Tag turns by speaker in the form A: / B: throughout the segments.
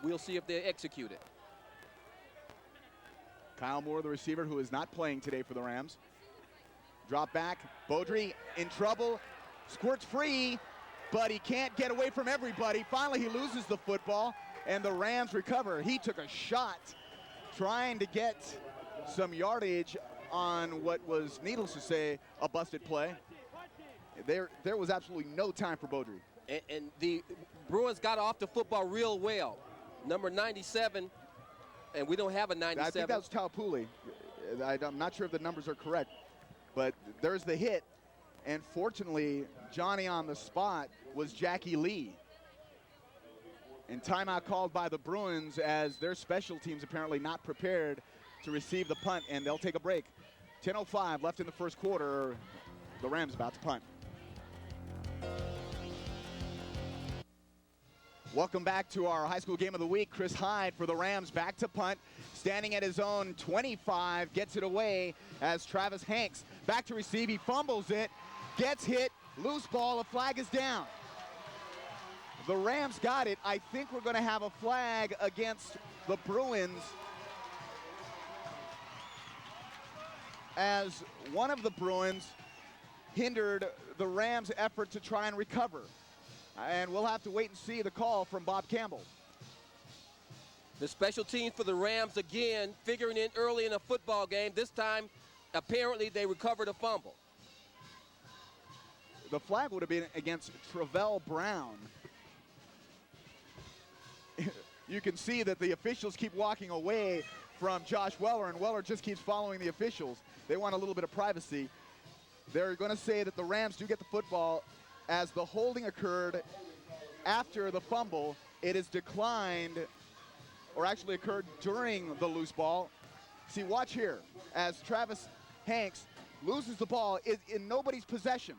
A: We'll see if they execute it.
B: Kyle Moore, the receiver, who is not playing today for the Rams. Drop back. Beaudry in trouble. Squirts free, but he can't get away from everybody. Finally, he loses the football, and the Rams recover. He took a shot trying to get some yardage on what was, needless to say, a busted play. There was absolutely no time for Beaudry.
A: And the Bruins got off the football real well. Number 97, and we don't have a 97.
B: I think that was Taupuli. I'm not sure if the numbers are correct, but there's the hit. And fortunately, Johnny on the spot was Jackie Lee. And timeout called by the Bruins as their special teams apparently not prepared to receive the punt, and they'll take a break. 10:05 left in the first quarter. The Rams about to punt. Welcome back to our high school game of the week. Chris Hyde for the Rams back to punt. Standing at his own 25, gets it away as Travis Hanks back to receive. He fumbles it, gets hit, loose ball, a flag is down. The Rams got it. I think we're going to have a flag against the Bruins as one of the Bruins hindered the Rams' effort to try and recover. And we'll have to wait and see the call from Bob Campbell.
A: The special teams for the Rams again figuring in early in a football game. This time, apparently, they recovered a fumble.
B: The flag would have been against Travell Brown. You can see that the officials keep walking away from Josh Weller, and Weller just keeps following the officials. They want a little bit of privacy. They're going to say that the Rams do get the football. As the holding occurred after the fumble, it is declined, or actually occurred during the loose ball. See, watch here, as Travis Hanks loses the ball, is in nobody's possession.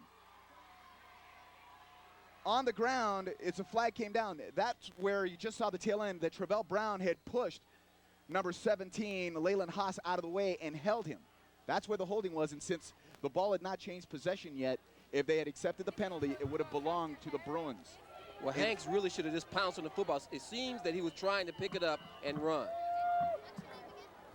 B: On the ground, it's a flag came down. That's where you just saw the tail end that Travell Brown had pushed number 17, Leyland Haas, out of the way and held him. That's where the holding was, and since the ball had not changed possession yet, if they had accepted the penalty, it would have belonged to the Bruins.
A: Well, Hanks really should have just pounced on the football. It seems that he was trying to pick it up and run.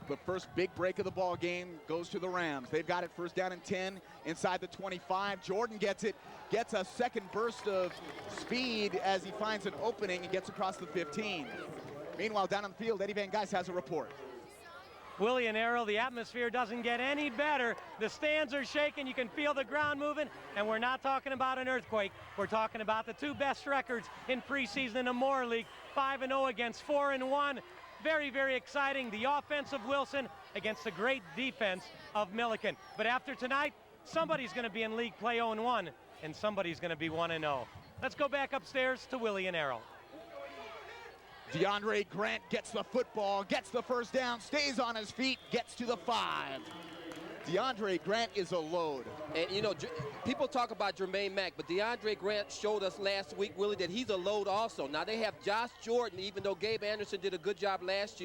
B: The first big break of the ball game goes to the Rams. They've got it first down and 10 inside the 25. Jordan gets it, gets a second burst of speed as he finds an opening and gets across the 15. Meanwhile, down on the field, Eddie Van Geis has a report.
C: Willie and Errol, the atmosphere doesn't get any better. The stands are shaking. You can feel the ground moving. And we're not talking about an earthquake. We're talking about the two best records in preseason in the Moore League. 5-0 against 4-1. Very, very exciting. The offense of Wilson against the great defense of Millikan. But after tonight, somebody's going to be in league play 0-1, and somebody's going to be 1-0. Let's go back upstairs to Willie and Errol.
B: DeAndre Grant gets the football, gets the first down, stays on his feet, gets to the 5. DeAndre Grant is a load.
A: And, you know, people talk about Jermaine Mack, but DeAndre Grant showed us last week, Willie, that he's a load also. Now, they have Josh Jordan, even though Gabe Anderson did a good job last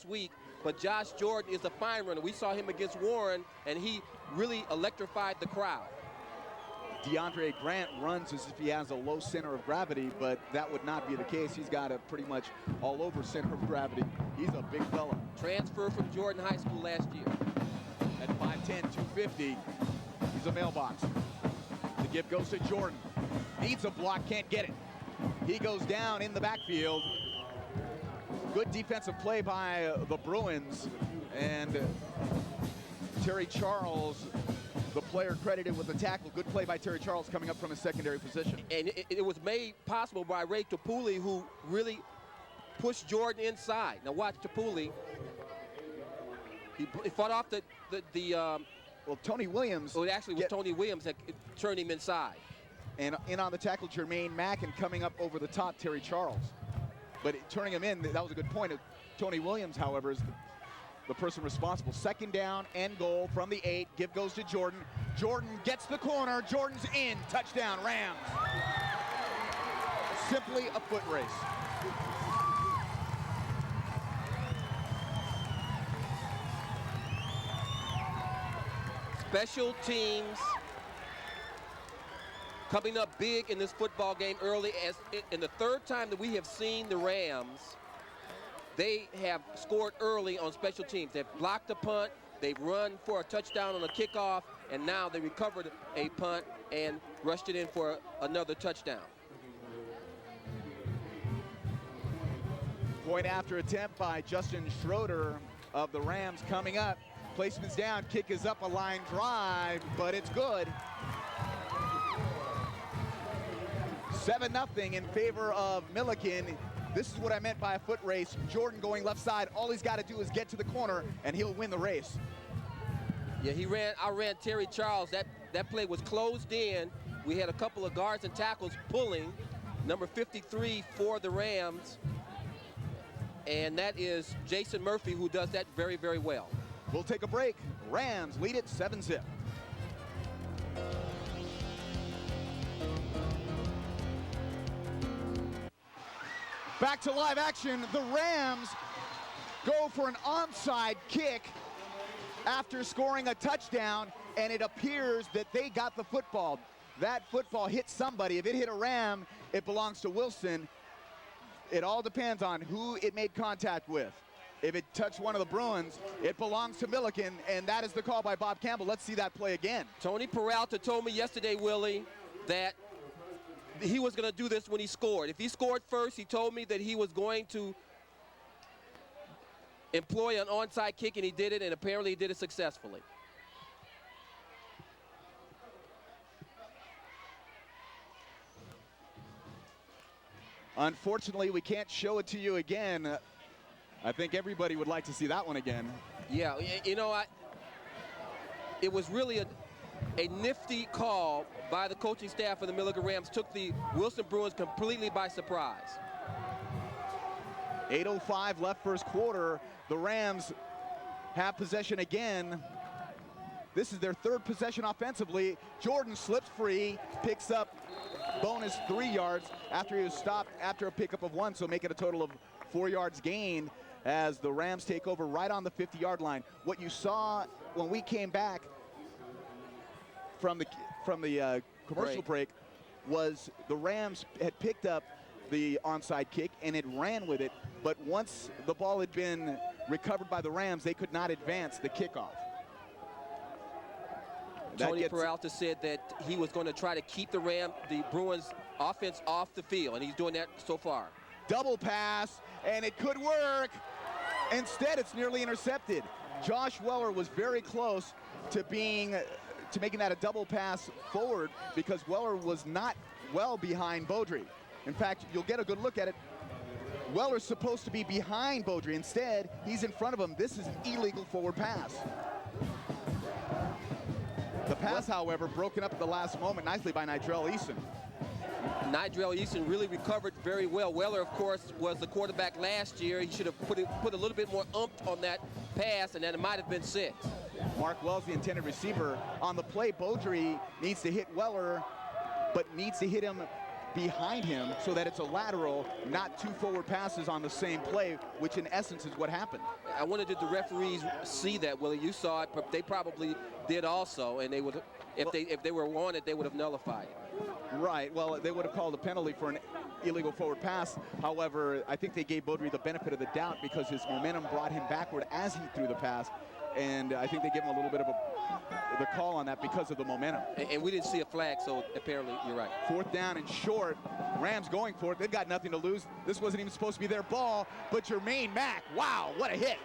A: week, but Josh Jordan is a fine runner. We saw him against Warren, and he really electrified the crowd.
B: DeAndre Grant runs as if he has a low center of gravity, but that would not be the case. He's got a pretty much all over center of gravity. He's a big fella.
A: Transfer from Jordan High School last year.
B: At 5'10", 250, he's a mailbox. The give goes to Jordan. Needs a block, can't get it. He goes down in the backfield. Good defensive play by the Bruins, and Terry Charles, the player credited with the tackle. Good play by Terry Charles coming up from his secondary position.
A: And it was made possible by Ray Tapuli, who really pushed Jordan inside. Now watch Tapuli. He fought off
B: well, Tony Williams.
A: Well, it actually was Tony Williams that turned him inside.
B: And in on the tackle, Jermaine Mack, and coming up over the top, Terry Charles. But turning him in, that was a good point. Tony Williams, however, is the person responsible. Second down and goal from the 8. Give goes to Jordan. Jordan gets the corner. Jordan's in. Touchdown, Rams. Simply a foot race.
A: Special teams coming up big in this football game early. As in the third time that we have seen the Rams, they have scored early on special teams. They've blocked a punt, they've run for a touchdown on a kickoff, and now they recovered a punt and rushed it in for another touchdown.
B: Point after attempt by Justin Schroeder of the Rams coming up. Placement's down, kick is up, a line drive, but it's good. 7-0 in favor of Millikan. This is what I meant by a foot race. Jordan going left side. All he's got to do is get to the corner, and he'll win the race.
A: Yeah, I ran Terry Charles. That play was closed in. We had a couple of guards and tackles pulling. Number 53 for the Rams. And that is Jason Murphy, who does that very, very well.
B: We'll take a break. Rams lead it 7-0. Back to live action. The Rams go for an onside kick after scoring a touchdown, and it appears that they got the football. That football hit somebody. If it hit a Ram, it belongs to Wilson. It all depends on who it made contact with. If it touched one of the Bruins, it belongs to Millikan, and that is the call by Bob Campbell. Let's see that play again.
A: Tony Peralta told me yesterday, Willie, that he was going to do this when he scored. If he scored first, he told me that he was going to employ an onside kick, and he did it, and apparently he did it successfully.
B: Unfortunately, we can't show it to you again. I think everybody would like to see that one again.
A: Yeah, you know, it was really a nifty call by the coaching staff of the Millikan Rams. Took the Wilson Bruins completely by surprise.
B: 8:05 left first quarter. The Rams have possession again. This is their third possession offensively. Jordan slips free, picks up bonus 3 yards after he was stopped after a pickup of 1, so make it a total of 4 yards gained as the Rams take over right on the 50-yard line. What you saw when we came back from the commercial break was the Rams had picked up the onside kick and it ran with it, but once the ball had been recovered by the Rams, they could not advance the kickoff.
A: Tony Peralta said that he was going to try to keep the Bruins offense off the field, and he's doing that so far.
B: Double pass, and it could work. Instead, it's nearly intercepted. Josh Weller was very close to making that a double pass forward because Weller was not well behind Beaudry. In fact, you'll get a good look at it. Weller's supposed to be behind Beaudry. Instead, he's in front of him. This is an illegal forward pass. The pass, however, broken up at the last moment nicely by Nigel Eason.
A: Nigel Eason really recovered very well. Weller, of course, was the quarterback last year. He should have put a little bit more oomph on that pass, and then it might have been 6.
B: Mark Wells, the intended receiver. On the play, Beaudry needs to hit Weller, but needs to hit him behind him so that it's a lateral, not 2 forward passes on the same play, which in essence is what happened.
A: I wondered, did the referees see that, Willie? You saw it, but they probably did also, and they would, if they were wanted, they would have nullified it.
B: Right, well, they would have called a penalty for an illegal forward pass. However, I think they gave Beaudry the benefit of the doubt because his momentum brought him backward as he threw the pass. And I think they give him a little bit of the call on that because of the momentum.
A: And we didn't see a flag, so apparently you're right.
B: 4th down and short. Rams going for it. They've got nothing to lose. This wasn't even supposed to be their ball, but Jermaine Mack, wow, what a hit.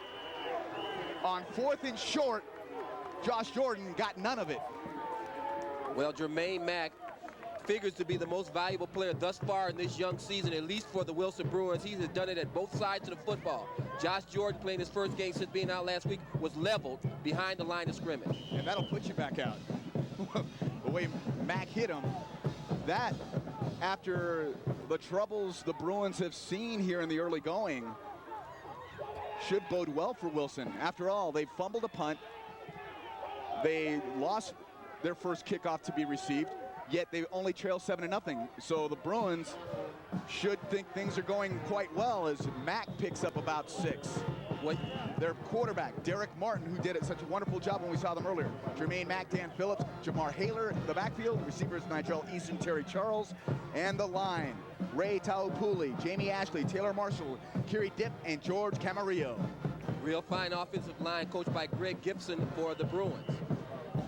B: On 4th and short, Josh Jordan got none of it.
A: Well, Jermaine Mack figures to be the most valuable player thus far in this young season, at least for the Wilson Bruins. He has done it at both sides of the football. Josh Jordan, playing his first game since being out last week, was leveled behind the line of scrimmage.
B: And that'll put you back out. The way Mack hit him, that, after the troubles the Bruins have seen here in the early going, should bode well for Wilson. After all, they fumbled a punt. They lost their first kickoff to be received, yet they only trail 7-0. So the Bruins should think things are going quite well as Mack picks up about 6. Their quarterback, Derek Martin, who did such a wonderful job when we saw them earlier. Jermaine Mack, Dan Phillips, Jamar Haler, the backfield. Receivers, Nigel Easton, Terry Charles. And the line, Ray Taupuli, Jamie Ashley, Taylor Marshall, Kiri Dipp, and George Camarillo.
A: Real fine offensive line coached by Greg Gibson for the Bruins.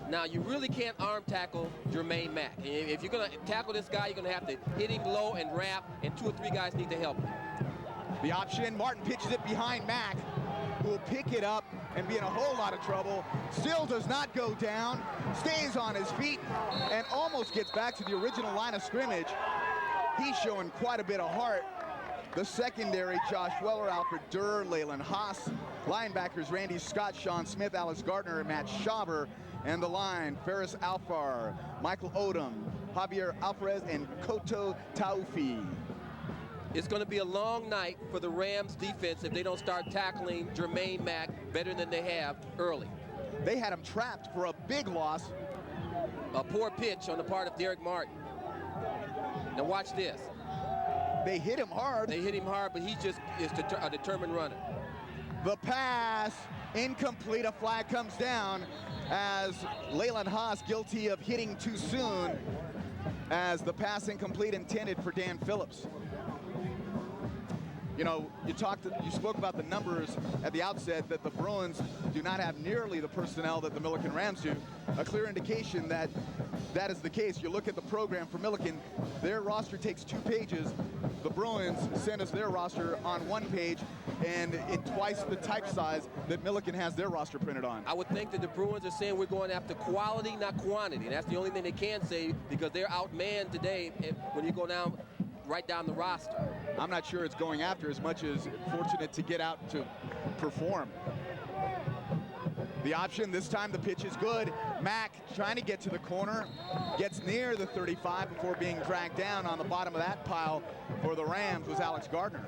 A: Now, you really can't arm tackle Jermaine Mack. If you're going to tackle this guy, you're going to have to hit him low and wrap, and 2 or 3 guys need to help him.
B: The option, Martin pitches it behind Mack, who will pick it up and be in a whole lot of trouble. Still does not go down, stays on his feet, and almost gets back to the original line of scrimmage. He's showing quite a bit of heart. The secondary, Josh Weller, Alfred Durr, Leyland Haas. Linebackers, Randy Scott, Sean Smith, Alice Gardner, and Matt Schauber. And the line, Ferris Alfar, Michael Odom, Javier Alvarez, and Koto Taufi.
A: It's going to be a long night for the Rams defense if they don't start tackling Jermaine Mack better than they have early.
B: They had him trapped for a big loss.
A: A poor pitch on the part of Derek Martin. Now watch this.
B: They hit him hard.
A: They hit him hard, but he just is a determined runner.
B: The pass, incomplete. A flag comes down as Leyland Haas guilty of hitting too soon, as the pass incomplete intended for Dan Phillips. You know, you spoke about the numbers at the outset that the Bruins do not have nearly the personnel that the Millikan Rams do. A clear indication that that is the case. You look at the program for Millikan, their roster takes 2 pages. The Bruins send us their roster on 1 page, and in twice the type size that Millikan has their roster printed on.
A: I would think that the Bruins are saying we're going after quality, not quantity. And that's the only thing they can say, because they're outmanned today when you go down right down the roster.
B: I'm not sure it's going after as much as fortunate to get out to perform. The option, this time the pitch is good. Mack trying to get to the corner, gets near the 35 before being dragged down. On the bottom of that pile for the Rams was Alex Gardner.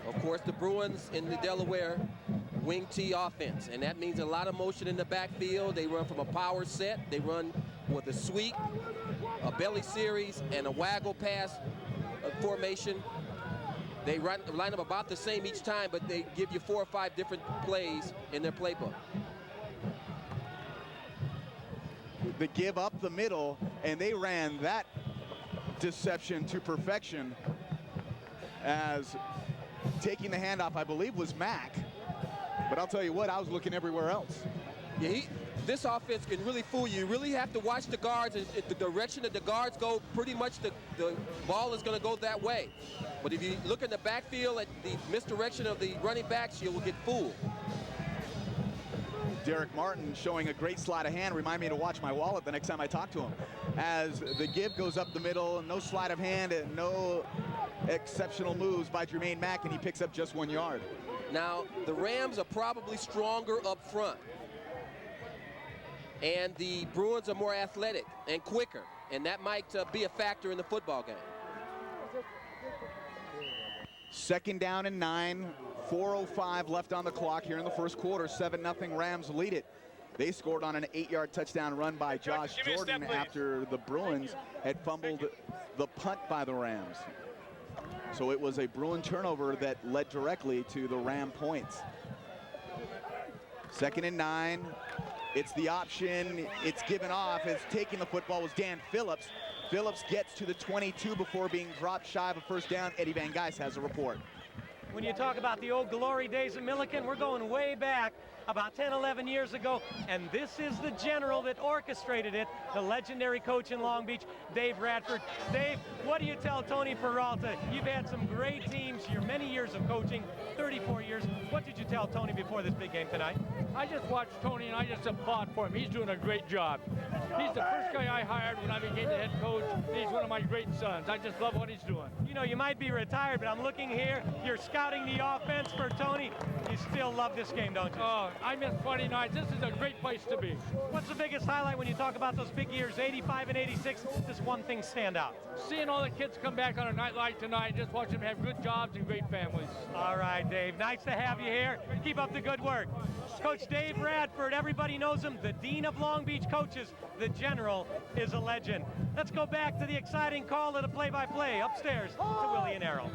A: Of course, the Bruins in the Delaware wing T offense, and that means a lot of motion in the backfield. They run from a power set. They run with a sweep, a belly series, and a waggle pass formation. They line up about the same each time, but they give you 4 or 5 different plays in their playbook.
B: They give up the middle, and they ran that deception to perfection, as taking the handoff, I believe, was Mack. But I'll tell you what, I was looking everywhere else.
A: Yeah, this offense can really fool you. You really have to watch the guards, and the direction that the guards go, pretty much the ball is going to go that way. But if you look in the backfield at the misdirection of the running backs, you will get fooled.
B: Derek Martin showing a great sleight of hand. Remind me to watch my wallet the next time I talk to him. As the give goes up the middle, no sleight of hand and no exceptional moves by Jermaine Mack, and he picks up just 1 yard.
A: Now, the Rams are probably stronger up front, and the Bruins are more athletic and quicker, and that might be a factor in the football game.
B: 2nd down and 9, 4:05 left on the clock here in the first quarter. 7-0 Rams lead it. They scored on an 8-yard touchdown run by Josh Jordan after the Bruins had fumbled the punt by the Rams. So it was a Bruin turnover that led directly to the Ram points. 2nd and 9. It's the option. It's given off. As taking the football was Dan Phillips. Phillips gets to the 22 before being dropped shy of a first down. Eddie Van Geis has a report.
C: When you talk about the old glory days of Millikan, we're going way back about 10, 11 years ago, and this is the general that orchestrated it, the legendary coach in Long Beach, Dave Radford. Dave, what do you tell Tony Peralta? You've had some great teams, your many years of coaching, 34 years. What did you tell Tony before this big game tonight?
D: I just watched Tony and I just applaud for him. He's doing a great job. He's the first guy I hired when I became the head coach. He's one of my great sons. I just love what he's doing.
C: You know, you might be retired, but I'm looking here. You're scouting the offense for Tony. You still love this game, don't you?
D: Oh, I miss Friday nights. This is a great place to be.
C: What's the biggest highlight when you talk about those big years, 85 and 86? Does one thing stand out?
D: Seeing all the kids come back on a night like tonight, just watching them have good jobs and great families.
C: All right, Dave. Nice to have you here. Keep up the good work. Coach Dave Radford, everybody knows him, the Dean of Long Beach coaches. The General is a legend. Let's go back to the exciting call of the play-by-play upstairs to Willie and Errol.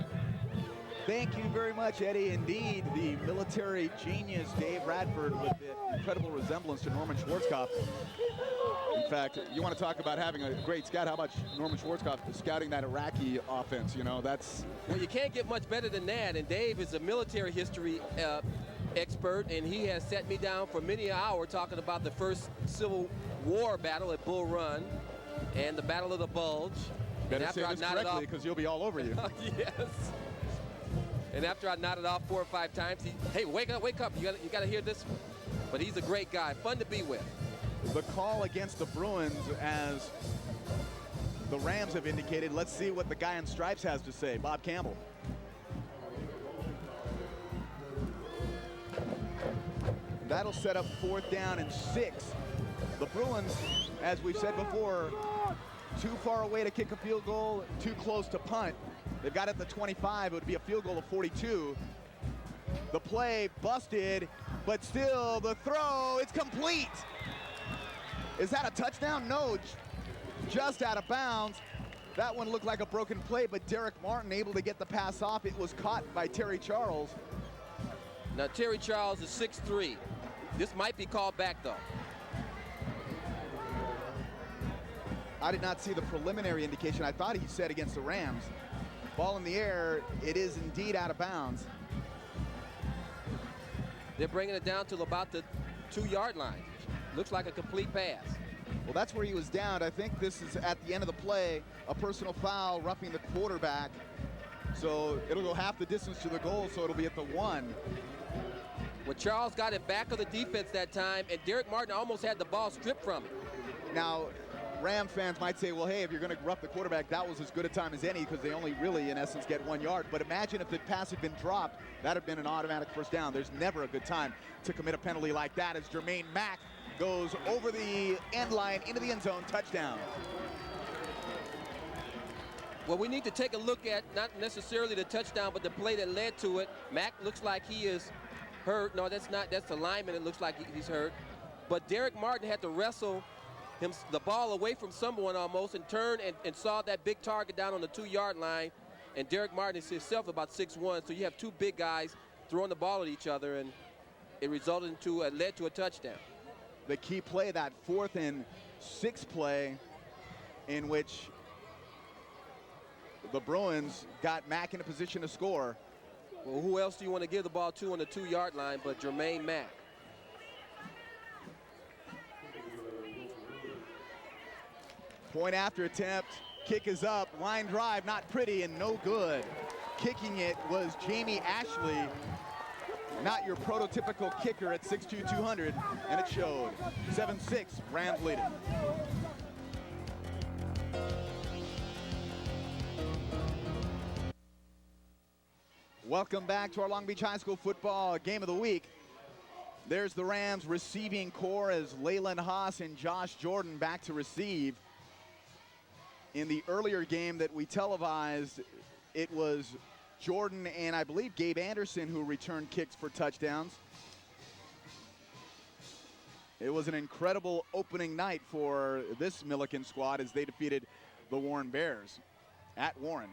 B: Thank you very much, Eddie. Indeed, the military genius Dave Radford with the incredible resemblance to Norman Schwarzkopf. In fact, you want to talk about having a great scout. How about Norman Schwarzkopf scouting that Iraqi offense? You know, that's...
A: Well, you can't get much better than that. And Dave is a military history expert, and he has set me down for many an hour talking about the first Civil War battle at Bull Run and the Battle of the Bulge.
B: Better say this correctly, because you'll be all over you.
A: Yes. And after I nodded off 4 or 5 times, hey, wake up, you got to hear this one. But he's a great guy, fun to be with.
B: The call against the Bruins, as the Rams have indicated. Let's see what the guy in stripes has to say, Bob Campbell. That'll set up 4th down and 6. The Bruins, as we've said before, too far away to kick a field goal, too close to punt. They've got it at the 25. It would be a field goal of 42. The play busted, but still the throw, it's complete. Is that a touchdown? No, just out of bounds. That one looked like a broken play, but Derek Martin able to get the pass off. It was caught by Terry Charles.
A: Now, Terry Charles is 6'3". This might be called back, though.
B: I did not see the preliminary indication. I thought he said against the Rams. Ball in the air, it is indeed out of bounds.
A: They're bringing it down to about the 2-yard line. Looks like a complete pass.
B: Well, that's where he was down. I think this is at the end of the play, a personal foul, roughing the quarterback. So it'll go half the distance to the goal, so it'll be at the 1.
A: Well, Charles got it back of the defense that time, and Derek Martin almost had the ball stripped from him.
B: Now, Ram fans might say, well, hey, if you're going to rough the quarterback, that was as good a time as any, because they only really, in essence, get 1 yard. But imagine if the pass had been dropped, that would have been an automatic first down. There's never a good time to commit a penalty like that, as Jermaine Mack goes over the end line into the end zone, touchdown.
A: Well, we need to take a look at not necessarily the touchdown, but the play that led to it. Mack looks like he is hurt. No, that's not. That's the lineman. It looks like he's hurt. But Derek Martin had to wrestle the ball away from someone almost and turn and saw that big target down on the 2-yard line. And Derek Martin is himself about 6'1", so you have 2 big guys throwing the ball at each other, and it led to a touchdown.
B: The key play, that 4th and 6 play, in which the Bruins got Mack in a position to score.
A: Well, who else do you want to give the ball to on the 2-yard line but Jermaine Mack?
B: Point after attempt, kick is up, line drive, not pretty and no good. Kicking it was Jamie Ashley, not your prototypical kicker at 6'2", 200, and it showed. 7-6, Rams leading. Welcome back to our Long Beach High School football game of the week. There's the Rams receiving core as Leyland Haas and Josh Jordan back to receive. In the earlier game that we televised, it was Jordan and I believe Gabe Anderson who returned kicks for touchdowns. It was an incredible opening night for this Millikan squad as they defeated the Warren Bears at Warren.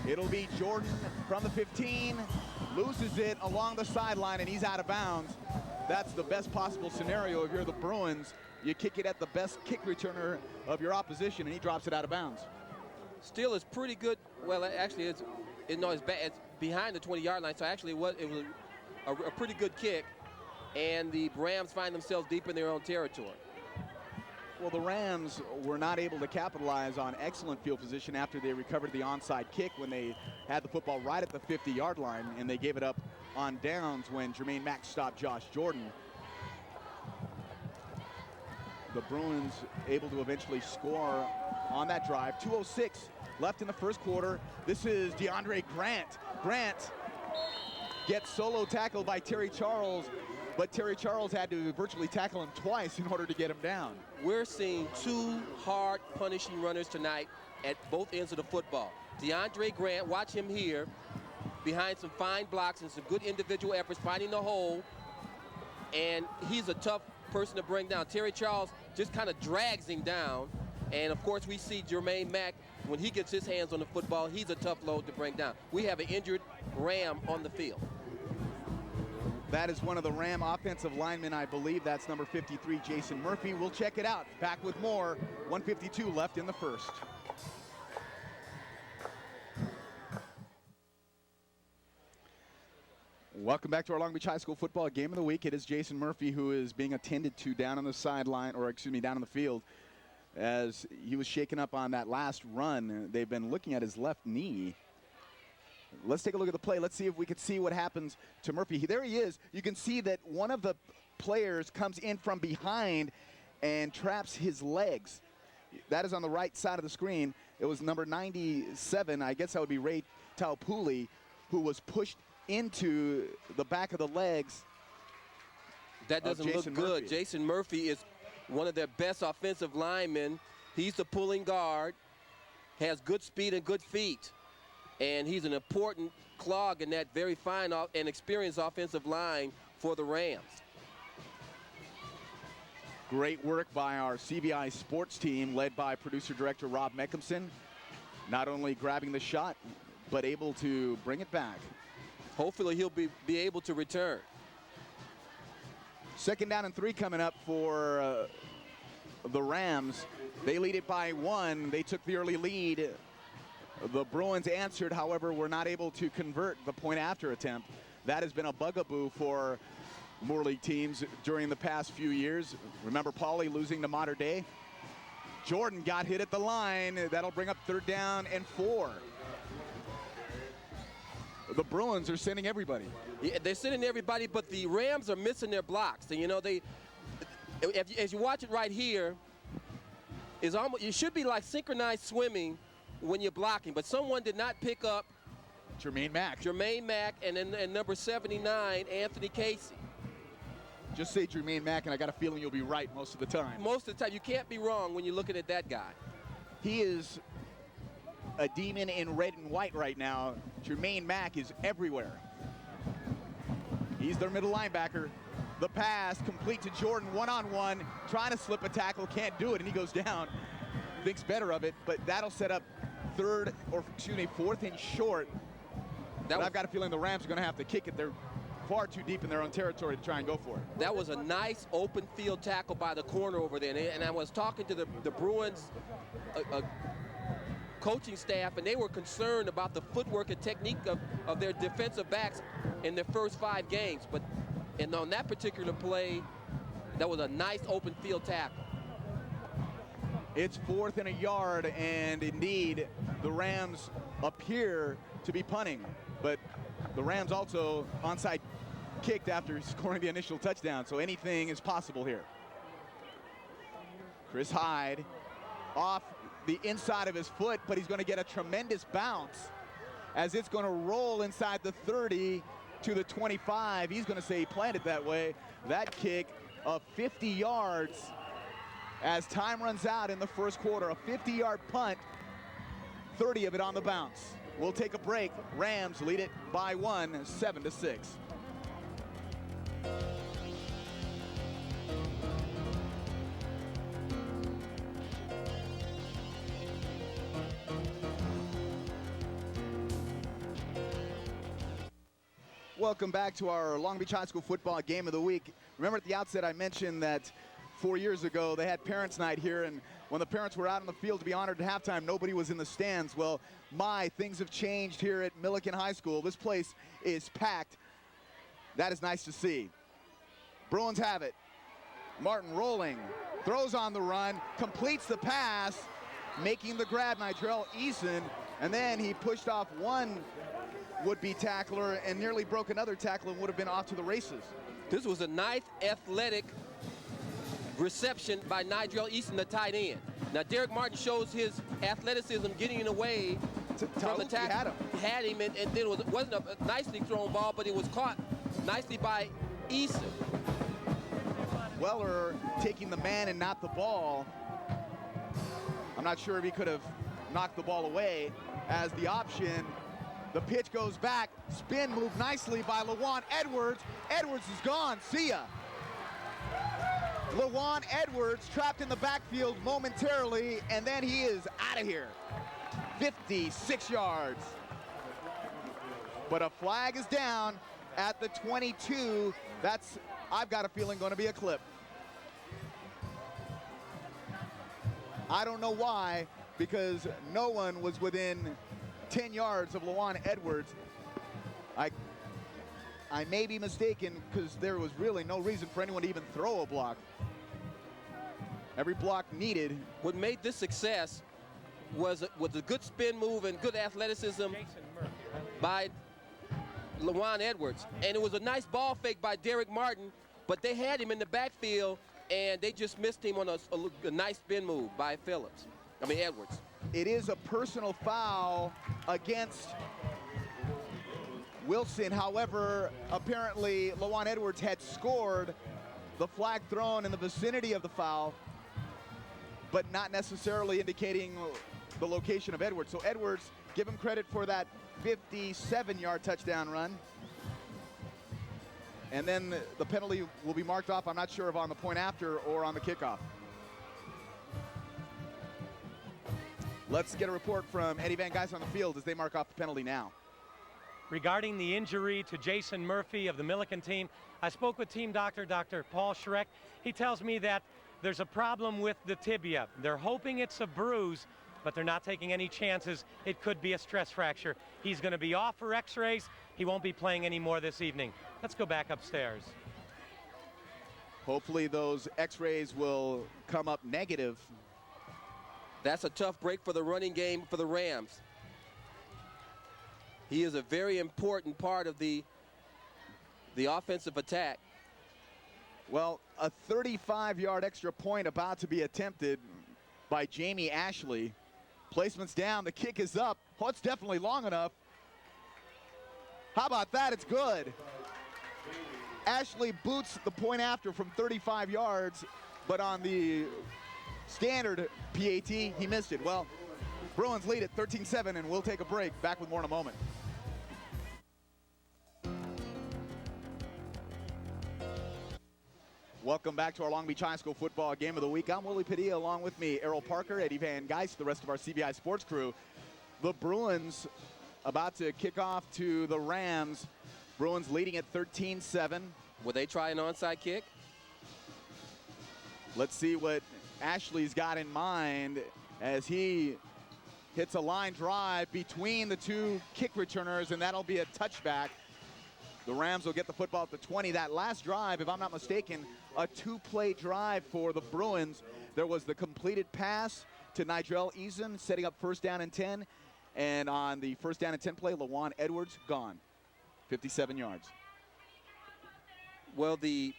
B: It'll be Jordan from the 15, loses it along the sideline, and he's out of bounds. That's the best possible scenario if you're the Bruins. You kick it at the best kick returner of your opposition, and he drops it out of bounds.
A: Still is pretty good. Well, actually, it's behind the 20-yard line, so actually it was a pretty good kick, and the Rams find themselves deep in their own territory.
B: Well, the Rams were not able to capitalize on excellent field position after they recovered the onside kick when they had the football right at the 50-yard line, and they gave it up on downs when Jermaine Mack stopped Josh Jordan. The Bruins able to eventually score on that drive. 2:06 left in the first quarter. This is DeAndre Grant. Grant gets solo tackled by Terry Charles, but Terry Charles had to virtually tackle him twice in order to get him down.
A: We're seeing 2 hard punishing runners tonight at both ends of the football. DeAndre Grant, watch him here, behind some fine blocks and some good individual efforts, finding the hole, and he's a tough person to bring down. Terry Charles just kind of drags him down, and of course we see Jermaine Mack when he gets his hands on the football, he's a tough load to bring down. We have an injured Ram on the field.
B: That is one of the Ram offensive linemen, I believe. That's number 53, Jason Murphy. We'll check it out. Back with more. 1:52 left in the first. Welcome back to our Long Beach High School football game of the week. It is Jason Murphy who is being attended to down on the sideline, or excuse me, down on the field, as he was shaken up on that last run. They've been looking at his left knee. Let's take a look at the play. Let's see if we can see what happens to Murphy. There he is. You can see that one of the players comes in from behind and traps his legs. That is on the right side of the screen. It was number 97, I guess that would be Ray Taupuli, who was pushed into the back of the legs.
A: That doesn't look good.
B: Murphy.
A: Jason Murphy is one of their best offensive linemen. He's the pulling guard, has good speed and good feet. And he's an important clog in that very fine and experienced offensive line for the Rams.
B: Great work by our CBI sports team, led by producer-director Rob Meckimson. Not only grabbing the shot, but able to bring it back.
A: Hopefully he'll be able to return.
B: 2nd down and 3 coming up for the Rams. They lead it by 1. They took the early lead. The Bruins answered, however, were not able to convert the point after attempt. That has been a bugaboo for Moore League teams during the past few years. Remember Pauly losing to Mater Dei? Jordan got hit at the line. That'll bring up 3rd down and 4. The Bruins are sending everybody.
A: Yeah, they're sending everybody, but the Rams are missing their blocks. And, you know, as you watch it right here, it should be like synchronized swimming when you're blocking, but someone did not pick up
B: Jermaine Mack.
A: And number 79, Anthony Casey.
B: Just say Jermaine Mack, and I got a feeling you'll be right most of the time.
A: Most of the time. You can't be wrong when you're looking at that guy.
B: He is a demon in red and white right now. Jermaine Mack is everywhere. He's their middle linebacker. The pass complete to Jordan, one-on-one, trying to slip a tackle, can't do it, and he goes down. Thinks better of it, but that'll set up 4th and short. But I've got a feeling the Rams are going to have to kick it. They're far too deep in their own territory to try and go for it.
A: That was a nice open field tackle by the corner over there. And I was talking to the Bruins coaching staff, and they were concerned about the footwork and technique of their defensive backs in their first 5 games. And on that particular play, that was a nice open field tackle.
B: It's 4th and a yard, and indeed, the Rams appear to be punting. But the Rams also onside kicked after scoring the initial touchdown, so anything is possible here. Chris Hyde off the inside of his foot, but he's going to get a tremendous bounce as it's going to roll inside the 30 to the 25. He's going to say he planned it that way. That kick of 50 yards as time runs out in the first quarter. A 50-yard punt, 30 of it on the bounce. We'll take a break. Rams lead it by 1, 7-6. Welcome back to our Long Beach High School football game of the week. Remember at the outset I mentioned that 4 years ago they had Parents' Night here, and when the parents were out on the field to be honored at halftime, nobody was in the stands. Well, things have changed here at Millikan High School. This place is packed. That is nice to see. Bruins have it. Martin rolling, throws on the run, completes the pass, making the grab, Nigel Eason, and then he pushed off one would-be tackler and nearly broke another tackle and would have been off to the races.
A: This was a nice athletic reception by Nigel Eason, the tight end. Now Derek Martin shows his athleticism getting away from the tackle. He had him, and then it wasn't a nicely thrown ball, but it was caught nicely by Eason.
B: Weller taking the man and not the ball. I'm not sure if he could have knocked the ball away as the option. The pitch goes back, spin move nicely by Lawan Edwards. Edwards is gone, see ya. Lawan Edwards trapped in the backfield momentarily, and then he is out of here. 56 yards. But a flag is down at the 22. That's, I've got a feeling, going to be a clip. I don't know why, because no one was within 10 yards of Lawan Edwards. I may be mistaken, because there was really no reason for anyone to even throw a block. Every block needed.
A: What made this success was a good spin move and good athleticism by Lawan Edwards. And it was a nice ball fake by Derek Martin, but they had him in the backfield, and they just missed him on a nice spin move by Edwards.
B: It is a personal foul against Wilson. However, apparently Lawan Edwards had scored. The flag thrown in the vicinity of the foul, but not necessarily indicating the location of Edwards. So Edwards, give him credit for that 57-yard touchdown run. And then the penalty will be marked off. I'm not sure if on the point after or on the kickoff. Let's get a report from Eddie Van Geis on the field as they mark off the penalty now.
C: Regarding the injury to Jason Murphy of the Millikan team, I spoke with team doctor, Dr. Paul Schreck. He tells me that there's a problem with the tibia. They're hoping it's a bruise, but they're not taking any chances. It could be a stress fracture. He's going to be off for x-rays. He won't be playing anymore this evening. Let's go back upstairs.
B: Hopefully those x-rays will come up negative.
A: That's a tough break for the running game for the Rams. He is a very important part of the offensive attack.
B: Well, a 35-yard extra point about to be attempted by Jamie Ashley. Placement's down, the kick is up. Oh, it's definitely long enough. How about that? It's good. Ashley boots the point after from 35 yards, but on the standard PAT, he missed it. Well, Bruins lead at 13-7, and we'll take a break. Back with more in a moment. Welcome back to our Long Beach High School football game of the week. I'm Willie Padilla, along with me, Errol Parker, Eddie Van Geis, the rest of our CBI sports crew. The Bruins about to kick off to the Rams. Bruins leading at 13-7.
A: Will they try an onside kick?
B: Let's see what Ashley's got in mind as he hits a line drive between the two kick returners, and that'll be a touchback. The Rams will get the football at the 20. That last drive, if I'm not mistaken, a two-play drive for the Bruins. There was the completed pass to Nigel Eason, setting up first down and 10. And on the first down and 10 play, Lawan Edwards gone. 57 yards.
A: Well, the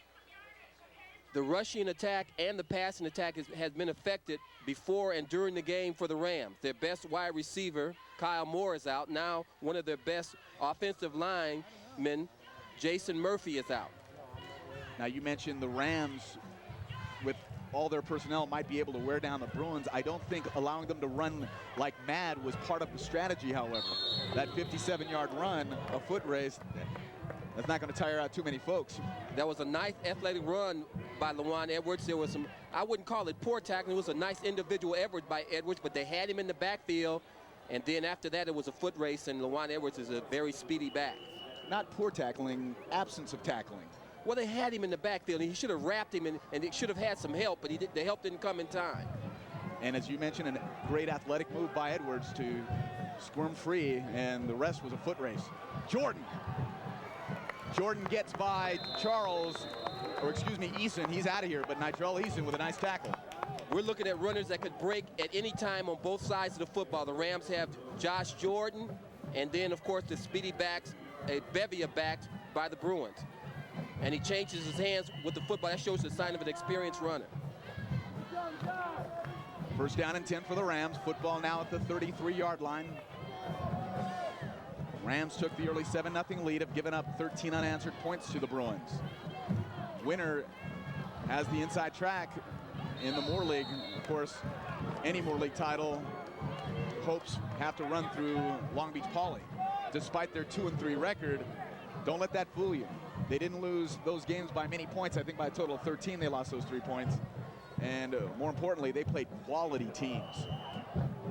A: rushing attack and the passing attack has been affected before and during the game for the Rams. Their best wide receiver, Kyle Moore, is out. Now one of their best offensive linemen, Jason Murphy, is out.
B: Now you mentioned the Rams with all their personnel might be able to wear down the Bruins. I don't think allowing them to run like mad was part of the strategy, however. That 57-yard run, a foot race, that's not going to tire out too many folks.
A: That was a nice athletic run by Lawan Edwards. There was some, I wouldn't call it poor tackling. It was a nice individual effort by Edwards, but they had him in the backfield. And then after that, it was a foot race, and Lawan Edwards is a very speedy back.
B: Not poor tackling, absence of tackling.
A: Well, they had him in the backfield, and he should have wrapped him, and it should have had some help, but the help didn't come in time.
B: And as you mentioned, a great athletic move by Edwards to squirm free, and the rest was a foot race. Jordan gets by Eason. He's out of here, but Nigel Eason with a nice tackle.
A: We're looking at runners that could break at any time on both sides of the football. The Rams have Josh Jordan, and then, of course, the speedy backs, a bevy of backs by the Bruins. And he changes his hands with the football. That shows the sign of an experienced runner.
B: First down and 10 for the Rams. Football now at the 33-yard line. Rams took the early 7-0 lead, have given up 13 unanswered points to the Bruins. Winner has the inside track in the Moore League. Of course, any Moore League title hopes have to run through Long Beach Poly. Despite their 2-3 record, don't let that fool you. They didn't lose those games by many points. I think by a total of 13 they lost those 3 points. And more importantly, they played quality teams.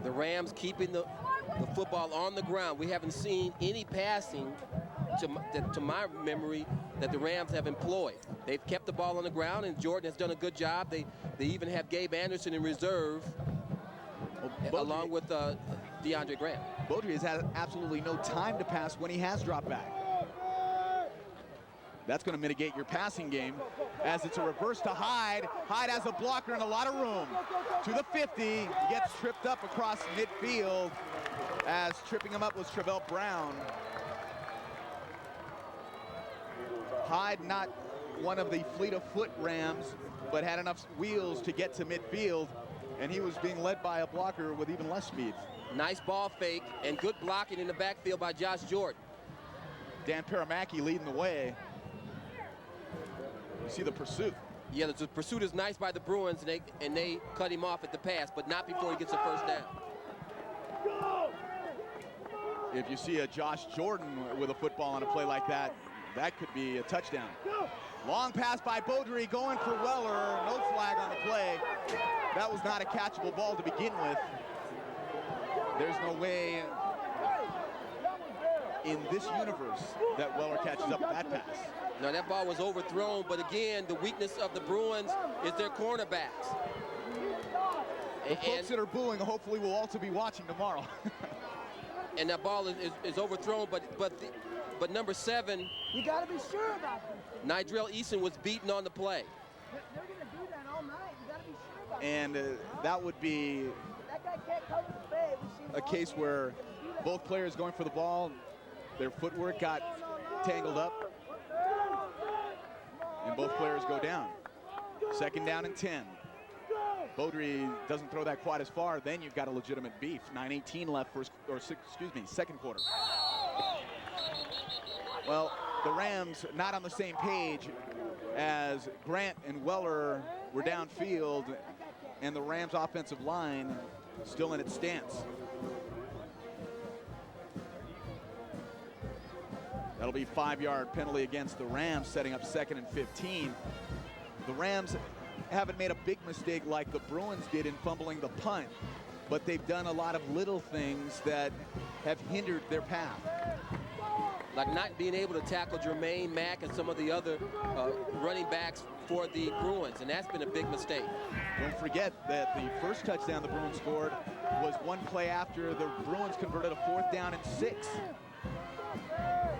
A: The Rams keeping the the football on the ground. We haven't seen any passing, to my memory, that the Rams have employed. They've kept the ball on the ground, and Jordan has done a good job. They even have Gabe Anderson in reserve, along with DeAndre Grant.
B: Beaudry has had absolutely no time to pass when he has dropped back. That's going to mitigate your passing game, as it's a reverse to Hyde. Hyde has a blocker and a lot of room. To the 50, he gets tripped up across midfield, as tripping him up was Travell Brown. Hyde, not one of the fleet of foot Rams, but had enough wheels to get to midfield, and he was being led by a blocker with even less speed.
A: Nice ball fake and good blocking in the backfield by Josh Jordan.
B: Dan Paramaki leading the way. You see the pursuit.
A: Yeah, the pursuit is nice by the Bruins, and they cut him off at the pass, but not before he gets a first down.
B: If you see a Josh Jordan with a football on a play like that, that could be a touchdown. Long pass by Beaudry, going for Weller. No flag on the play. That was not a catchable ball to begin with. There's no way in this universe that Weller catches up that pass.
A: Now, that ball was overthrown, but again, the weakness of the Bruins is their cornerbacks.
B: The folks that are booing hopefully will also be watching tomorrow.
A: And that ball is overthrown, but number 7,
E: you got to be sure about this.
A: Nigel Eason, was beaten on the play.
E: They're going to do that all night. You got to be sure about
B: And that would be
E: that guy can't cover the fade.
B: a case where both players going for the ball, their footwork got tangled up, and both players go down. Second down and 10. Beaudry doesn't throw that quite as far. Then you've got a legitimate beef. 9:18 left, second quarter. Well, the Rams not on the same page, as Grant and Weller were downfield, and the Rams offensive line still in its stance. That'll be 5-yard penalty against the Rams, setting up 2nd and 15. The Rams haven't made a big mistake like the Bruins did in fumbling the punt, but they've done a lot of little things that have hindered their path.
A: Like not being able to tackle Jermaine Mack and some of the other running backs for the Bruins, and that's been a big mistake.
B: Don't forget that the first touchdown the Bruins scored was one play after the Bruins converted a 4th down and 6.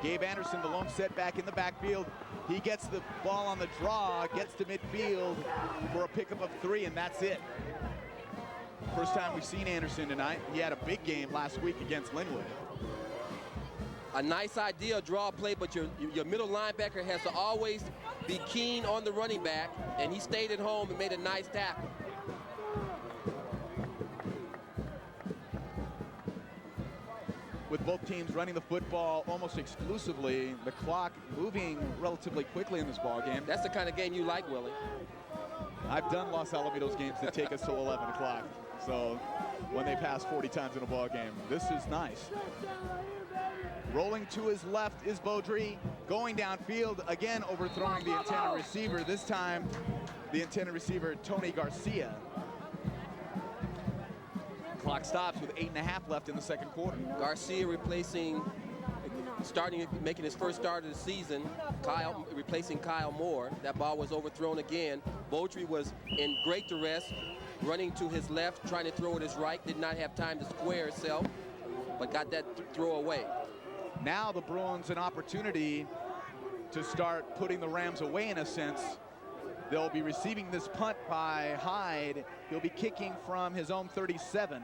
B: Gabe Anderson, the lone setback in the backfield. He gets the ball on the draw, gets to midfield for a pickup of 3, and that's it. First time we've seen Anderson tonight. He had a big game last week against Linwood.
A: A nice idea, draw play, but your middle linebacker has to always be keen on the running back, and he stayed at home and made a nice tackle.
B: With both teams running the football almost exclusively, the clock moving relatively quickly in this ball game.
A: That's the kind of game you like, Willie.
B: I've done Los Alamitos games that take us till 11 o'clock. So when they pass 40 times in a ball game, this is nice. Rolling to his left is Beaudry, going downfield, again overthrowing the intended receiver. This time, the intended receiver, Tony Garcia. Clock stops with 8.5 left in the second quarter.
A: Garcia making his first start of the season, replacing Kyle Moore. That ball was overthrown again. Beaudry was in great duress, running to his left, trying to throw it his right, did not have time to square himself, but got that throw away.
B: Now the Bruins an opportunity to start putting the Rams away in a sense. They'll be receiving this punt by Hyde. He'll be kicking from his own 37.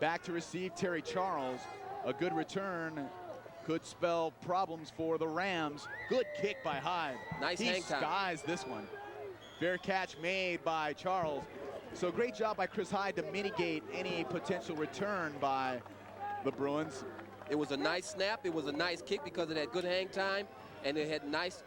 B: Back to receive Terry Charles. A good return could spell problems for the Rams. Good kick by Hyde.
A: Nice
B: he
A: hang time.
B: skies this one. Fair catch made by Charles. So great job by Chris Hyde to mitigate any potential return by the Bruins.
A: It was a nice snap. It was a nice kick because it had good hang time, and it had nice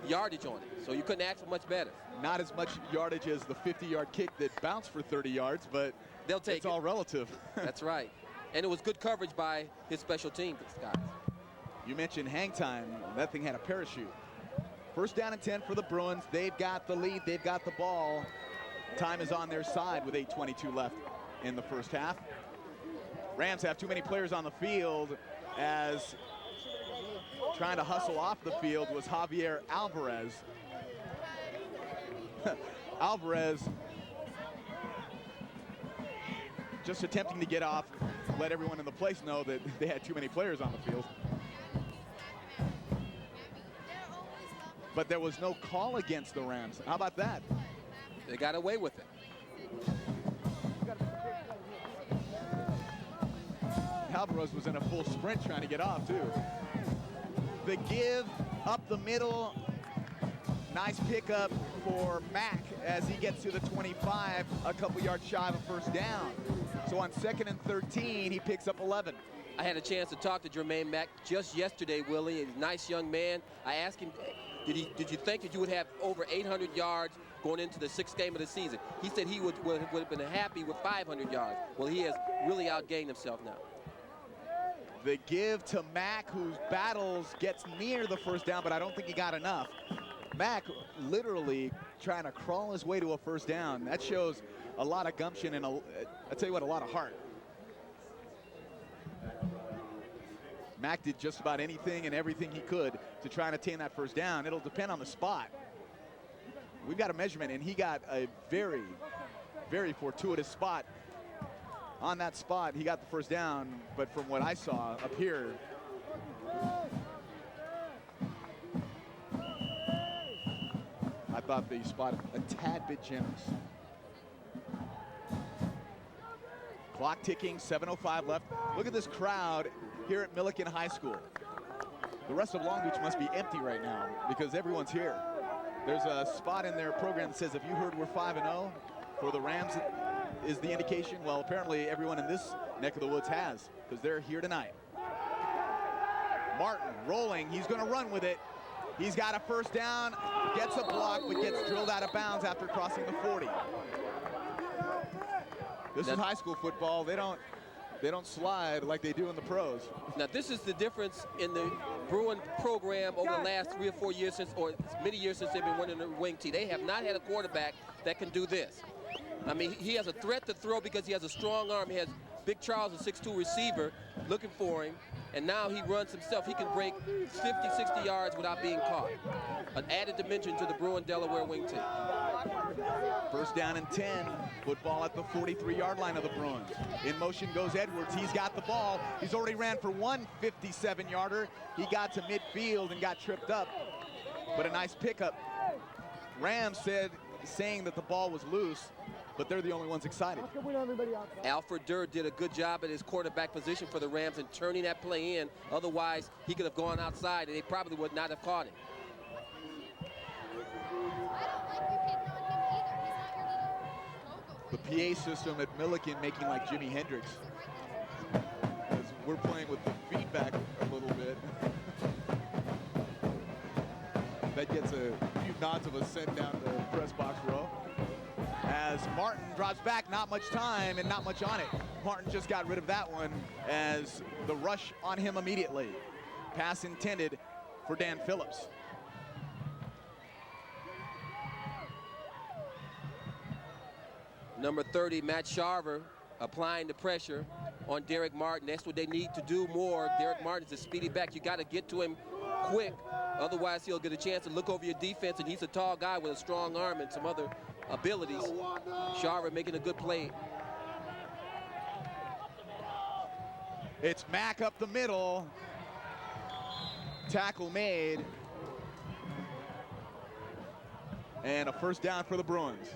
A: yardage on it. So you couldn't ask for much better.
B: Not as much yardage as the 50-yard kick that bounced for 30 yards, but
A: they'll take
B: it's all relative.
A: That's right. And it was good coverage by his special team guys.
B: You mentioned hang time. That thing had a parachute. First down and 10 for the Bruins. They've got the lead. They've got the ball. Time is on their side with 8:22 left in the first half. Rams have too many players on the field, as trying to hustle off the field was Javier Alvarez. Alvarez just attempting to get off, let everyone in the place know that they had too many players on the field. But there was no call against the Rams. How about that?
A: They got away with it.
B: Alvarez was in a full sprint trying to get off, too. The give up the middle. Nice pickup for Mack as he gets to the 25, a couple yards shy of a first down. So on 2nd and 13, he picks up 11.
A: I had a chance to talk to Jermaine Mack just yesterday, Willie. A nice young man. I asked him, did you think that you would have over 800 yards going into the 6th game of the season? He said he would have been happy with 500 yards. Well, he has really outgained himself now.
B: The give to Mack, who battles, gets near the first down, but I don't think he got enough. Mack literally trying to crawl his way to a first down. That shows a lot of gumption and, I tell you what, a lot of heart. Mack did just about anything and everything he could to try and attain that first down. It'll depend on the spot. We've got a measurement, and he got a very, very fortuitous spot. On that spot, he got the first down, but from what I saw up here, I thought the spot a tad bit generous. Clock ticking, 7:05 left. Look at this crowd here at Millikan High School. The rest of Long Beach must be empty right now because everyone's here. There's a spot in their program that says, "Have you heard we're 5-0 for the Rams?" is the indication. Well, apparently everyone in this neck of the woods has, because they're here tonight. Martin rolling, he's gonna run with it. He's got a first down, gets a block, but gets drilled out of bounds after crossing the 40. This is high school football. They don't slide like they do in the pros.
A: Now, this is the difference in the Bruin program over the last 3 or 4 years or many years since they've been winning the wing tee. They have not had a quarterback that can do this. I mean, he has a threat to throw because he has a strong arm. He has Big Charles, a 6'2" receiver, looking for him. And now he runs himself. He can break 50, 60 yards without being caught. An added dimension to the Bruin-Delaware wing team.
B: First down and 10. Football at the 43-yard line of the Bruins. In motion goes Edwards. He's got the ball. He's already ran for one 57-yarder. He got to midfield and got tripped up. But a nice pickup. Rams saying that the ball was loose, but they're the only ones excited.
A: Alfred Durr did a good job at his quarterback position for the Rams in turning that play in. Otherwise, he could have gone outside, and they probably would not have caught him.
B: The PA system at Millikan making like Jimi Hendrix. As we're playing with the feedback a little bit. That gets a few nods of a send down the press box row. As Martin drops back, not much time and not much on it. Martin just got rid of that one as the rush on him immediately. Pass intended for Dan Phillips.
A: Number 30, Matt Sharver, applying the pressure on Derek Martin. That's what they need to do more. Derek Martin's a speedy back. You got to get to him quick. Otherwise, he'll get a chance to look over your defense, and he's a tall guy with a strong arm and some other abilities. Sharver making a good play.
B: It's Mack up the middle. Tackle made. And a first down for the Bruins.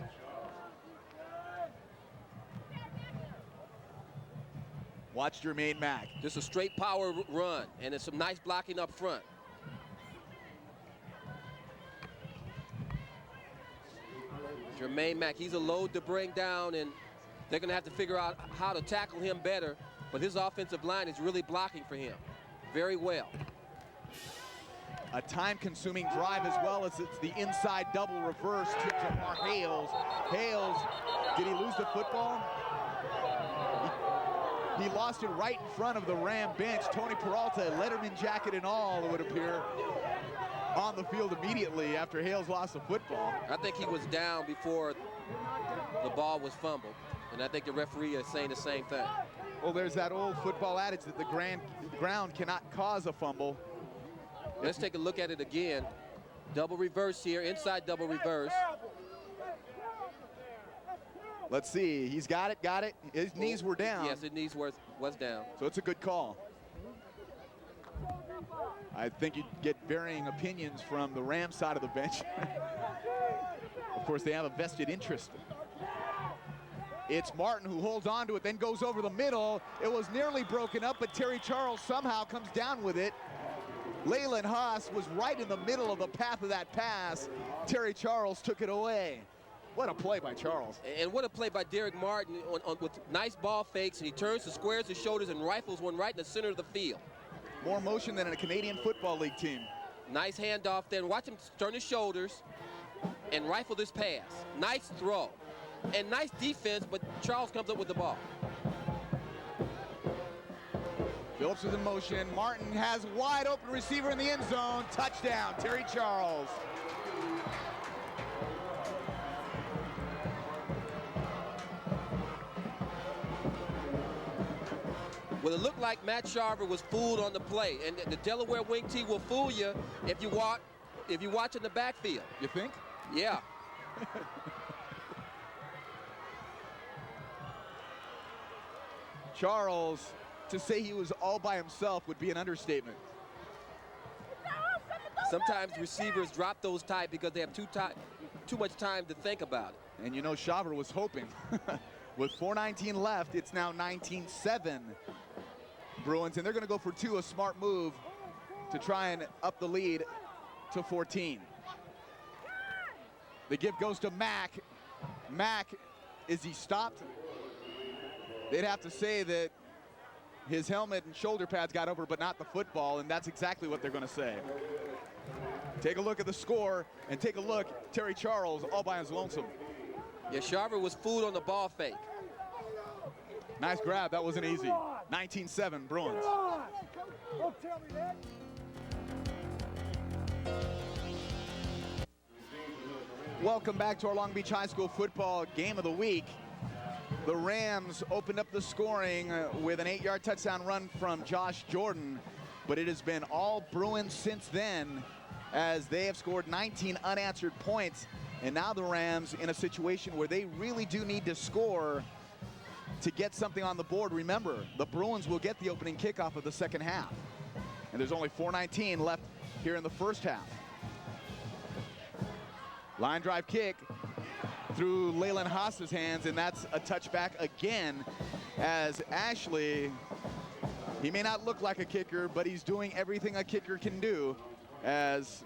B: Watch Jermaine Mack.
A: Just a straight power run, and there's some nice blocking up front. Jermaine Mack, he's a load to bring down, and they're going to have to figure out how to tackle him better. But his offensive line is really blocking for him very well.
B: A time-consuming drive as well as it's the inside double reverse to Jamar Hales. Hales, did he lose the football? He lost it right in front of the Ram bench. Tony Peralta, Letterman jacket and all, it would appear, on the field immediately after Hales lost the football.
A: I think he was down before the ball was fumbled. And I think the referee is saying the same thing.
B: Well, there's that old football adage that the ground cannot cause a fumble.
A: Let's take a look at it again. Double reverse here, inside double reverse.
B: Let's see, he's got it. His knees were down.
A: Yes, his knees was down.
B: So it's a good call. I think you get varying opinions from the Rams side of the bench. Of course, they have a vested interest. It's Martin who holds on to it, then goes over the middle. It was nearly broken up, but Terry Charles somehow comes down with it. Leyland Haas was right in the middle of the path of that pass. Terry Charles took it away. What a play by Charles.
A: And what a play by Derek Martin with nice ball fakes, and he turns to squares his shoulders and rifles one right in the center of the field.
B: More motion than in a Canadian Football League team.
A: Nice handoff then. Watch him turn his shoulders and rifle this pass. Nice throw. And nice defense, but Charles comes up with the ball.
B: Phillips is in motion. Martin has wide open receiver in the end zone. Touchdown, Terry Charles.
A: Well, it looked like Matt Sharver was fooled on the play, and the Delaware wing tee will fool you if you watch in the backfield.
B: You think?
A: Yeah.
B: Charles, to say he was all by himself would be an understatement.
A: Sometimes receivers drop those tight because they have too much time to think about it.
B: And you know Schaver was hoping. With 4:19 left, it's now 19-7 Bruins, and they're going to go for two, a smart move to try and up the lead to 14. The give goes to Mack. Mack, is he stopped? They'd have to say that his helmet and shoulder pads got over, but not the football, and that's exactly what they're going to say. Take a look at the score, and take a look, Terry Charles all by his lonesome.
A: Yeah, Sharver was fooled on the ball fake.
B: Nice grab, that wasn't easy. 19-7 Bruins.
E: Don't tell me that.
B: Welcome back to our Long Beach High School football game of the week. The Rams opened up the scoring with an 8-yard touchdown run from Josh Jordan, but it has been all Bruins since then as they have scored 19 unanswered points, and now the Rams in a situation where they really do need to score to get something on the board. Remember, the Bruins will get the opening kickoff of the second half, and there's only 4:19 left here in the first half. Line drive kick through Leyland Haas's hands, and that's a touchback again as Ashley, he may not look like a kicker, but he's doing everything a kicker can do as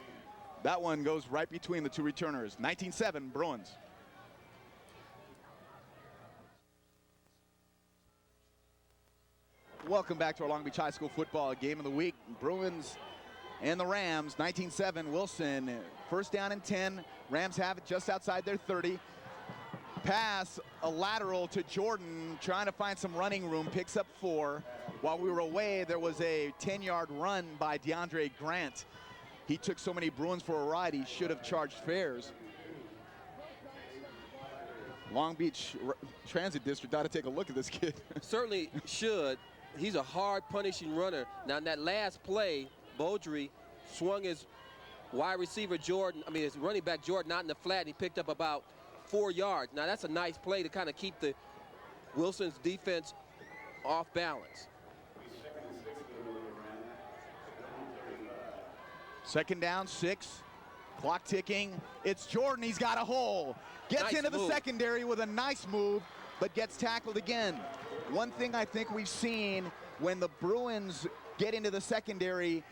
B: that one goes right between the two returners. 19-7 Bruins. Welcome back to our Long Beach High School football game of the week. Bruins and the Rams, 19-7 Wilson. First down and 10. Rams have it just outside their 30. Pass, a lateral to Jordan, trying to find some running room, picks up 4. While we were away, there was a 10-yard run by DeAndre Grant. He took so many Bruins for a ride, he should have charged fares. Long Beach Transit District ought to take a look at this kid.
A: Certainly should. He's a hard punishing runner. Now in that last play, Beaudry swung his wide receiver his running back Jordan out in the flat, and he picked up about 4 yards. Now that's a nice play to kind of keep the Wilson's defense off balance.
B: Second down, 6. Clock ticking. It's Jordan. He's got a hole. Gets
A: Nice
B: into the
A: move.
B: secondary with a nice move, but gets tackled again. One thing I think we've seen when the Bruins get into the secondary,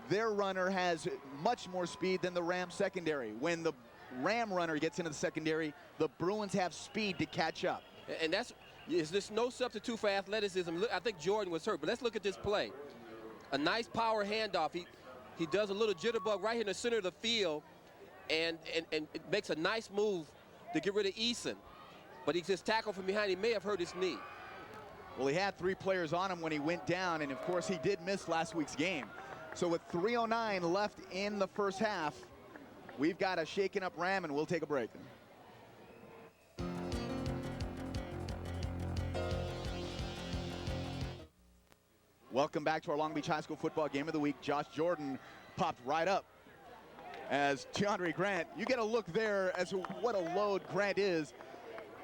B: their runner has much more speed than the Ram secondary. When the Ram runner gets into the secondary, the Bruins have speed to catch up.
A: And there's no substitute for athleticism. I think Jordan was hurt, but let's look at this play. A nice power handoff. He does a little jitterbug right here in the center of the field, and it makes a nice move to get rid of Eason. But he just tackled from behind. He may have hurt his knee.
B: Well, he had 3 players on him when he went down, and of course he did miss last week's game. So with 3:09 left in the first half, we've got a shaken up Ram, and we'll take a break. Welcome back to our Long Beach High School football game of the week. Josh Jordan popped right up as DeAndre Grant. You get a look there as to what a load Grant is.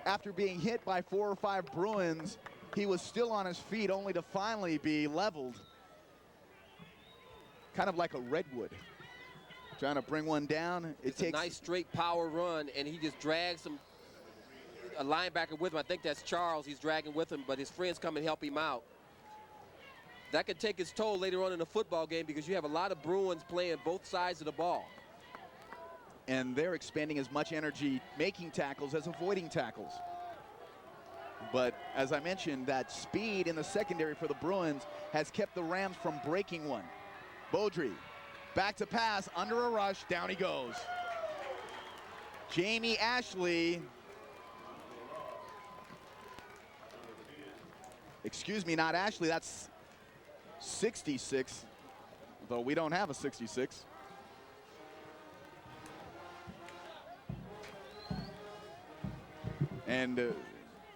B: After being hit by 4 or 5 Bruins, he was still on his feet only to finally be leveled. Kind of like a redwood. Trying to bring one down.
A: It's a nice straight power run, and he just drags a linebacker with him. I think that's Charles he's dragging with him, but his friends come and help him out. That could take its toll later on in the football game because you have a lot of Bruins playing both sides of the ball.
B: And they're expending as much energy making tackles as avoiding tackles. But as I mentioned, that speed in the secondary for the Bruins has kept the Rams from breaking one. Beaudry, back to pass, under a rush, down he goes. Jamie Ashley, excuse me, not Ashley, that's 66, though we don't have a 66. And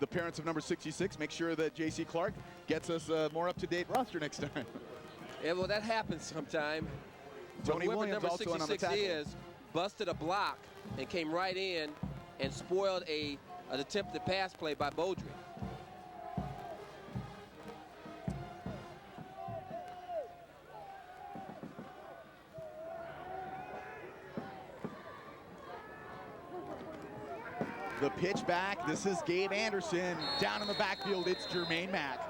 B: the parents of number 66 make sure that J.C. Clark gets us a more up-to-date roster next time.
A: Yeah, well, that happens sometime.
B: Tony
A: Whoever
B: Williams
A: number
B: also on the
A: 66
B: tackle.
A: is, busted a block and came right in and spoiled an attempted pass play by Beaudry.
B: The pitch back, this is Gabe Anderson. Down in the backfield, it's Jermaine Mack.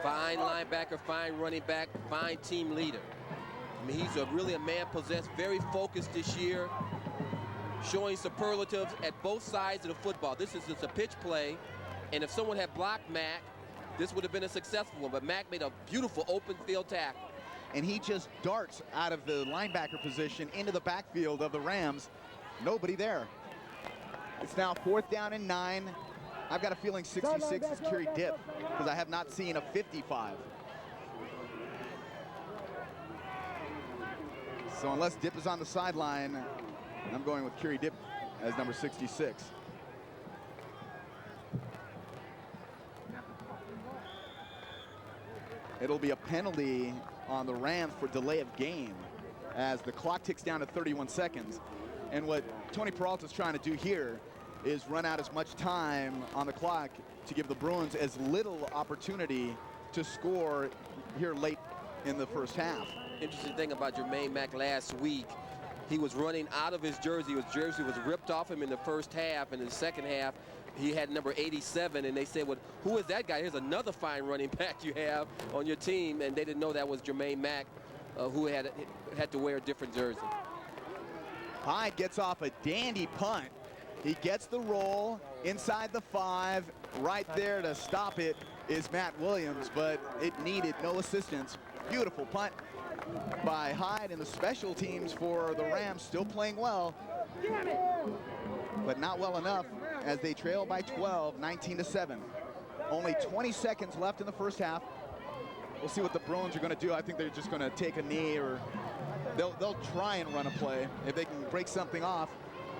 A: Fine linebacker, fine running back, fine team leader. I mean, he's really a man possessed, very focused this year, showing superlatives at both sides of the football. This is just a pitch play, and if someone had blocked Mack, this would have been a successful one, but Mack made a beautiful open field tackle.
B: And he just darts out of the linebacker position into the backfield of the Rams. Nobody there. It's now 4th down and 9. I've got a feeling 66 is Kerry Dipp because I have not seen a 55. So unless Dipp is on the sideline, I'm going with Kerry Dipp as number 66. It'll be a penalty on the Rams for delay of game as the clock ticks down to 31 seconds. And what Tony Peralta's trying to do here is run out as much time on the clock to give the Bruins as little opportunity to score here late in the first half.
A: Interesting thing about Jermaine Mack last week, he was running out of his jersey. His jersey was ripped off him in the first half, and in the second half, he had number 87, and they said, well, who is that guy? Here's another fine running back you have on your team, and they didn't know that was Jermaine Mack, who had to wear a different jersey.
B: Hyde gets off a dandy punt. He gets the roll inside the 5. Right there to stop it is Matt Williams, but it needed no assistance. Beautiful punt by Hyde, and the special teams for the Rams still playing well, but not well enough as they trail by 12, 19-7. Only 20 seconds left in the first half. We'll see what the Bruins are going to do. I think they're just going to take a knee, or they'll try and run a play. If they can break something off,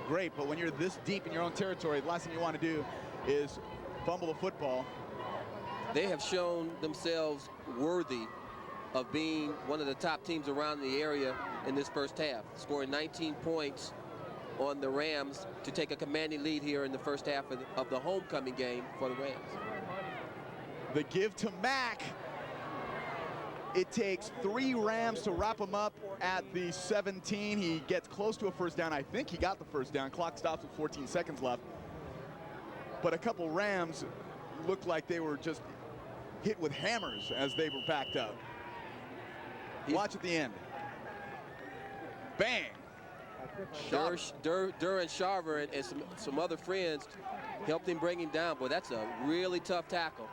B: great. But when you're this deep in your own territory, the last thing you want to do is fumble the football.
A: They have shown themselves worthy of being one of the top teams around the area in this first half, scoring 19 points on the Rams to take a commanding lead here in the first half of the homecoming game for the Rams.
B: The give to Mack. It takes 3 Rams to wrap him up at the 17. He gets close to a first down. I think he got the first down. Clock stops with 14 seconds left. But a couple Rams looked like they were just hit with hammers as they were backed up. Watch at the end. Bang.
A: Durr and Sharver and some other friends helped him bring him down. Boy, that's a really tough tackle.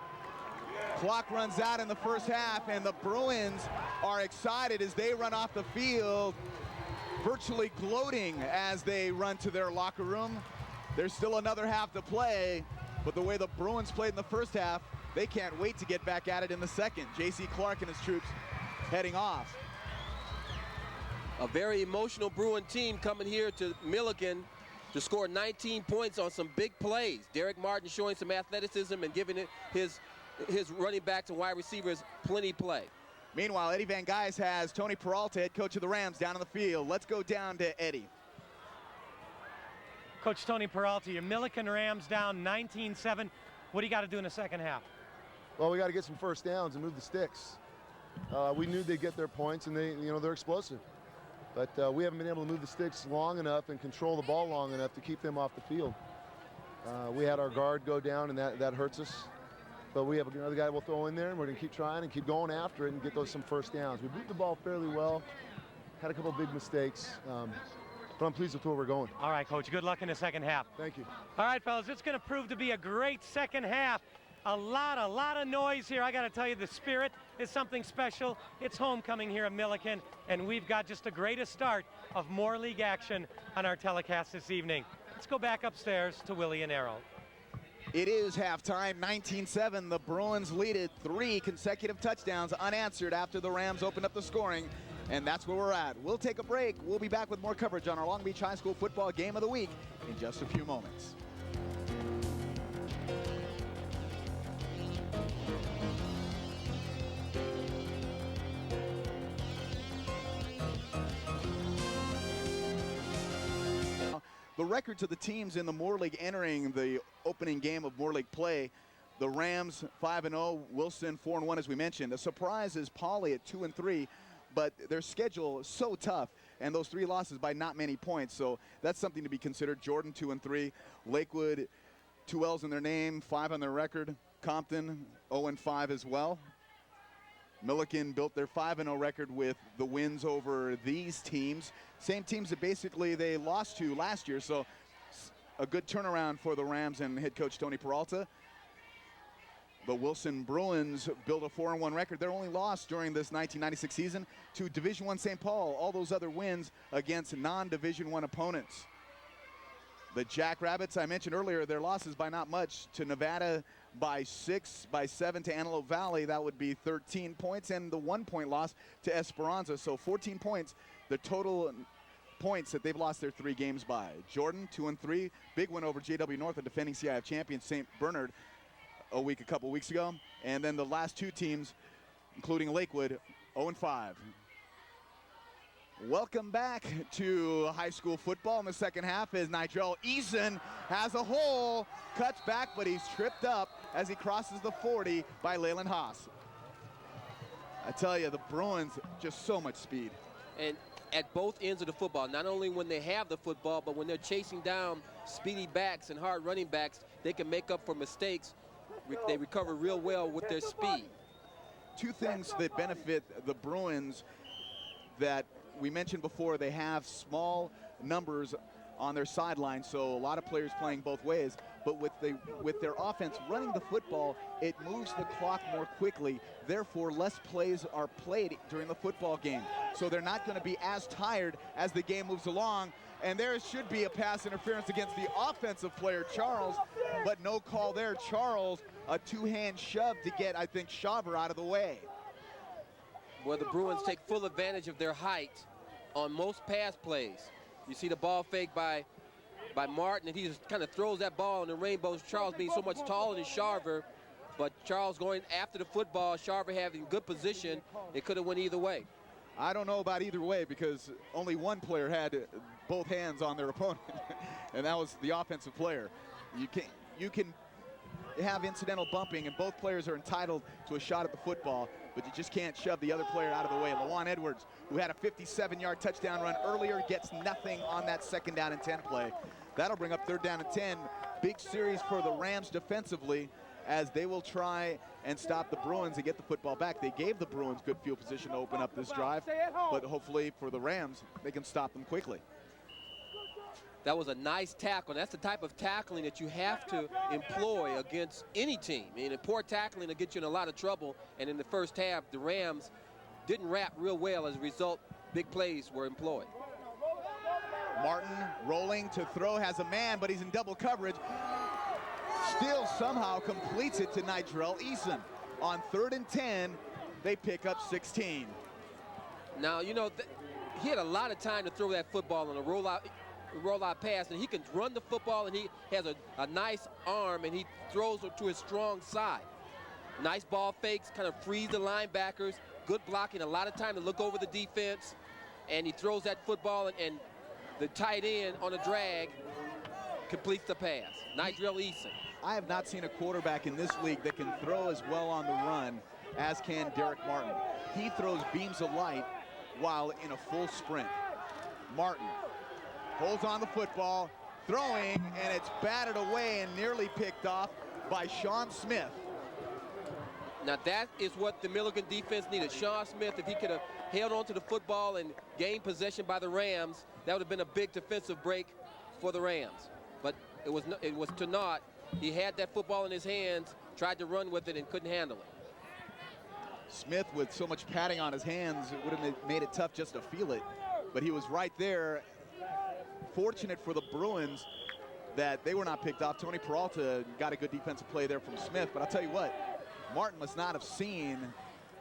B: Clock runs out in the first half, and the Bruins are excited as they run off the field, virtually gloating as they run to their locker room. There's still another half to play, but the way the Bruins played in the first half, they can't wait to get back at it in the second. J.C. Clark and his troops heading off.
A: A very emotional Bruin team coming here to Millikan to score 19 points on some big plays. Derek Martin showing some athleticism and giving it his his running backs and wide receivers plenty play.
B: Meanwhile, Eddie Van Gys has Tony Peralta, head coach of the Rams, down on the field. Let's go down to Eddie.
C: Coach Tony Peralta, your Millikan Rams down 19-7. What do you got to do in the second half?
F: Well, we got to get some first downs and move the sticks. We knew they'd get their points, and they're explosive. But we haven't been able to move the sticks long enough and control the ball long enough to keep them off the field. We had our guard go down, and that hurts us. But we have another guy we'll throw in there, and we're going to keep trying and keep going after it and get some first downs. We moved the ball fairly well, had a couple big mistakes, but I'm pleased with where we're going.
C: All right, Coach, good luck in the second half.
F: Thank you.
C: All right, fellas, it's going to prove to be a great second half. A lot of noise here. I got to tell you, the spirit is something special. It's homecoming here at Millikan, and we've got just the greatest start of more league action on our telecast this evening. Let's go back upstairs to Willie and Errol.
B: It is halftime, 19-7. The Bruins lead it, 3 consecutive touchdowns unanswered after the Rams opened up the scoring, and that's where we're at. We'll take a break. We'll be back with more coverage on our Long Beach High School football game of the week in just a few moments. The records of the teams in the Moore League entering the opening game of Moore League play: the Rams 5-0, Wilson 4-1, as we mentioned. A surprise is Pauley at 2-3, but their schedule is so tough, and those 3 losses by not many points, so that's something to be considered. Jordan 2-3, Lakewood 2 L's in their name, 5 on their record. Compton 0-5 as well. Millikan built their 5-0 record with the wins over these teams. Same teams that basically they lost to last year, so a good turnaround for the Rams and head coach Tony Peralta. The Wilson Bruins built a 4-1 record. Their only loss during this 1996 season to Division I St. Paul. All those other wins against non-Division I opponents. The Jackrabbits, I mentioned earlier, their losses by not much to Nevada by 6, by 7 to Antelope Valley. That would be 13 points, and the 1-point loss to Esperanza. So 14 points, the total points that they've lost their 3 games by. Jordan 2-3, big win over JW North, the defending CIF champion St. Bernard a couple weeks ago. And then the last 2 teams, including Lakewood, 0-5. Welcome back to high school football in the second half as Nigel Eason has a hole, cuts back, but he's tripped up as he crosses the 40 by Leyland Haas. I tell you, the Bruins, just so much speed.
A: And at both ends of the football, not only when they have the football, but when they're chasing down speedy backs and hard running backs, they can make up for mistakes. They recover real well with their speed.
B: 2 things that benefit the Bruins that we mentioned before: they have small numbers on their sideline, so a lot of players playing both ways. But with their offense running the football, it moves the clock more quickly. Therefore, less plays are played during the football game. So they're not going to be as tired as the game moves along. And there should be a pass interference against the offensive player, Charles, but no call there. Charles, a 2-hand shove to get, I think, Shaver out of the way.
A: Well, the Bruins take full advantage of their height on most pass plays. You see the ball fake by Martin, and he just kind of throws that ball in the rainbows. Charles being so much taller than Shaver, but Charles going after the football, Shaver having good position. It could have went either way.
B: I don't know about either way, because only one player had both hands on their opponent, and that was the offensive player. You can have incidental bumping, and both players are entitled to a shot at the football, but you just can't shove the other player out of the way. Lawan Edwards, who had a 57-yard touchdown run earlier, gets nothing on that 2nd down and 10 play. That'll bring up 3rd down and 10. Big series for the Rams defensively, as they will try and stop the Bruins and get the football back. They gave the Bruins good field position to open up this drive, but hopefully for the Rams, they can stop them quickly.
A: That was a nice tackle. That's the type of tackling that you have to employ against any team. I mean, poor tackling will get you in a lot of trouble. And in the first half, the Rams didn't wrap real well. As a result, big plays were employed.
B: Martin rolling to throw, has a man, but he's in double coverage. Still somehow completes it to Nigel Eason. On 3rd and 10, they pick up 16.
A: Now, you know, he had a lot of time to throw that football on a rollout pass, and he can run the football, and he has a nice arm, and he throws it to his strong side. Nice ball fakes, kind of frees the linebackers. Good blocking, a lot of time to look over the defense. And he throws that football, and the tight end on a drag completes the pass. Nigel Eason.
B: I have not seen a quarterback in this league that can throw as well on the run as can Derek Martin. He throws beams of light while in a full sprint. Martin holds on the football, throwing, and it's batted away and nearly picked off by Sean Smith.
A: Now that is what the Millikan defense needed. Sean Smith, if he could have held on to the football and gained possession by the Rams, that would have been a big defensive break for the Rams. But it was to naught. He had that football in his hands, tried to run with it, and couldn't handle it.
B: Smith, with so much padding on his hands, it would have made it tough just to feel it. But he was right there. Fortunate for the Bruins that they were not picked off. Tony Peralta got a good defensive play there from Smith. But I'll tell you what, Martin must not have seen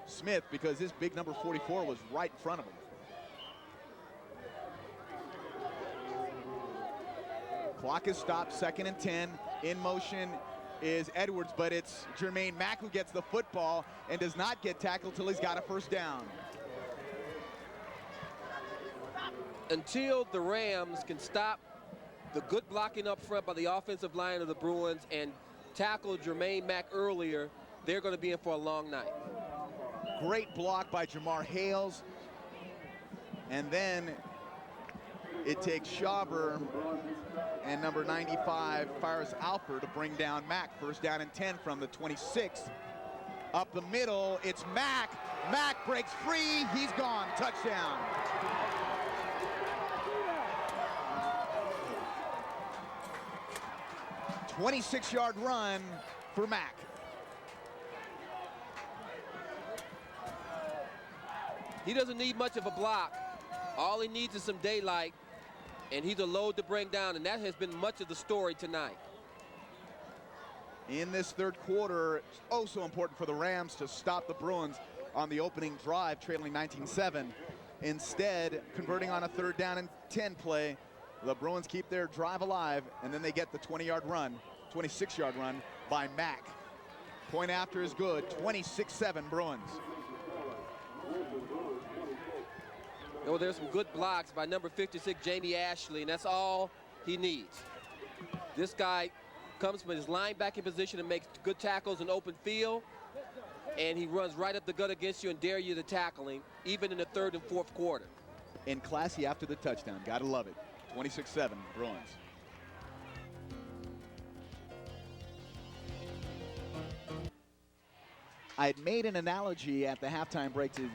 B: Smith because his big number 44 was right in front of him. Clock is stopped, 2nd and 10. In motion is Edwards, but it's Jermaine Mack who gets the football and does not get tackled till he's got a first down.
A: Until the Rams can stop the good blocking up front by the offensive line of the Bruins and tackle Jermaine Mack earlier, they're going to be in for a long night.
B: Great block by Jamar Hales. And then it takes Schauber and number 95 fires Alper to bring down Mack. First down and 10 from the 26. Up the middle, it's Mack. Mack breaks free, he's gone, touchdown. A 26-yard run for Mack.
A: He doesn't need much of a block. All he needs is some daylight, and he's a load to bring down, and that has been much of the story tonight.
B: In this third quarter, it's oh so important for the Rams to stop the Bruins on the opening drive, trailing 19-7. Instead, converting on a 3rd down and 10 play, the Bruins keep their drive alive, and then they get the 26-yard run by Mack. Point after is good, 26-7 Bruins.
A: Oh, there's some good blocks by number 56, Jamie Ashley, and that's all he needs. This guy comes from his linebacking position and makes good tackles in open field, and he runs right up the gut against you and dare you to tackle him, even in the 3rd and 4th quarter.
B: And classy after the touchdown, gotta love it. 26-7 Bruins. I had made an analogy at the halftime break to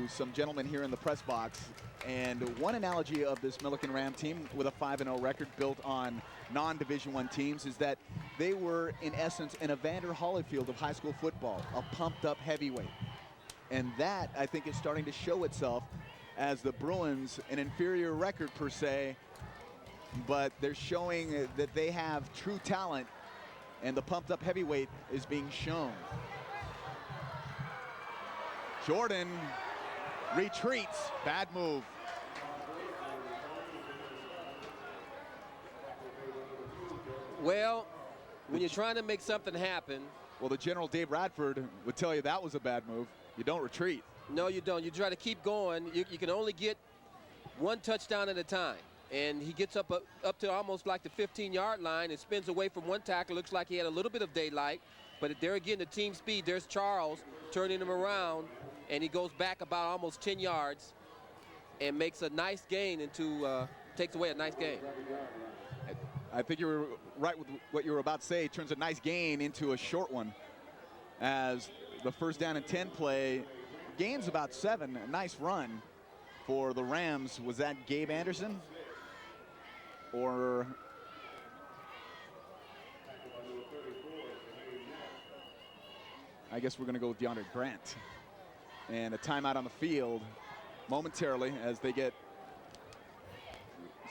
B: some gentlemen here in the press box, and one analogy of this Millikan Ram team with a 5-0 record built on non-Division I teams is that they were, in essence, an Evander Holyfield of high school football, a pumped-up heavyweight. And that, I think, is starting to show itself as the Bruins, an inferior record per se, but they're showing that they have true talent, and the pumped-up heavyweight is being shown. Jordan retreats, bad move.
A: Well, when you're trying to make something happen.
B: Well, the General Dave Radford would tell you that was a bad move. You don't retreat.
A: No, you don't. You try to keep going. You can only get one touchdown at a time. And he gets up to almost like the 15-yard line and spins away from one tackle. Looks like he had a little bit of daylight. But there again, the team speed, there's Charles turning him around. And he goes back about almost 10 yards and makes a nice gain takes away a nice gain.
B: I think you were right with what you were about to say. He turns a nice gain into a short one as the 1st down and 10 play gains about 7. A nice run for the Rams. Was that Gabe Anderson? Or I guess we're going to go with DeAndre Grant. And a timeout on the field momentarily as they get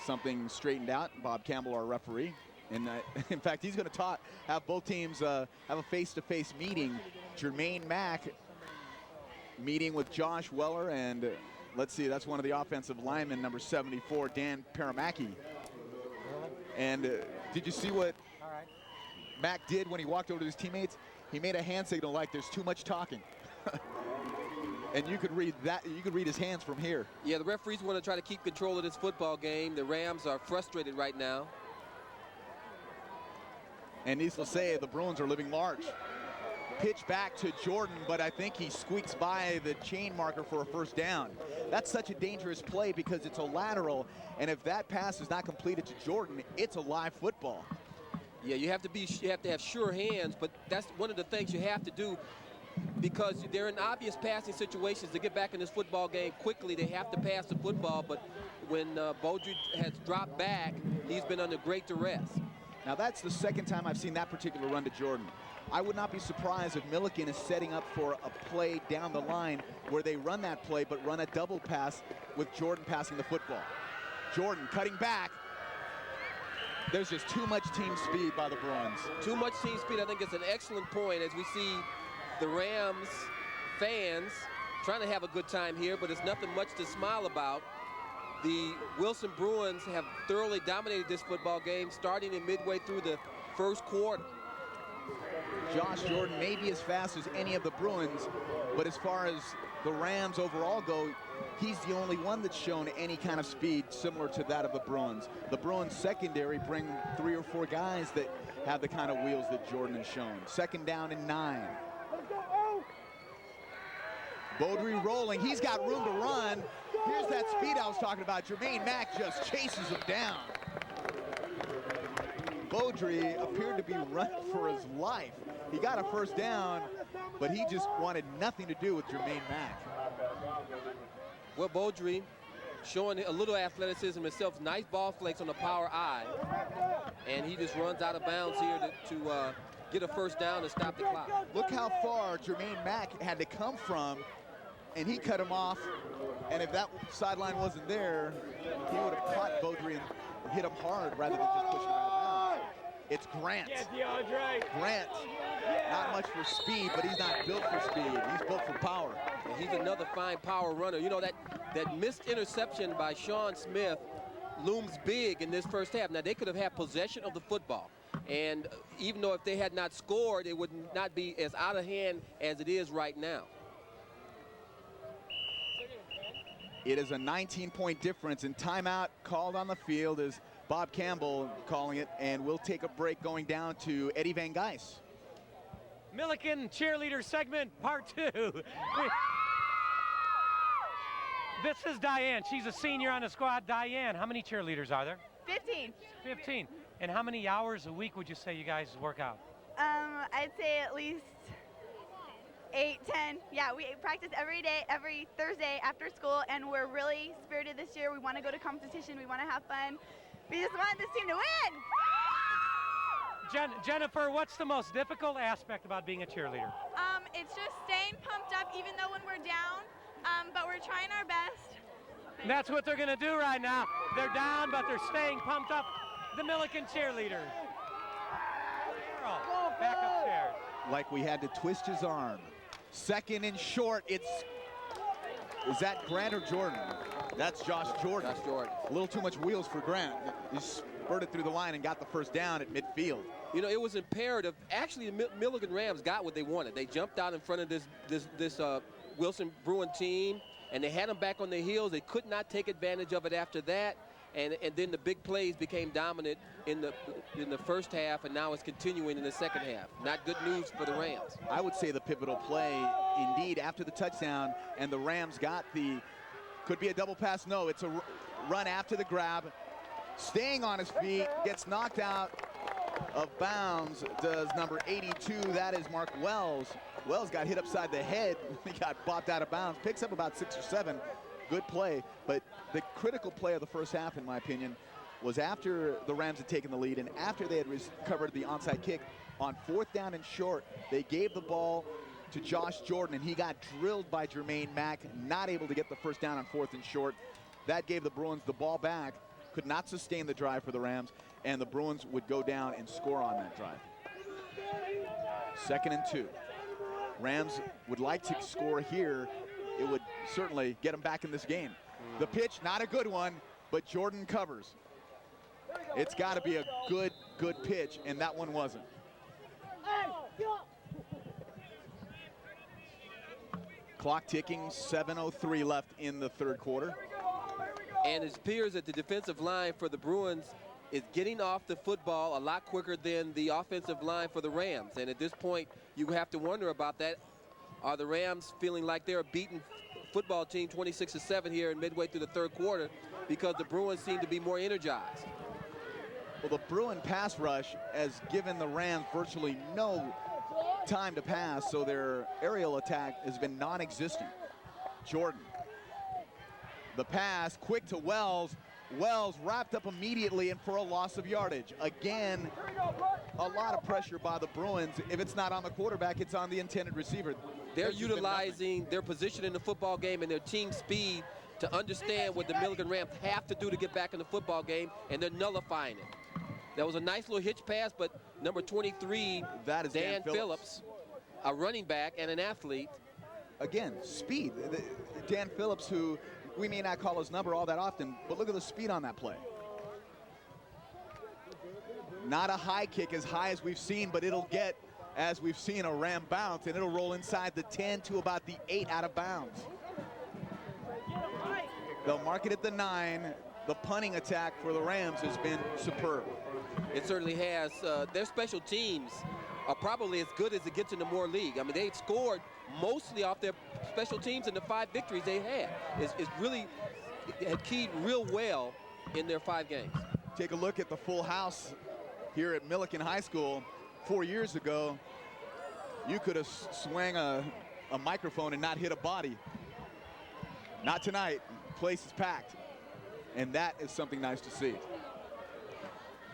B: something straightened out. Bob Campbell, our referee. And in fact, he's going to have both teams have a face-to-face meeting. Jermaine Mack meeting with Josh Weller, and let's see, that's one of the offensive linemen, number 74, Dan Paramaki. And did you see what Mack did when he walked over to his teammates, he made a hand signal like there's too much talking. And you could read that. You could read his hands from here.
A: Yeah, the referees want to try to keep control of this football game. The Rams are frustrated right now.
B: And needless to say, the Bruins are living large. Pitch back to Jordan, but I think he squeaks by the chain marker for a first down. That's such a dangerous play because it's a lateral, and if that pass is not completed to Jordan, it's a live football.
A: Yeah, you have to have sure hands, but that's one of the things you have to do because they're in obvious passing situations. To get back in this football game quickly, they have to pass the football, but when Beaudry has dropped back, he's been under great duress.
B: Now that's the second time I've seen that particular run to Jordan. I would not be surprised if Millikan is setting up for a play down the line where they run that play but run a double pass with Jordan passing the football. Jordan cutting back. There's just too much team speed by the Bruins.
A: Too much team speed. I think it's an excellent point as we see the Rams fans trying to have a good time here, but it's nothing much to smile about. The Wilson Bruins have thoroughly dominated this football game starting in midway through the first quarter.
B: Josh Jordan may be as fast as any of the Bruins, but as far as the Rams overall go, he's the only one that's shown any kind of speed similar to that of the Bruins. The Bruins secondary bring 3 or 4 guys that have the kind of wheels that Jordan has shown. Second down and 9. Beaudry rolling, he's got room to run. Here's that speed I was talking about. Jermaine Mack just chases him down. Beaudry appeared to be running for his life. He got a first down, but he just wanted nothing to do with Jermaine Mack.
A: Well, Beaudry showing a little athleticism himself. Nice ball flakes on the power eye. And he just runs out of bounds here to get a first down and stop the clock.
B: Look how far Jermaine Mack had to come from, and he cut him off. And if that sideline wasn't there, he would have caught Beaudry and hit him hard rather than just pushing him out of bounds. It's Grant. Grant, not much for speed, but he's not built for speed. He's built for power.
A: And he's another fine power runner. You know, that missed interception by Sean Smith looms big in this first half. Now, they could have had possession of the football. And even though if they had not scored, it would not be as out of hand as it is right now.
B: It is a 19-point difference, and timeout called on the field is Bob Campbell calling it, and we'll take a break going down to Eddie Van Geis.
C: Millikan cheerleader segment part 2. This is Diane. She's a senior on the squad. Diane, how many cheerleaders are there?
G: 15.
C: 15. And how many hours a week would you say you guys work out?
G: I'd say at least 8, 10. Yeah, we practice every day, every Thursday after school, and we're really spirited this year. We want to go to competition. We want to have fun. We just want this team to win.
C: Jennifer, what's the most difficult aspect about being a cheerleader?
G: It's just staying pumped up even though when we're down, but we're trying our best.
C: And that's what they're going to do right now. They're down, but they're staying pumped up. The Millikan cheerleaders. Back upstairs.
B: Like we had to twist his arm. Second and short, is that Grant or Jordan? That's Josh Jordan.
A: Josh Jordan.
B: A little too much wheels for Grant. He spurted through the line and got the first down at midfield.
A: You know, it was imperative. Actually, the Millikan Rams got what they wanted. They jumped out in front of this Wilson Bruin team, and they had them back on their heels. They could not take advantage of it after that. And then the big plays became dominant in the first half, and now it's continuing in the second half. Not good news for the Rams.
B: I would say the pivotal play, indeed, after the touchdown, and the Rams got could be a double pass. No, it's a run after the grab. Staying on his feet, gets knocked out of bounds, does number 82. That is Mark Wells. Wells got hit upside the head. He got bopped out of bounds. Picks up about 6 or 7. Good play, but the critical play of the first half, in my opinion, was after the Rams had taken the lead and after they had recovered the onside kick on 4th down and short. They gave the ball to Josh Jordan, and he got drilled by Jermaine Mack, not able to get the first down on 4th and short. That gave the Bruins the ball back, could not sustain the drive for the Rams, and the Bruins would go down and score on that drive. 2nd and 2. Rams would like to score here. It would certainly get him back in this game. The pitch, not a good one, but Jordan covers. It's got to be a good pitch, and that one wasn't. Clock ticking, 7:03 left in the third quarter.
A: And it appears that the defensive line for the Bruins is getting off the football a lot quicker than the offensive line for the Rams. And at this point, you have to wonder about that. Are the Rams feeling like they're a beaten football team 26-7 here in midway through the third quarter because the Bruins seem to be more energized?
B: Well, the Bruin pass rush has given the Rams virtually no time to pass, so their aerial attack has been non-existent. Jordan. The pass, quick to Wells. Wells wrapped up immediately and for a loss of yardage. Again, a lot of pressure by the Bruins. If it's not on the quarterback, it's on the intended receiver.
A: They're utilizing their position in the football game and their team speed to understand what the Millikan Rams have to do to get back in the football game, and they're nullifying it. That was a nice little hitch pass, but number 23,
B: that is
A: Dan Phillips, a running back and an athlete.
B: Again, speed. Dan Phillips, who we may not call his number all that often, but look at the speed on that play. Not a high kick as high as we've seen, but it'll get, as we've seen, a Ram bounce, and it'll roll inside the 10 to about the 8 out of bounds. They'll mark it at the 9. The punting attack for the Rams has been superb.
A: It certainly has. Their special teams are probably as good as it gets in the Moore League. I mean, they've scored mostly off their special teams in the 5 victories they had. It's really keyed real well in their 5 games.
B: Take a look at the full house here at Millikan High School. 4 years ago, you could have swung a microphone and not hit a body. Not tonight. Place is packed. And that is something nice to see.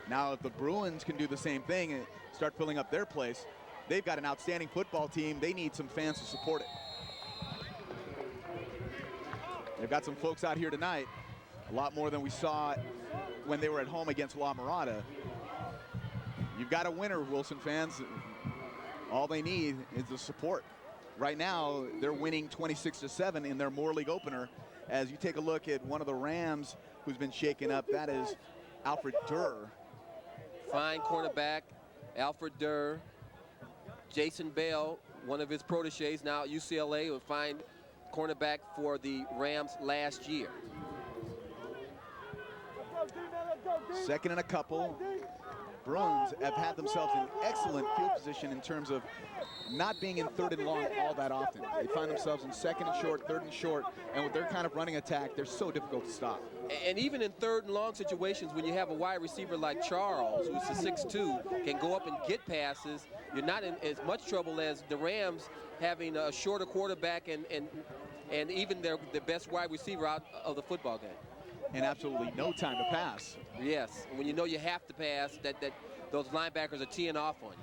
B: Now, if the Bruins can do the same thing and start filling up their place, they've got an outstanding football team. They need some fans to support it. They've got some folks out here tonight, a lot more than we saw when they were at home against La Mirada. You've got a winner, Wilson fans. All they need is the support. Right now, they're winning 26-7 in their Moore League opener. As you take a look at one of the Rams who's been shaken up, that is Alfred Durr.
A: Fine cornerback, Alfred Durr. Jason Bell, one of his proteges, now at UCLA, a fine cornerback for the Rams last year.
B: Second and a couple. Bruins have had themselves in excellent field position in terms of not being in third and long all that often. They find themselves in second and short, third and short, and with their kind of running attack, they're so difficult to stop.
A: And even in third and long situations, when you have a wide receiver like Charles, who's a 6'2", can go up and get passes, you're not in as much trouble as the Rams having a shorter quarterback and even their best wide receiver out of the football game.
B: And absolutely no time to pass.
A: Yes, when you know you have to pass, that those linebackers are teeing off on you.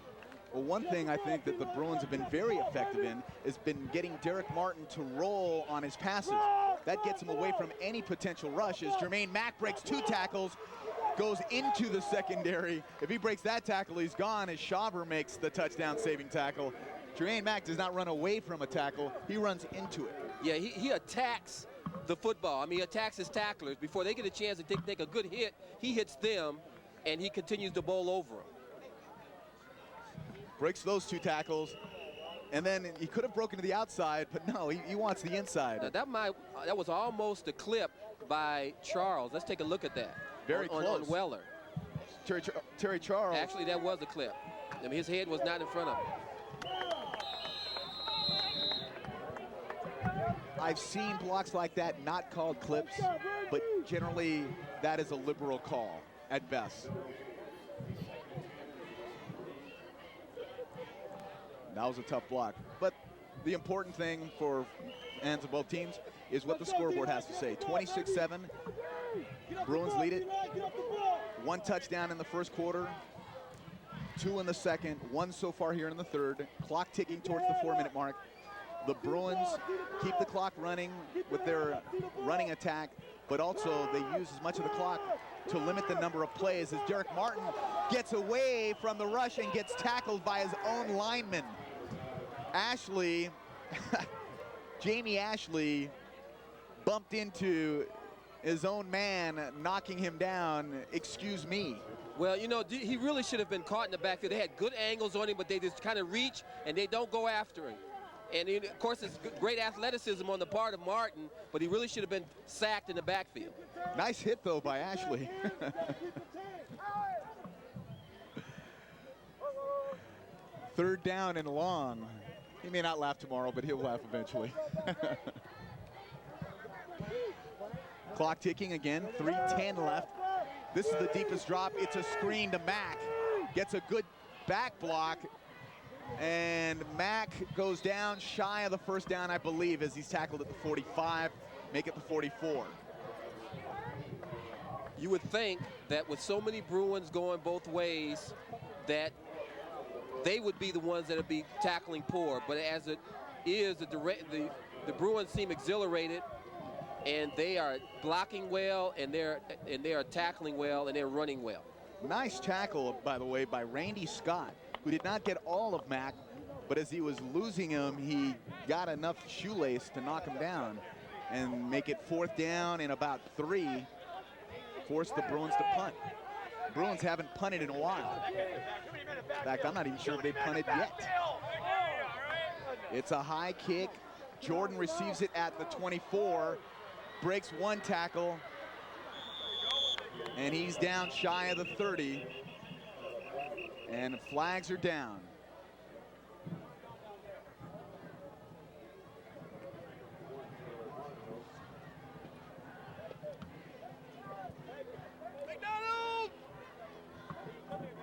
B: Well, one thing I think that the Bruins have been very effective in has been getting Derek Martin to roll on his passes. That gets him away from any potential rush as Jermaine Mack breaks 2 tackles, goes into the secondary. If he breaks that tackle, he's gone as Shaver makes the touchdown-saving tackle. Jermaine Mack does not run away from a tackle, he runs into it.
A: Yeah, he attacks the football. I mean, he attacks his tacklers. Before they get a chance to take a good hit, he hits them, and he continues to bowl over them.
B: Breaks those 2 tackles, and then he could have broken to the outside, but no, he wants the inside.
A: Now that was almost a clip by Charles. Let's take a look at that.
B: Very close.
A: On Weller.
B: Terry Charles.
A: Actually, that was a clip. I mean, his head was not in front of him.
B: I've seen blocks like that not called clips, but generally that is a liberal call at best. That was a tough block. But the important thing for fans of both teams is what the scoreboard has to say. 26-7, Bruins lead it. 1 touchdown in the first quarter, 2 in the second, 1 so far here in the third. Clock ticking towards the 4-minute mark. The Bruins keep the clock running with their running attack, but also they use as much of the clock to limit the number of plays as Derek Martin gets away from the rush and gets tackled by his own lineman. Ashley, Jamie Ashley bumped into his own man, knocking him down. Excuse me.
A: Well, you know, he really should have been caught in the backfield. They had good angles on him, but they just kind of reach and they don't go after him. And of course, it's great athleticism on the part of Martin, but he really should have been sacked in the backfield.
B: Nice hit, though, by Ashley. Third down and long. He may not laugh tomorrow, but he'll laugh eventually. Clock ticking again, 3:10 left. This is the deepest drop. It's a screen to Mack. Gets a good back block. And Mack goes down shy of the first down, I believe, as he's tackled at the 45, make it the 44.
A: You would think that with so many Bruins going both ways, that they would be the ones that would be tackling poor. But as it is, the Bruins seem exhilarated, and they are blocking well, and they are tackling well, and they're running well.
B: Nice tackle, by the way, by Randy Scott, who did not get all of Mack, but as he was losing him, he got enough shoelace to knock him down and make it 4th down and about 3, force the Bruins to punt. Bruins haven't punted in a while. In fact, I'm not even sure if they punted yet. It's a high kick. Jordan receives it at the 24, breaks one tackle, and he's down shy of the 30. And flags are down.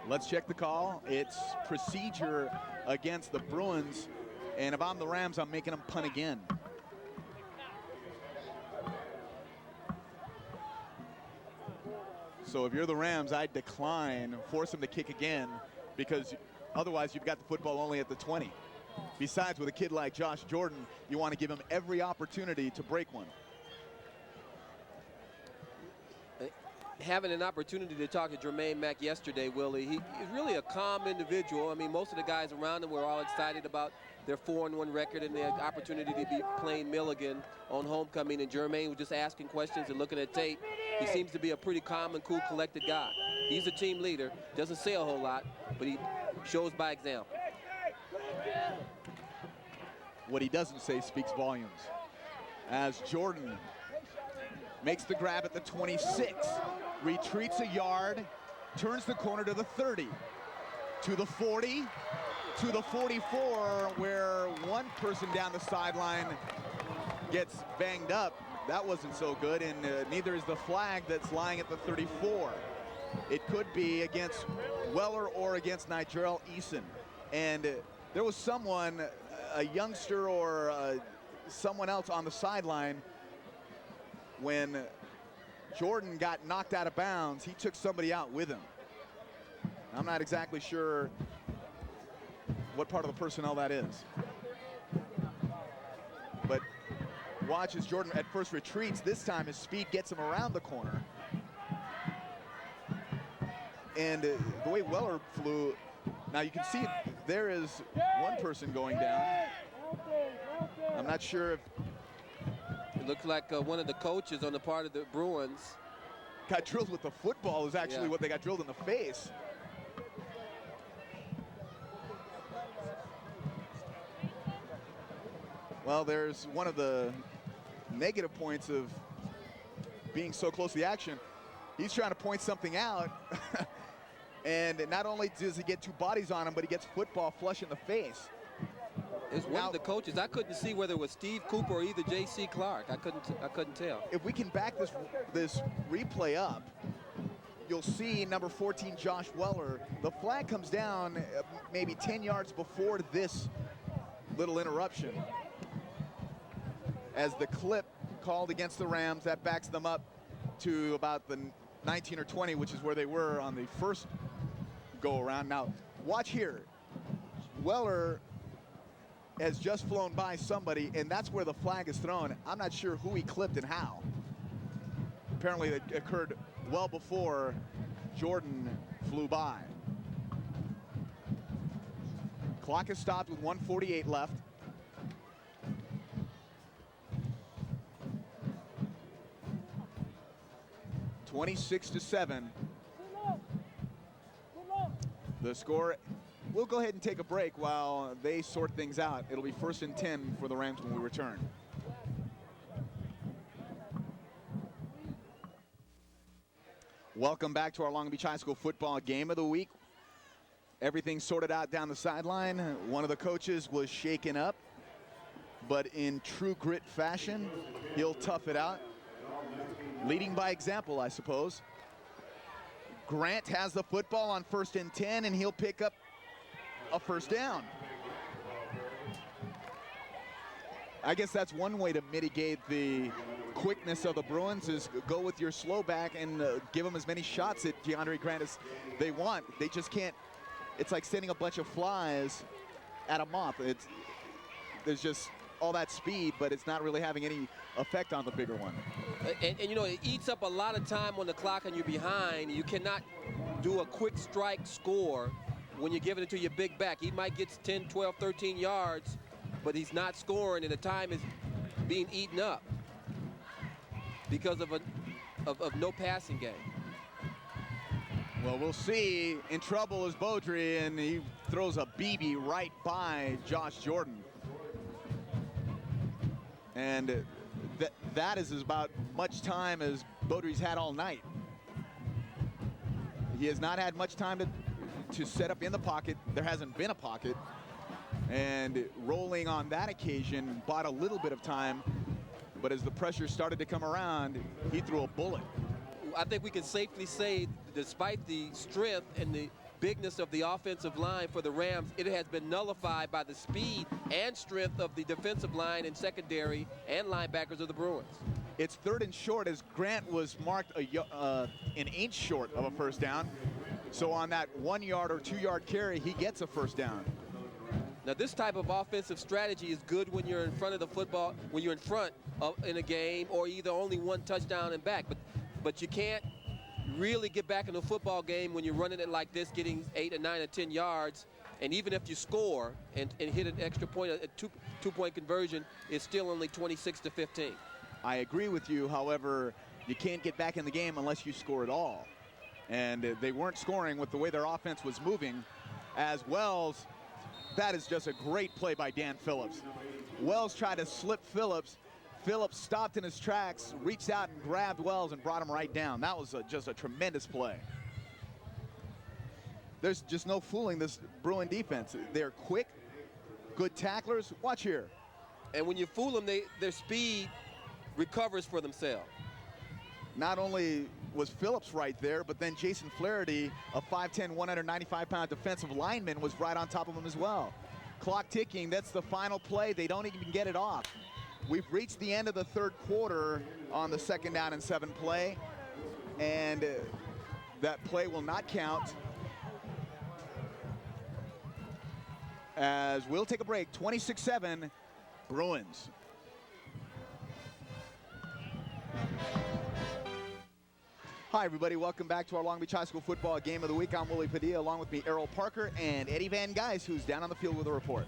B: Let's check the call. It's procedure against the Bruins. And if I'm the Rams, I'm making them punt again. So if you're the Rams, I'd decline, force them to kick again, because otherwise you've got the football only at the 20. Besides, with a kid like Josh Jordan, you want to give him every opportunity to break one.
A: Having an opportunity to talk to Jermaine Mack yesterday, Willie, he's really a calm individual. I mean, most of the guys around him were all excited about their 4-1 record and the opportunity to be playing Millikan on homecoming, and Jermaine was just asking questions and looking at tape. He seems to be a pretty calm and cool, collected guy. He's a team leader, doesn't say a whole lot, but he shows by example.
B: What he doesn't say speaks volumes. As Jordan makes the grab at the 26, retreats a yard, turns the corner to the 30, to the 40, to the 44, where one person down the sideline gets banged up. That wasn't so good, and neither is the flag that's lying at the 34. It could be against Weller or against Nigel Eason. And there was someone, a youngster or someone else on the sideline. When Jordan got knocked out of bounds, he took somebody out with him. I'm not exactly sure what part of the personnel that is. But watch as Jordan at first retreats. This time his speed gets him around the corner. And the way Weller flew, now you can see there is one person going down. I'm not sure if
A: it looked like one of the coaches on the part of the Bruins
B: got drilled with the football is actually what they got drilled in the face. Well, there's one of the negative points of being so close to the action. He's trying to point something out. And not only does he get two bodies on him, but he gets football flush in the face.
A: It's one of the coaches. I couldn't see whether it was Steve Cooper or either J.C. Clark. I couldn't tell.
B: If we can back this replay up, you'll see number 14, Josh Weller. The flag comes down maybe 10 yards before this little interruption. As the clip called against the Rams, that backs them up to about the 19 or 20, which is where they were on the first go around. Now, watch here. Weller has just flown by somebody, and that's where the flag is thrown. I'm not sure who he clipped and how. Apparently it occurred well before Jordan flew by. Clock is stopped with 1:48 left. (26-7). The score, we'll go ahead and take a break while they sort things out. It'll be 1st and 10 for the Rams when we return. Welcome back to our Long Beach High School football game of the week. Everything sorted out down the sideline. One of the coaches was shaken up, but in true grit fashion, he'll tough it out. Leading by example, I suppose. Grant has the football on 1st and 10, and he'll pick up a 1st down. I guess that's one way to mitigate the quickness of the Bruins, is go with your slow back and give them as many shots at DeAndre Grant as they want. They just can't. It's like sending a bunch of flies at a moth. There's just all that speed, but it's not really having any effect on the bigger one.
A: And you know, it eats up a lot of time on the clock and you're behind. You cannot do a quick strike score when you're giving it to your big back. He might get 10, 12, 13 yards, but he's not scoring, and the time is being eaten up because of no passing game.
B: Well, we'll see. In trouble is Beaudry, and he throws a BB right by Josh Jordan. And that is about much time as Beaudry's had all night. He has not had much time to set up in the pocket. There hasn't been a pocket. And rolling on that occasion bought a little bit of time, but as the pressure started to come around, he threw a bullet.
A: I think we can safely say, despite the strength and the bigness of the offensive line for the Rams, it has been nullified by the speed and strength of the defensive line and secondary and linebackers of the Bruins.
B: It's 3rd and short, as Grant was marked an inch short of a 1st down. So on that 1 yard or 2 yard carry, he gets a 1st down.
A: Now, this type of offensive strategy is good when you're in front of the football, when you're in front in a game, or either only one touchdown and back. But you can't really get back in a football game when you're running it like this, getting 8 or 9 or 10 yards. And even if you score and hit an extra point, a two-point conversion, it's still only 26-15.
B: I agree with you. However, you can't get back in the game unless you score at all. And they weren't scoring with the way their offense was moving. As Wells, that is just a great play by Dan Phillips. Wells tried to slip Phillips. Phillips stopped in his tracks, reached out and grabbed Wells and brought him right down. That was just a tremendous play. There's just no fooling this Bruin defense. They're quick, good tacklers. Watch here.
A: And when you fool them, their speed recovers for themselves.
B: Not only was Phillips right there, but then Jason Flaherty, a 5'10", 195-pound defensive lineman, was right on top of him as well. Clock ticking, that's the final play. They don't even get it off. We've reached the end of the 3rd quarter on the 2nd down and 7 play, and that play will not count. As we'll take a break, 26-7, Bruins. Hi, everybody. Welcome back to our Long Beach High School football game of the week. I'm Willie Padilla, along with me, Errol Parker and Eddie Van Geis, who's down on the field with a report.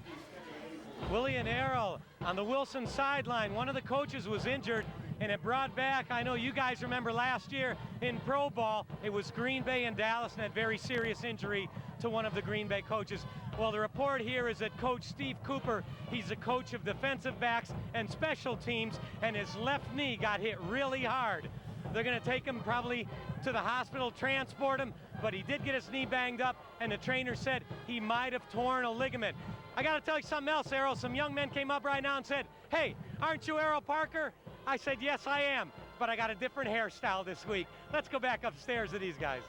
C: Willie and Errol on the Wilson sideline. One of the coaches was injured, and it brought back, I know you guys remember last year in Pro Ball, it was Green Bay and Dallas, and that very serious injury to one of the Green Bay coaches. Well, the report here is that Coach Steve Cooper, he's the coach of defensive backs and special teams, and his left knee got hit really hard. They're going to take him probably to the hospital, transport him, but he did get his knee banged up, and the trainer said he might have torn a ligament. I got to tell you something else, Errol. Some young men came up right now and said, "Hey, aren't you Errol Parker?" I said, "Yes, I am, but I got a different hairstyle this week." Let's go back upstairs to these guys.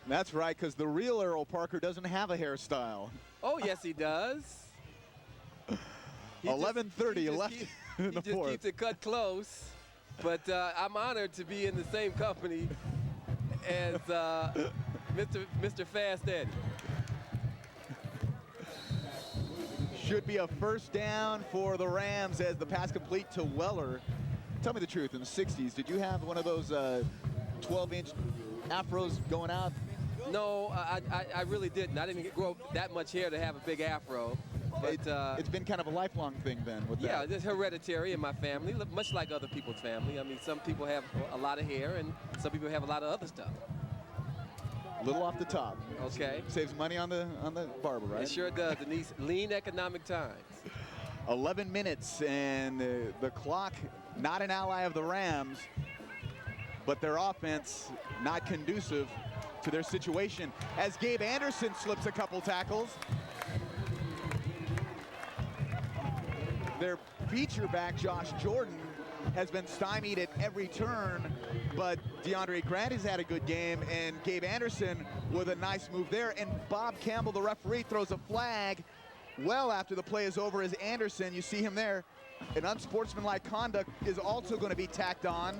B: That's right, because the real Errol Parker doesn't have a hairstyle.
A: Oh, yes, he does.
B: 11:30 left in the 4th.
A: He just keeps it cut close. But I'm honored to be in the same company as Mr. Fast Eddie.
B: Should be a 1st down for the Rams as the pass complete to Weller. Tell me the truth, in the 60s, did you have one of those 12-inch afros going out?
A: No, I really didn't. I didn't grow that much hair to have a big afro. But,
B: it's been kind of a lifelong thing then with that.
A: Yeah, it's hereditary in my family, much like other people's family. I mean, some people have a lot of hair and some people have a lot of other stuff.
B: A little off the top.
A: Okay.
B: Saves money on the barber, right?
A: It sure does in these lean economic times.
B: 11 minutes, and the clock not an ally of the Rams, but their offense not conducive to their situation as Gabe Anderson slips a couple tackles. Their feature back, Josh Jordan, has been stymied at every turn, but DeAndre Grant has had a good game, and Gabe Anderson with a nice move there. And Bob Campbell, the referee, throws a flag well after the play is over as Anderson, you see him there. An unsportsmanlike conduct is also going to be tacked on,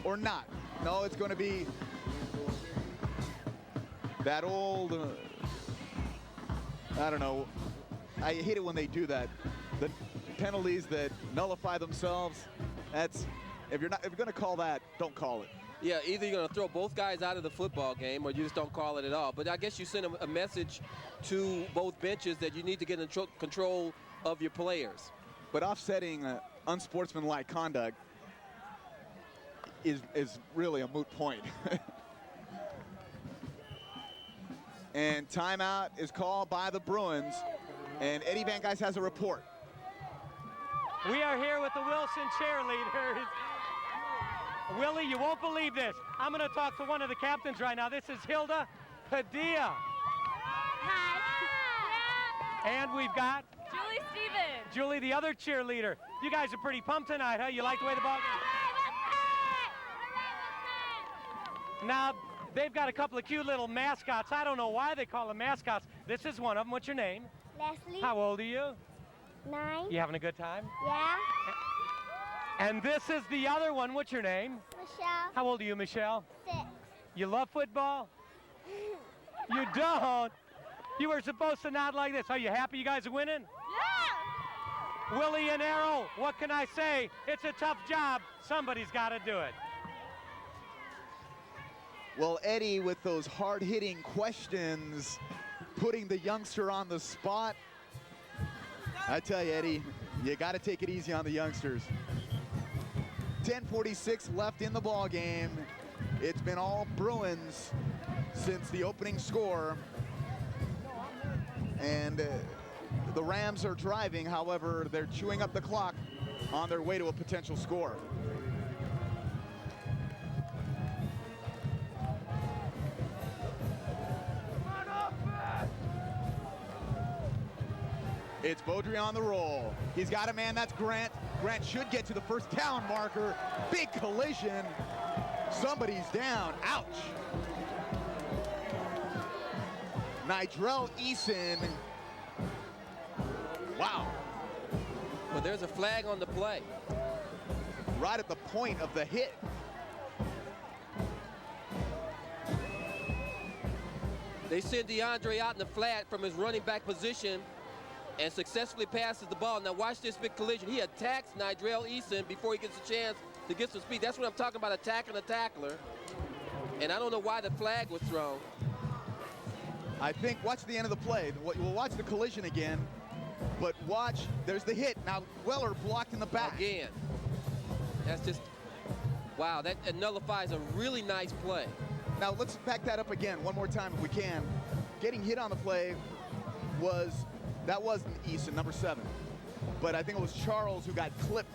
B: or not. No, it's going to be that old, I don't know, I hate it when they do that. The penalties that nullify themselves, that's, if you're going to call that, don't call it.
A: Yeah, either you're going to throw both guys out of the football game or you just don't call it at all. But I guess you send a message to both benches that you need to get in control of your players.
B: But offsetting unsportsmanlike conduct is really a moot point. And timeout is called by the Bruins. And Eddie Van Geis has a report.
C: We are here with the Wilson cheerleaders. Willie, you won't believe this. I'm going to talk to one of the captains right now. This is Hilda Padilla.
H: Hi.
C: And we've got
H: Julie Stevens.
C: Julie, the other cheerleader. You guys are pretty pumped tonight, huh? You like the way the ball goes? Now, they've got a couple of cute little mascots. I don't know why they call them mascots. This is one of them. What's your name?
H: Leslie.
C: How old are you?
H: 9.
C: You having a good time?
H: Yeah.
C: And this is the other one. What's your name?
H: Michelle.
C: How old are you, Michelle?
H: 6.
C: You love football? You don't? You were supposed to nod like this. Are you happy you guys are winning?
H: Yeah.
C: Willie and Errol, what can I say? It's a tough job. Somebody's got to do it.
B: Well, Eddie, with those hard-hitting questions, putting the youngster on the spot. I tell you, Eddie, you got to take it easy on the youngsters. 10:46 left in the ball game. It's been all Bruins since the opening score. And the Rams are driving. However, they're chewing up the clock on their way to a potential score. It's Beaudry on the roll. He's got a man, that's Grant. Grant should get to the first down marker. Big collision. Somebody's down. Ouch. Nigel Eason. Wow.
A: Well, there's a flag on the play.
B: Right at the point of the hit.
A: They send DeAndre out in the flat from his running back position and successfully passes the ball. Now watch this big collision. He attacks Nigel Eason before he gets a chance to get some speed. That's what I'm talking about, attacking a tackler. And I don't know why the flag was thrown.
B: I think, watch the end of the play. We'll watch the collision again, but watch, there's the hit. Now Weller blocked in the back.
A: Again. That's just, wow, that nullifies a really nice play.
B: Now let's back that up again one more time if we can. Getting hit on the play that wasn't Eason, number 7. But I think it was Charles who got clipped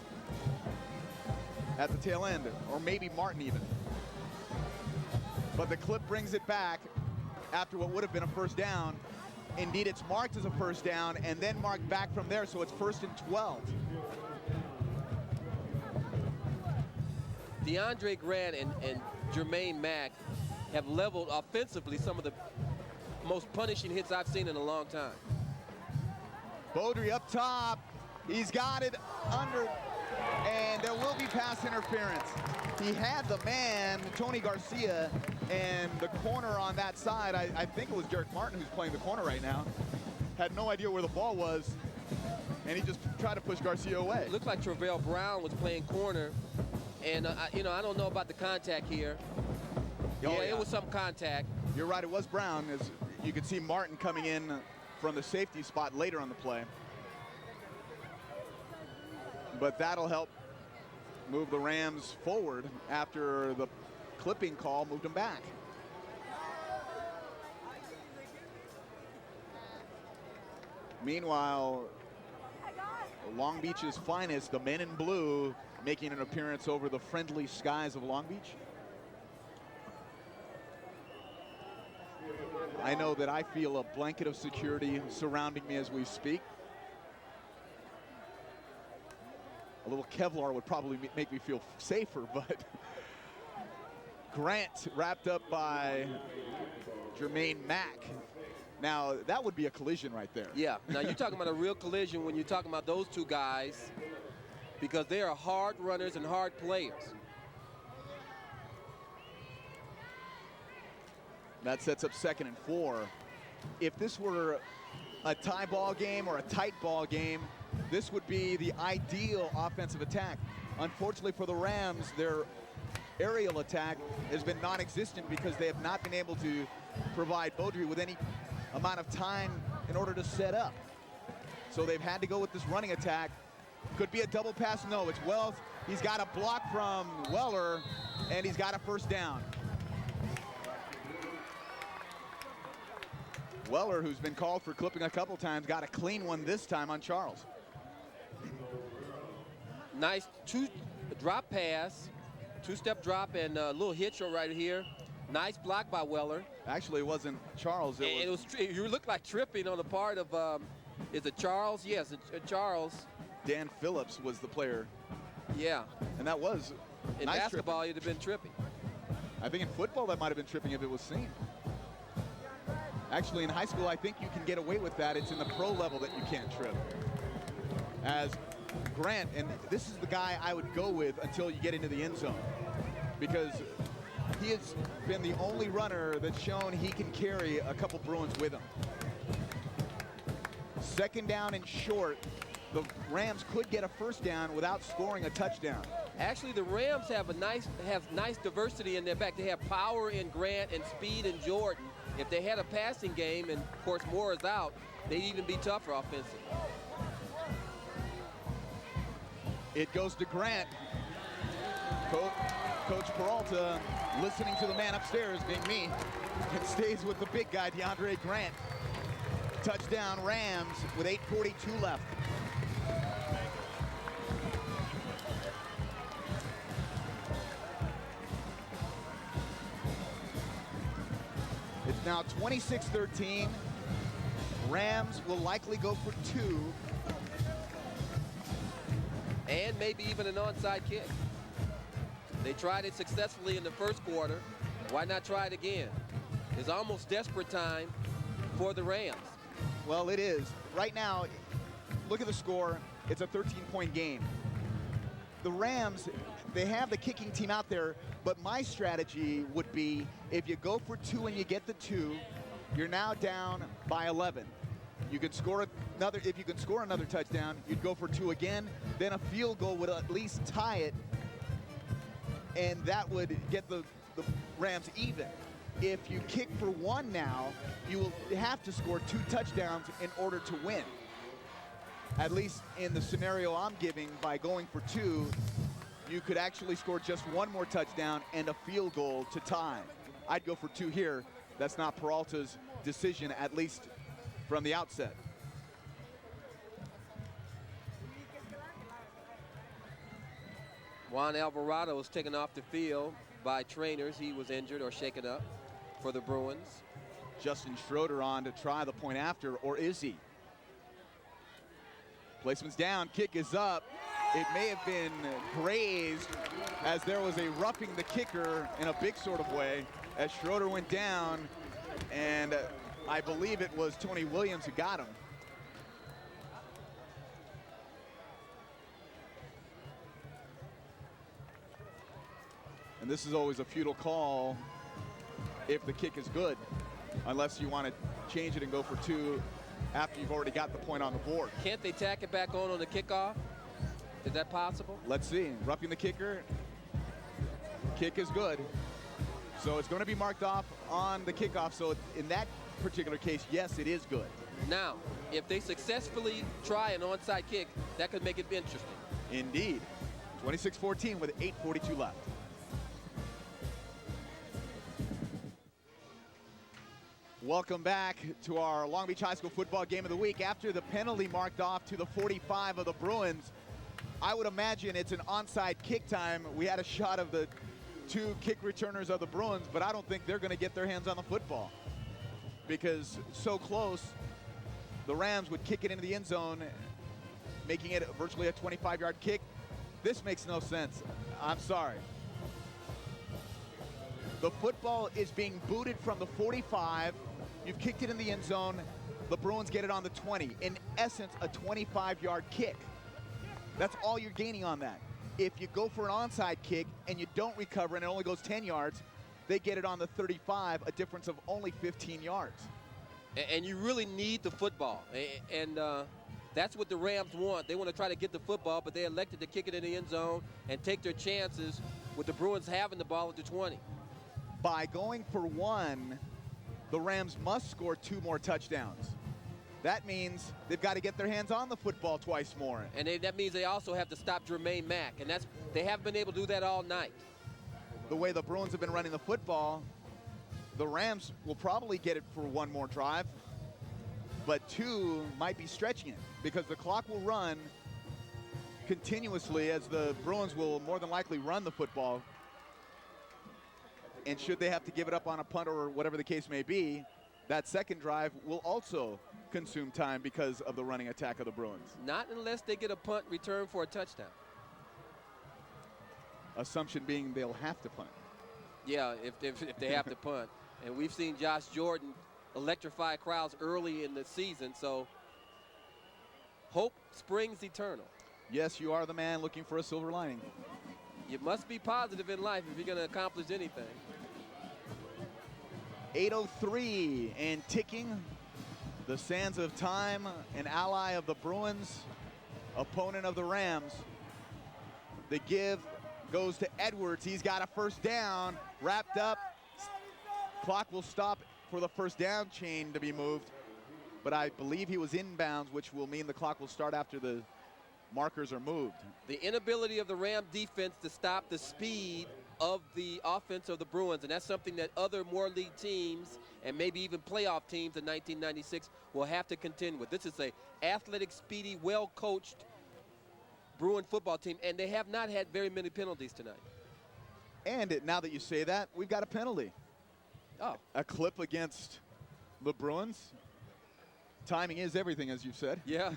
B: at the tail end, or maybe Martin even. But the clip brings it back after what would have been a first down. Indeed, it's marked as a first down and then marked back from there, so it's 1st and 12.
A: DeAndre Grant and Jermaine Mack have leveled offensively some of the most punishing hits I've seen in a long time.
B: Beaudry up top. He's got it under, and there will be pass interference. He had the man, Tony Garcia, and the corner on that side, I think it was Derek Martin who's playing the corner right now, had no idea where the ball was, and he just tried to push Garcia away.
A: It looked like Travell Brown was playing corner, and I don't know about the contact here.
B: Oh,
A: yeah, it was some contact.
B: You're right, it was Brown, as you could see Martin coming in from the safety spot later on the play. But that'll help move the Rams forward after the clipping call moved them back. Meanwhile, Long Beach's finest, the men in blue, making an appearance over the friendly skies of Long Beach. I know that I feel a blanket of security surrounding me as we speak. A little Kevlar would probably make me feel safer, but Grant wrapped up by Jermaine Mack. Now, that would be a collision right there.
A: Yeah, now you're talking about a real collision when you're talking about those two guys, because they are hard runners and hard players.
B: That sets up 2nd and 4. If this were a tie ball game or a tight ball game, this would be the ideal offensive attack. Unfortunately for the Rams, their aerial attack has been non-existent because they have not been able to provide Beaudry with any amount of time in order to set up. So they've had to go with this running attack. Could be a double pass. No, it's Wells. He's got a block from Weller, and he's got a first down. Weller, who's been called for clipping a couple times, got a clean one this time on Charles.
A: Nice drop pass, two-step drop, and a little hitch right here. Nice block by Weller.
B: Actually, it wasn't Charles.
A: It was you look like tripping on the part of, is it Charles? Yes, Charles.
B: Dan Phillips was the player.
A: Yeah.
B: And that was
A: in
B: nice
A: basketball,
B: tripping.
A: you'd have been tripping.
B: I think in football, that might have been tripping if it was seen. Actually, in high school, I think you can get away with that. It's in the pro level that you can't trip. As Grant, and this is the guy I would go with until you get into the end zone, because he has been the only runner that's shown he can carry a couple Bruins with him. 2nd down and short, the Rams could get a first down without scoring a touchdown.
A: Actually, the Rams have nice diversity in their back. They have power in Grant and speed in Jordan. If they had a passing game, and of course Moore is out, they'd even be tougher offensively.
B: It goes to Grant. Coach Peralta listening to the man upstairs, being me, and stays with the big guy, DeAndre Grant. Touchdown Rams with 8:42 left. It's now 26-13. Rams will likely go for 2.
A: And maybe even an onside kick. They tried it successfully in the first quarter. Why not try it again? It's almost desperate time for the Rams.
B: Well, it is. Right now, look at the score. It's a 13-point game. The Rams, they have the kicking team out there, but my strategy would be if you go for 2 and you get the 2, you're now down by 11. You could score another, if you can score another touchdown, you'd go for 2 again, then a field goal would at least tie it, and that would get the Rams even. If you kick for 1 now, you will have to score 2 touchdowns in order to win. At least in the scenario I'm giving, by going for 2, you could actually score just 1 more touchdown and a field goal to tie. I'd go for 2 here. That's not Peralta's decision, at least from the outset.
A: Juan Alvarado was taken off the field by trainers. He was injured or shaken up for the Bruins.
B: Justin Schroeder on to try the point after, or is he? Placement's down, kick is up. It may have been grazed as there was a roughing the kicker in a big sort of way as Schroeder went down, and I believe it was Tony Williams who got him. And this is always a futile call if the kick is good, unless you want to change it and go for 2 after you've already got the point on the board.
A: Can't they tack it back on the kickoff? Is that possible?
B: Let's see. Roughing the kicker. Kick is good. So it's going to be marked off on the kickoff. So in that particular case, yes, it is good.
A: Now, if they successfully try an onside kick, that could make it interesting.
B: Indeed. 26-14 with 8:42 left. Welcome back to our Long Beach High School football game of the week. After the penalty marked off to the 45 of the Bruins, I would imagine it's an onside kick time. We had a shot of the 2 kick returners of the Bruins, but I don't think they're going to get their hands on the football because so close, the Rams would kick it into the end zone, making it virtually a 25-yard kick. This makes no sense. I'm sorry. The football is being booted from the 45. You've kicked it in the end zone. The Bruins get it on the 20. In essence, a 25-yard kick. That's all you're gaining on that. If you go for an onside kick and you don't recover and it only goes 10 yards, they get it on the 35, a difference of only 15 yards.
A: And you really need the football. And that's what the Rams want. They want to try to get the football, but they elected to kick it in the end zone and take their chances with the Bruins having the ball at the 20.
B: By going for 1, the Rams must score 2 more touchdowns. That means they've got to get their hands on the football twice more.
A: And that means they also have to stop Jermaine Mack, and they haven't been able to do that all night.
B: The way the Bruins have been running the football, the Rams will probably get it for 1 more drive, but 2 might be stretching it because the clock will run continuously as the Bruins will more than likely run the football. And should they have to give it up on a punt or whatever the case may be, that second drive will also consume time because of the running attack of the Bruins.
A: Not unless they get a punt return for a touchdown.
B: Assumption being they'll have to punt.
A: Yeah, if they have to punt. And we've seen Josh Jordan electrify crowds early in the season, so hope springs eternal.
B: Yes, you are the man looking for a silver lining.
A: You must be positive in life if you're going to accomplish anything.
B: 8:03 and ticking. The sands of time, an ally of the Bruins, opponent of the Rams. The give goes to Edwards. He's got a first down, wrapped up. Clock will stop for the first down chain to be moved, but I believe he was inbounds, which will mean the clock will start after the markers are moved.
A: The inability of the Ram defense to stop the speed of the offense of the Bruins, and that's something that other Moore League teams and maybe even playoff teams in 1996 will have to contend with. This is a athletic, speedy, well-coached Bruin football team, and they have not had very many penalties tonight.
B: And now that you say that, we've got a penalty.
A: Oh.
B: A clip against the Bruins. Timing is everything, as you said.
A: Yeah.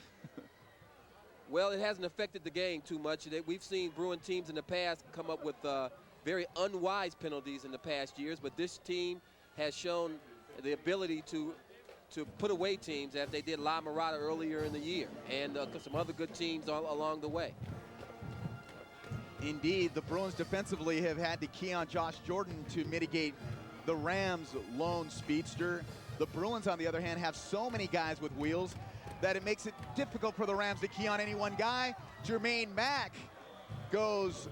A: Well, it hasn't affected the game too much. We've seen Bruin teams in the past come up with very unwise penalties in the past years, but this team has shown the ability to put away teams as they did La Mirada earlier in the year, and some other good teams along the way.
B: Indeed, the Bruins defensively have had to key on Josh Jordan to mitigate the Rams' lone speedster. The Bruins, on the other hand, have so many guys with wheels that it makes it difficult for the Rams to key on any one guy. Jermaine Mack goes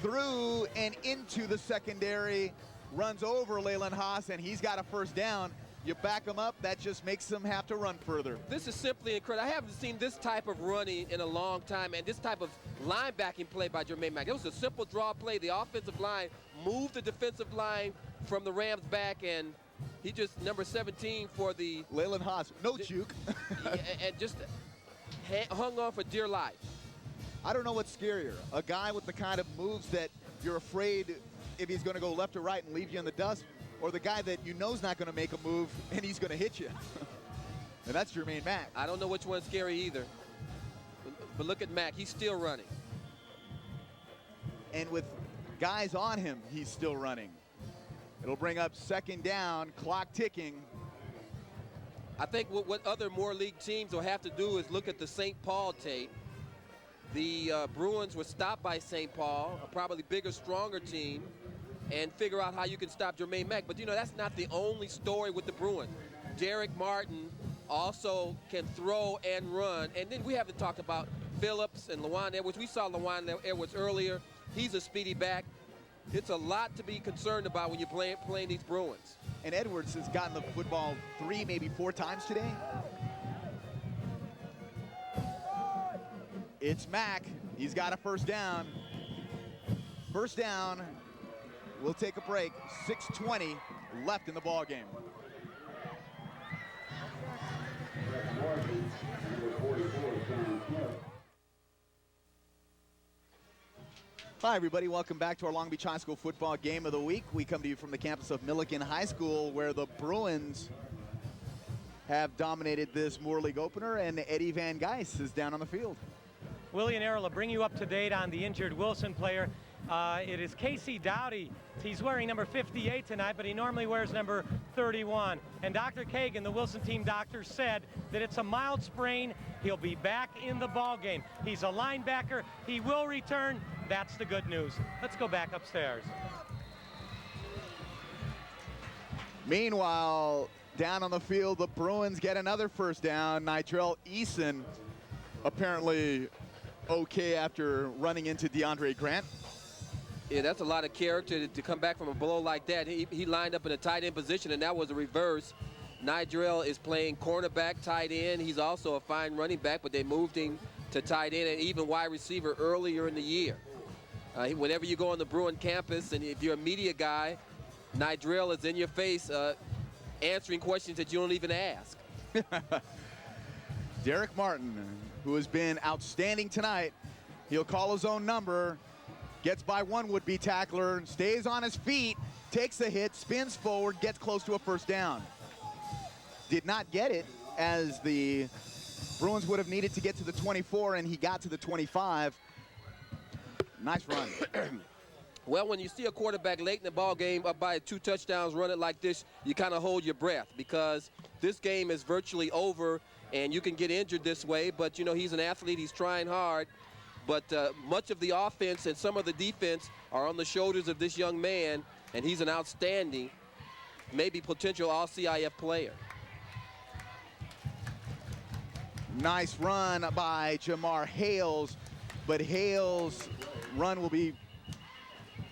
B: through and into the secondary, runs over Leyland Haas, and he's got a first down. You back him up, that just makes them have to run further.
A: This is simply incredible. I haven't seen this type of running in a long time, and this type of linebacking play by Jermaine Mack. It was a simple draw play. The offensive line moved the defensive line from the Rams back, and he just, number 17 for the...
B: Leyland Haas, no juke.
A: And just hung on for dear life.
B: I don't know what's scarier. A guy with the kind of moves that you're afraid if he's going to go left or right and leave you in the dust, or the guy that you know is not going to make a move and he's going to hit you. And that's Jermaine Mack.
A: I don't know which one's scary either. But look at Mack. He's still running.
B: And with guys on him, he's still running. It'll bring up second down, clock ticking.
A: I think what other Moore League teams will have to do is look at the St. Paul tape. The Bruins were stopped by St. Paul, a probably bigger, stronger team, and figure out how you can stop Jermaine Mack. But, you know, that's not the only story with the Bruins. Derek Martin also can throw and run. And then we haven't talked about Phillips and Lawan Edwards. We saw Lawan Edwards earlier. He's a speedy back. It's a lot to be concerned about when you're playing these Bruins.
B: And Edwards has gotten the football 3, maybe 4 times today. It's Mack. He's got a first down. First down. We'll take a break. 6:20 left in the ball game. Hi, everybody. Welcome back to our Long Beach High School football game of the week. We come to you from the campus of Millikan High School, where the Bruins have dominated this Moore League opener, and Eddie Van Geis is down on the field.
C: Willie and Errol will bring you up to date on the injured Wilson player. It is Casey Dowdy. He's wearing number 58 tonight, but he normally wears number 31. And Dr. Kagan, the Wilson team doctor, said that it's a mild sprain. He'll be back in the ball game. He's a linebacker. He will return. That's the good news. Let's go back upstairs.
B: Meanwhile, down on the field, the Bruins get another first down. Nigel Eason apparently okay after running into DeAndre Grant.
A: Yeah, that's a lot of character to come back from a blow like that. He lined up in a tight end position, and that was a reverse. Nigel is playing cornerback, tight end. He's also a fine running back, but they moved him to tight end and even wide receiver earlier in the year. Whenever you go on the Bruin campus, and if you're a media guy, Nigel is in your face answering questions that you don't even ask.
B: Derek Martin, who has been outstanding tonight, he'll call his own number, gets by one would-be tackler, stays on his feet, takes a hit, spins forward, gets close to a first down. Did not get it, as the Bruins would have needed to get to the 24, and he got to the 25. Nice run.
A: Well, when you see a quarterback late in the ball game up by 2 touchdowns run it like this, you kind of hold your breath, because this game is virtually over and you can get injured this way. But, you know, he's an athlete. He's trying hard. But much of the offense and some of the defense are on the shoulders of this young man, and he's an outstanding, maybe potential all-CIF player.
B: Nice run by Jamar Hales, but Hales' run will be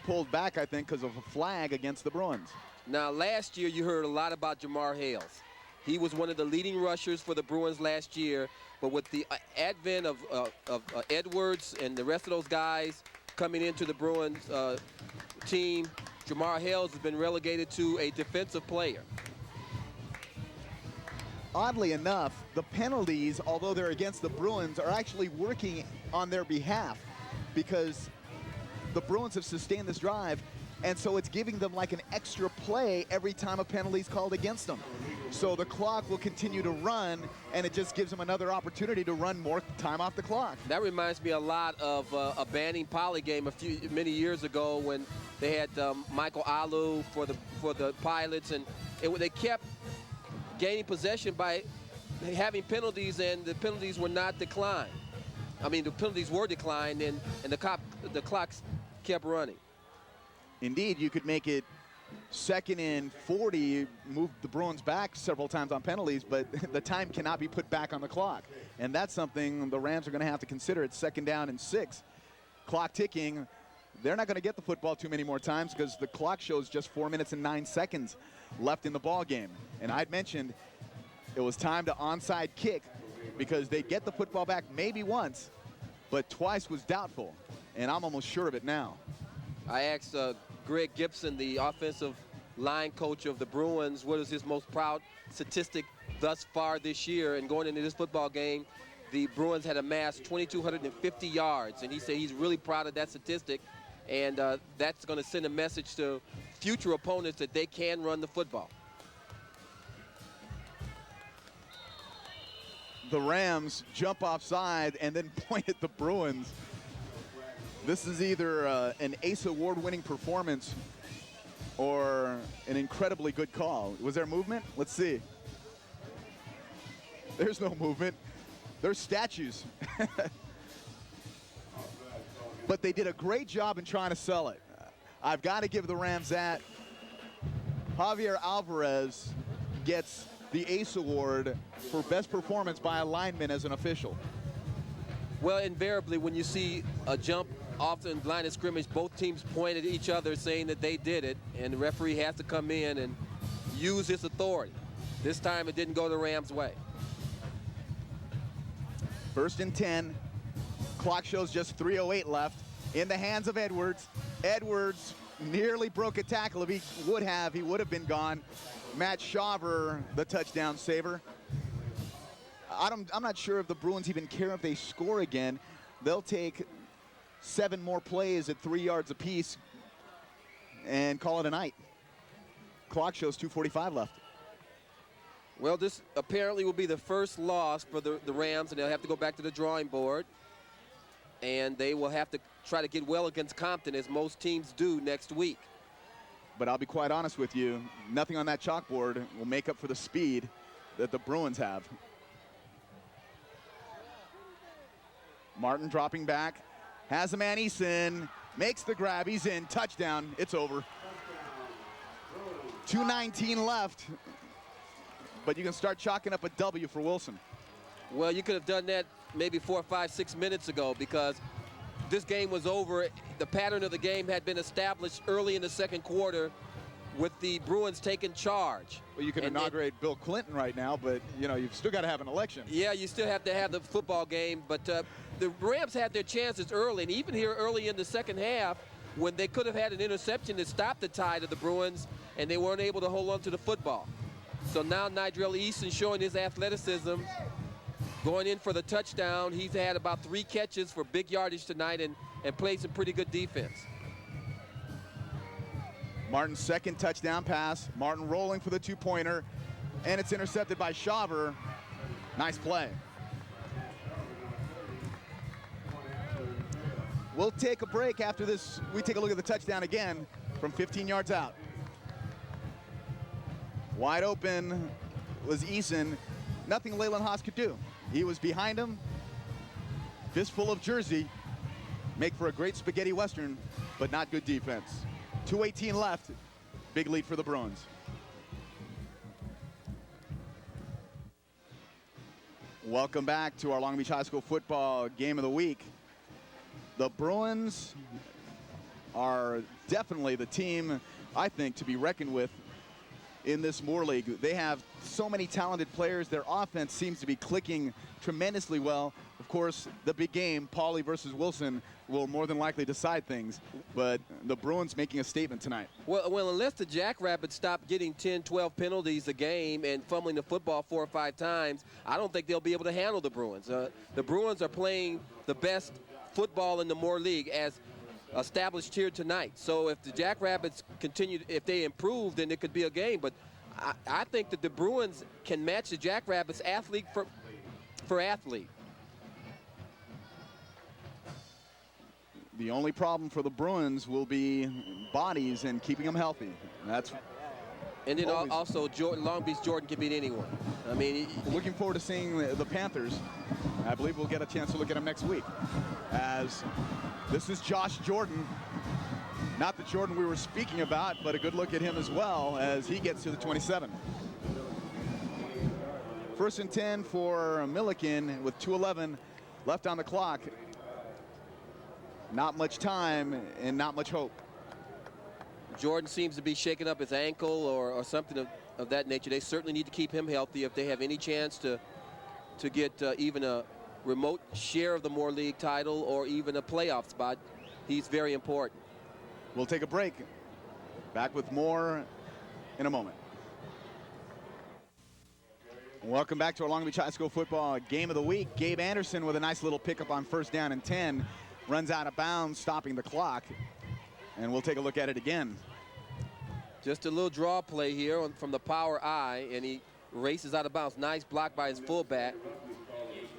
B: pulled back, I think, because of a flag against the Bruins.
A: Now, last year you heard a lot about Jamar Hales. He was one of the leading rushers for the Bruins last year, but with the advent of Edwards and the rest of those guys coming into the Bruins team, Jamar Hales has been relegated to a defensive player.
B: Oddly enough, the penalties, although they're against the Bruins, are actually working on their behalf, because the Bruins have sustained this drive, and so it's giving them like an extra play every time a penalty is called against them. So the clock will continue to run, and it just gives them another opportunity to run more time off the clock.
A: That reminds me a lot of a Banning Poly game many years ago when they had Michael Alu for the Pilots, and they kept gaining possession by having penalties, and the penalties were not declined. I mean, the penalties were declined, and the clocks kept running.
B: Indeed, you could make it 2nd and 40, move the Bruins back several times on penalties, but the time cannot be put back on the clock. And that's something the Rams are going to have to consider. It's 2nd down and 6. Clock ticking. They're not going to get the football too many more times, because the clock shows just 4 minutes and 9 seconds left in the ball game. And I'd mentioned it was time to onside kick, because they get the football back maybe once, but twice was doubtful. And I'm almost sure of it now.
A: I asked Greg Gibson, the offensive line coach of the Bruins, what is his most proud statistic thus far this year. And going into this football game, the Bruins had amassed 2,250 yards. And he said he's really proud of that statistic. And that's going to send a message to future opponents that they can run the football.
B: The Rams jump offside and then point at the Bruins. This is either an Ace Award-winning performance or an incredibly good call. Was there movement? Let's see. There's no movement. There's statues. But they did a great job in trying to sell it. I've got to give the Rams that. Javier Alvarez gets the Ace Award for best performance by a lineman as an official.
A: Well, invariably, when you see a jump off the line of scrimmage, both teams point at each other saying that they did it, and the referee has to come in and use his authority. This time it didn't go the Rams' way.
B: 1st and 10. Clock shows just 3:08 left. In the hands of Edwards. Edwards nearly broke a tackle. If he would have been gone. Matt Shaver, the touchdown saver. I'm not sure if the Bruins even care if they score again. They'll take 7 more plays at 3 yards apiece and call it a night. Clock shows 2:45 left.
A: Well, this apparently will be the first loss for the Rams, and they'll have to go back to the drawing board. And they will have to try to get well against Compton, as most teams do next week.
B: But I'll be quite honest with you, nothing on that chalkboard will make up for the speed that the Bruins have. Martin dropping back, has a man, Eason, makes the grab, he's in, touchdown, it's over. 2:19 left, but you can start chalking up a W for Wilson.
A: Well, you could have done that maybe 4, 5, 6 minutes ago, because this game was over. The pattern of the game had been established early in the second quarter with the Bruins taking charge.
B: Well, you can inaugurate Bill Clinton right now, but you've still got to have an election.
A: Yeah, you still have to have the football game, but the Rams had their chances early, and even here early in the second half, when they could have had an interception to stop the tide of the Bruins, and they weren't able to hold on to the football. So now Nigel Eason showing his athleticism, going in for the touchdown. He's had about 3 catches for big yardage tonight and played some pretty good defense.
B: Martin's second touchdown pass. Martin rolling for the 2-pointer, and it's intercepted by Shaver. Nice play. We'll take a break after this. We take a look at the touchdown again from 15 yards out. Wide open was Eason. Nothing Leyland Haas could do. He was behind him. Fistful of jersey. Make for a great spaghetti western, but not good defense. 2:18 left. Big lead for the Bruins. Welcome back to our Long Beach High School football game of the week. The Bruins are definitely the team, I think, to be reckoned with in this Moore League. They have so many talented players. Their offense seems to be clicking tremendously well. Of course, the big game, Pauley versus Wilson, will more than likely decide things. But the Bruins making a statement tonight.
A: Well, unless the Jackrabbits stop getting 10, 12 penalties a game and fumbling the football 4 or 5 times, I don't think they'll be able to handle the Bruins. The Bruins are playing the best football in the Moore League, as established here tonight. So if the Jackrabbits continue, if they improve, then it could be a game. But I think that the Bruins can match the Jackrabbits athlete for athlete.
B: The only problem for the Bruins will be bodies and keeping them healthy.
A: And then also Long Beach Jordan can beat anyone. I mean,
B: looking forward to seeing the Panthers. I believe we'll get a chance to look at them next week, as this is Josh Jordan. Not the Jordan we were speaking about, but a good look at him as well as he gets to the 27. 1st and 10 for Millikan with 2:11 left on the clock. Not much time and not much hope.
A: Jordan seems to be shaking up his ankle or something of that nature. They certainly need to keep him healthy if they have any chance to get even a remote share of the Moore League title or even a playoff spot. He's very important.
B: We'll take a break. Back with more in a moment. Welcome back to our Long Beach High School football game of the week. Gabe Anderson with a nice little pickup on 1st down and 10. Runs out of bounds, stopping the clock. And we'll take a look at it again.
A: Just a little draw play here from the power I, and he races out of bounds. Nice block by his fullback.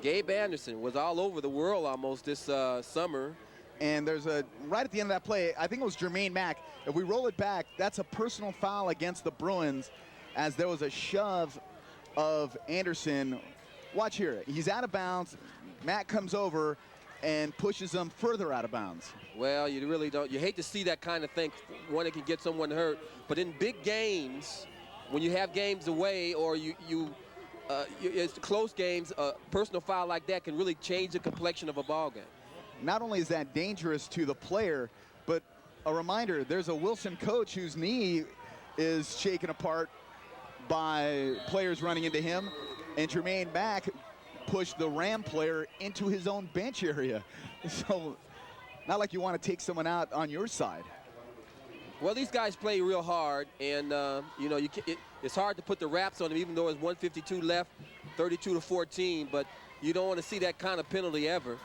A: Gabe Anderson was all over the world almost this summer.
B: And there's right at the end of that play, I think it was Jermaine Mack. If we roll it back, that's a personal foul against the Bruins, as there was a shove of Anderson. Watch here, he's out of bounds. Mack comes over and pushes them further out of bounds.
A: Well, you really don't. You hate to see that kind of thing when it can get someone hurt. But in big games, when you have games away or it's close games, a personal foul like that can really change the complexion of a ball game.
B: Not only is that dangerous to the player, but a reminder, there's a Wilson coach whose knee is shaken apart by players running into him, and Jermaine Mack pushed the Ram player into his own bench area. So not like you want to take someone out on your side.
A: Well, these guys play real hard, and it's hard to put the wraps on them, even though it's 1:52 left, 32-14, but you don't want to see that kind of penalty ever.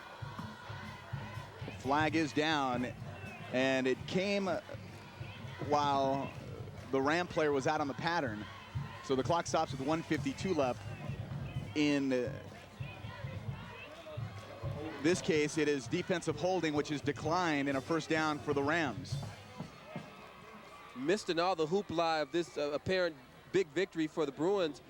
B: flag is down, and it came while the Ram player was out on the pattern. So the clock stops with 1:52 left. In this case, it is defensive holding, which is declined, in a first down for the Rams.
A: Missed in all the hoopla of this apparent big victory for the Bruins.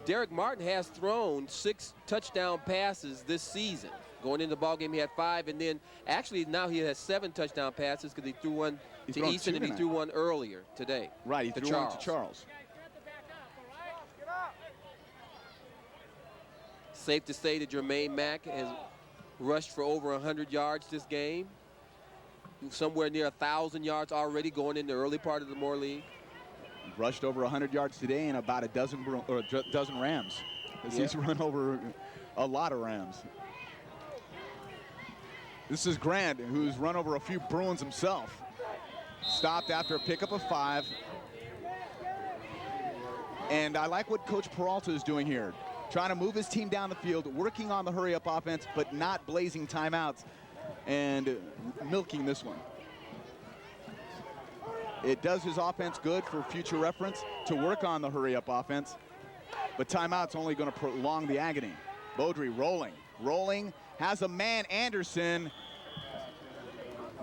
A: Derek Martin has thrown 6 touchdown passes this season. Going into the ballgame, he had 5, and then actually now he has 7 touchdown passes because he threw one to Easton and he threw one earlier today.
B: Right, he threw one to Charles.
A: Safe to say that Jermaine Mack has rushed for over 100 yards this game. Somewhere near 1,000 yards already going in the early part of the Moore League.
B: Rushed over 100 yards today and about a dozen Rams. He's run over a lot of Rams. This is Grant, who's run over a few Bruins himself. Stopped after a pickup of 5. And I like what Coach Peralta is doing here. Trying to move his team down the field, working on the hurry-up offense, but not blazing timeouts and milking this one. It does his offense good for future reference to work on the hurry-up offense, but timeout's only going to prolong the agony. Beaudry rolling, has a man, Anderson,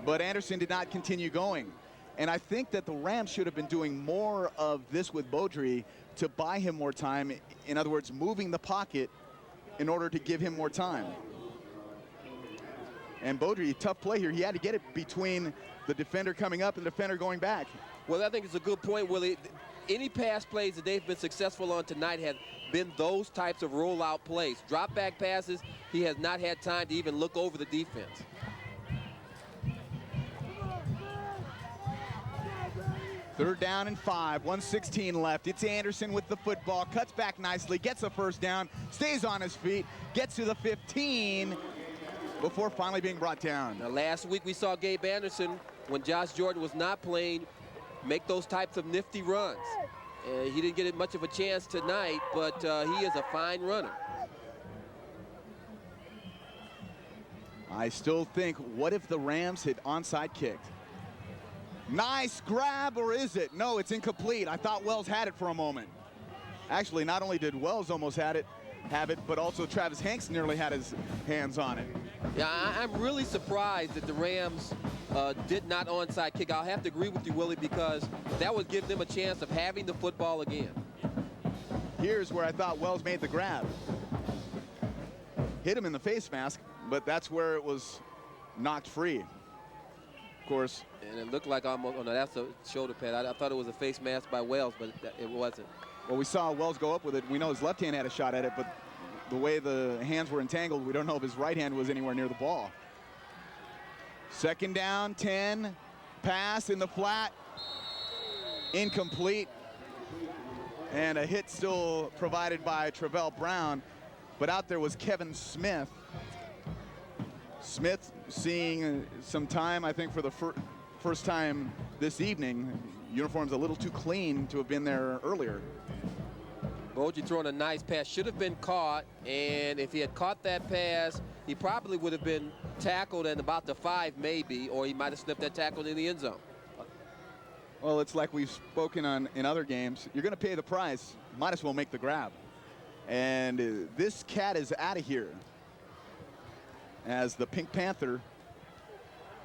B: but Anderson did not continue going. And I think that the Rams should have been doing more of this with Beaudry to buy him more time. In other words, moving the pocket in order to give him more time. And Beaudry, tough play here. He had to get it between the defender coming up and the defender going back.
A: Well, I think it's a good point, Willie. Any pass plays that they've been successful on tonight have been those types of rollout plays. Drop back passes, he has not had time to even look over the defense.
B: Third down and 5, 1:16 left. It's Anderson with the football, cuts back nicely, gets a first down, stays on his feet, gets to the 15 before finally being brought down.
A: Now, last week we saw Gabe Anderson, when Josh Jordan was not playing, make those types of nifty runs. He didn't get much of a chance tonight, but he is a fine runner.
B: I still think, what if the Rams had onside kicked? Nice grab, or is it? No, it's incomplete. I thought Wells had it for a moment. Actually, not only did Wells almost have it, but also Travis Hanks nearly had his hands on it.
A: Yeah, I'm really surprised that the Rams did not onside kick. I'll have to agree with you, Willie, because that would give them a chance of having the football again.
B: Here's where I thought Wells made the grab. Hit him in the face mask, but that's where it was knocked free. Of course.
A: And it looked like almost, oh no, that's a shoulder pad. I thought it was a face mask by Wells, but it wasn't.
B: Well, we saw Wells go up with it. We know his left hand had a shot at it, but the way the hands were entangled, we don't know if his right hand was anywhere near the ball. Second down, 10, pass in the flat, incomplete. And a hit still provided by Travell Brown, but out there was Kevin Smith. Smith seeing some time, I think, for the first time this evening. Uniform's a little too clean to have been there earlier.
A: Beaudry throwing a nice pass, should have been caught, and if he had caught that pass, he probably would have been tackled at about the 5 maybe, or he might have slipped that tackle in the end zone.
B: Well, it's like we've spoken on in other games. You're going to pay the price, might as well make the grab. And this cat is out of here as the Pink Panther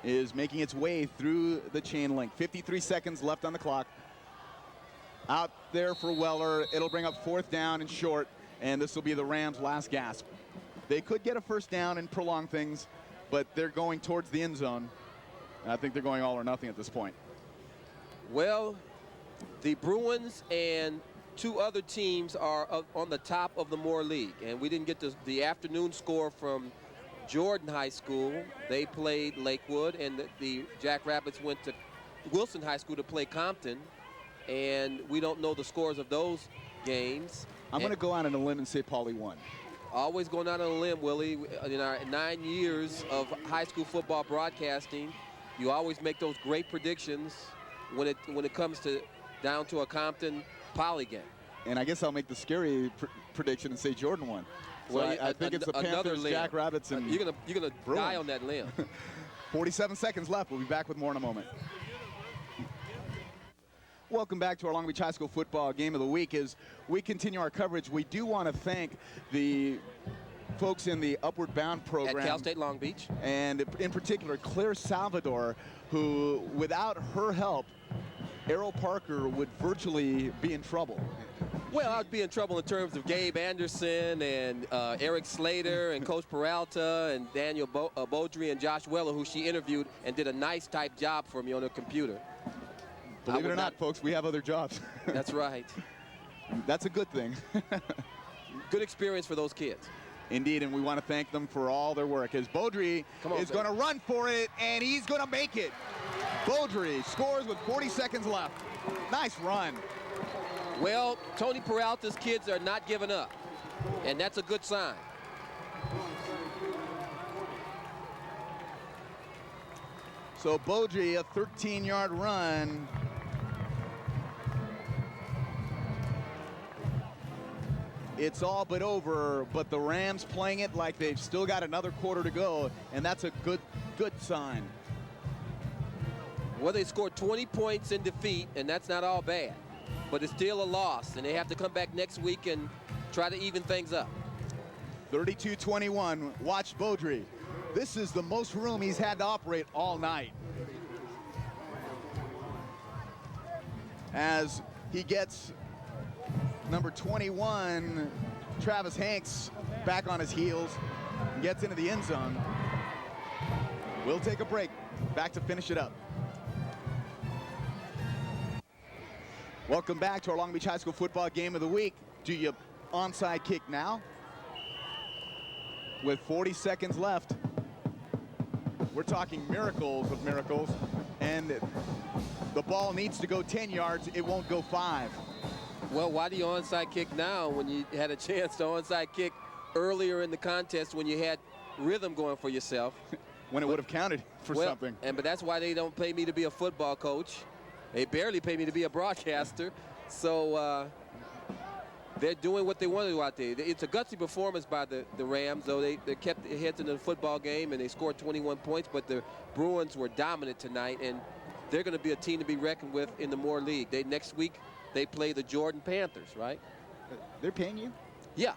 B: is making its way through the chain link. 53 seconds left on the clock. Out there for Weller. It'll bring up 4th down and short, and this will be the Rams' last gasp. They could get a first down and prolong things, but they're going towards the end zone. And I think they're going all or nothing at this point.
A: Well, the Bruins and 2 other teams are on the top of the Moore League, and we didn't get the afternoon score from Jordan High School. They played Lakewood, and the Jackrabbits went to Wilson High School to play Compton, and we don't know the scores of those games.
B: I'm going to go out on a limb and say Pauley won.
A: Always going out on a limb, Willie. In our 9 years of high school football broadcasting, you always make those great predictions when it comes to down to a Compton Poly game.
B: And I guess I'll make the scary prediction and say Jordan won. So well, I think it's the Panthers, Jackrabbits, and
A: you're gonna die on that limb.
B: 47 seconds left. We'll be back with more in a moment. Welcome back to our Long Beach High School football game of the week. As we continue our coverage, we do want to thank the folks in the Upward Bound program.
A: At Cal State Long Beach.
B: And in particular, Claire Salvador, who, without her help, Errol Parker would virtually be in trouble.
A: Well, I'd be in trouble in terms of Gabe Anderson and Eric Slater and Coach Peralta and Daniel Beaudry and Josh Weller, who she interviewed and did a nice type job for me on her computer.
B: Believe it or not, folks, we have other jobs.
A: That's right.
B: That's a good thing.
A: Good experience for those kids.
B: Indeed, and we want to thank them for all their work. As Beaudry is going to run for it, and he's going to make it. Beaudry scores with 40 seconds left. Nice run.
A: Well, Tony Peralta's kids are not giving up, and that's a good sign.
B: So Beaudry, a 13-yard run. It's all but over, but the Rams playing it like they've still got another quarter to go, and that's a good sign.
A: Well, they scored 20 points in defeat, and that's not all bad. But it's still a loss, and they have to come back next week and try to even things up.
B: 32-21, watch Beaudry. This is the most room he's had to operate all night. As he gets number 21, Travis Hanks, back on his heels, gets into the end zone. We'll take a break. Back to finish it up. Welcome back to our Long Beach High School football game of the week. Do you onside kick now? With 40 seconds left, we're talking miracles of miracles, and the ball needs to go 10 yards. It won't go 5.
A: Well, why do you onside kick now when you had a chance to onside kick earlier in the contest when you had rhythm going for yourself?
B: When it would have counted for something.
A: But that's why they don't pay me to be a football coach. They barely pay me to be a broadcaster. So they're doing what they want to do out there. It's a gutsy performance by the Rams, though they kept their heads in the football game and they scored 21 points, but the Bruins were dominant tonight, and they're going to be a team to be reckoned with in the Moore League. Next week, they play the Jordan Panthers, right?
B: They're paying you?
A: Yeah.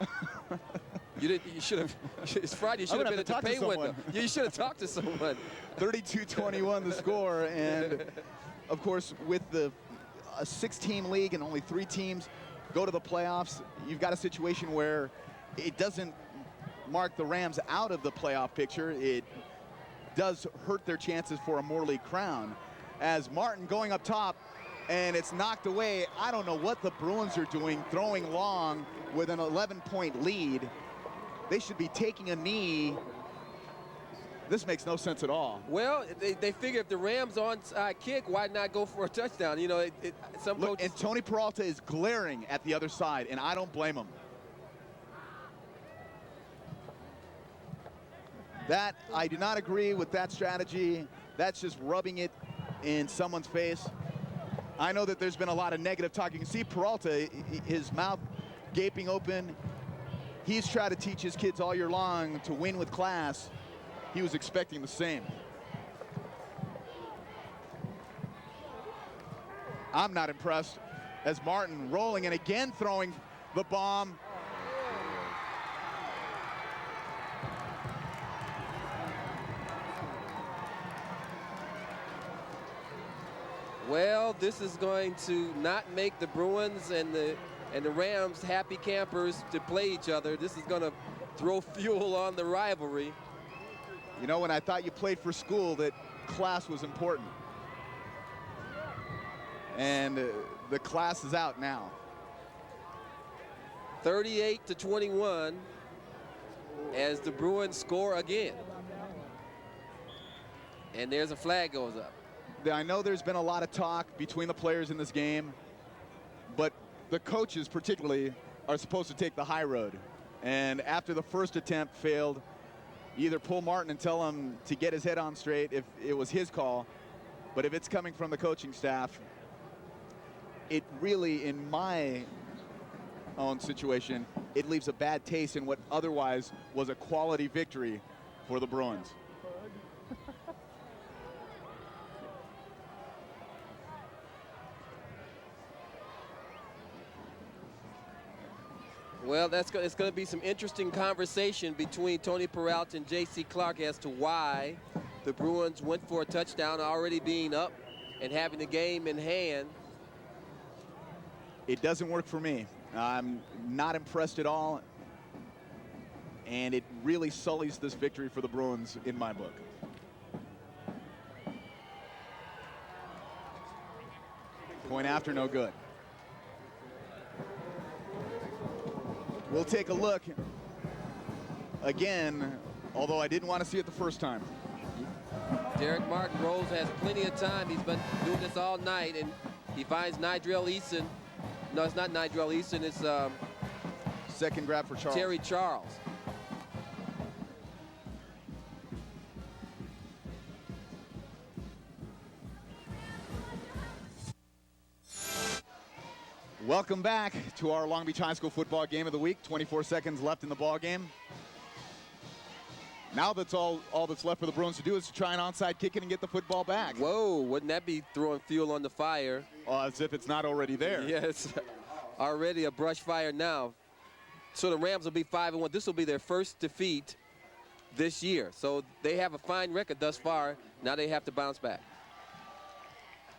A: You should have. It's Friday. You should have been at the pay window. You should have talked to someone.
B: 32-21 the score, and of course, with a 6-team league and only 3 teams go to the playoffs, you've got a situation where it doesn't mark the Rams out of the playoff picture. It does hurt their chances for a Moore League crown. As Martin going up top, and it's knocked away. I don't know what the Bruins are doing, throwing long with an 11-point lead. They should be taking a knee. This makes no sense at all.
A: Well, they figure if the Rams onside kick, why not go for a touchdown? You know, some
B: Look,
A: coaches.
B: and Tony Peralta is glaring at the other side, and I don't blame him. I do not agree with that strategy. That's just rubbing it in someone's face. I know that there's been a lot of negative talk. You can see Peralta, his mouth gaping open. He's tried to teach his kids all year long to win with class. He was expecting the same. I'm not impressed as Martin rolling and again throwing the bomb.
A: Well, this is going to not make the Bruins and the Rams happy campers to play each other. This is going to throw fuel on the rivalry.
B: You know, when I thought you played for school, that class was important. And the class is out now.
A: 38-21 as the Bruins score again. And there's a flag goes up.
B: I know there's been a lot of talk between the players in this game, but the coaches particularly are supposed to take the high road. And after the first attempt failed, either pull Martin and tell him to get his head on straight if it was his call. But if it's coming from the coaching staff, it really, in my own situation, it leaves a bad taste in what otherwise was a quality victory for the Bruins.
A: Well, it's going to be some interesting conversation between Tony Peralta and J.C. Clark as to why the Bruins went for a touchdown, already being up and having the game in hand.
B: It doesn't work for me. I'm not impressed at all, and it really sullies this victory for the Bruins in my book. Point after, no good. We'll take a look again, although I didn't want to see it the first time.
A: Derek Martin Rose has plenty of time. He's been doing this all night, and he finds Nigel Eason. No, it's not Nigel Eason. It's
B: second grab for Charles.
A: Terry Charles.
B: Welcome back to our Long Beach High School football game of the week. 24 seconds left in the ball game. Now that's all that's left for the Bruins to do is to try an onside kick it and get the football back.
A: Whoa, wouldn't that be throwing fuel on the fire?
B: As if it's not already there.
A: Yes, already a brush fire now. So the Rams will be 5-1. This will be their first defeat this year. So they have a fine record thus far. Now they have to bounce back.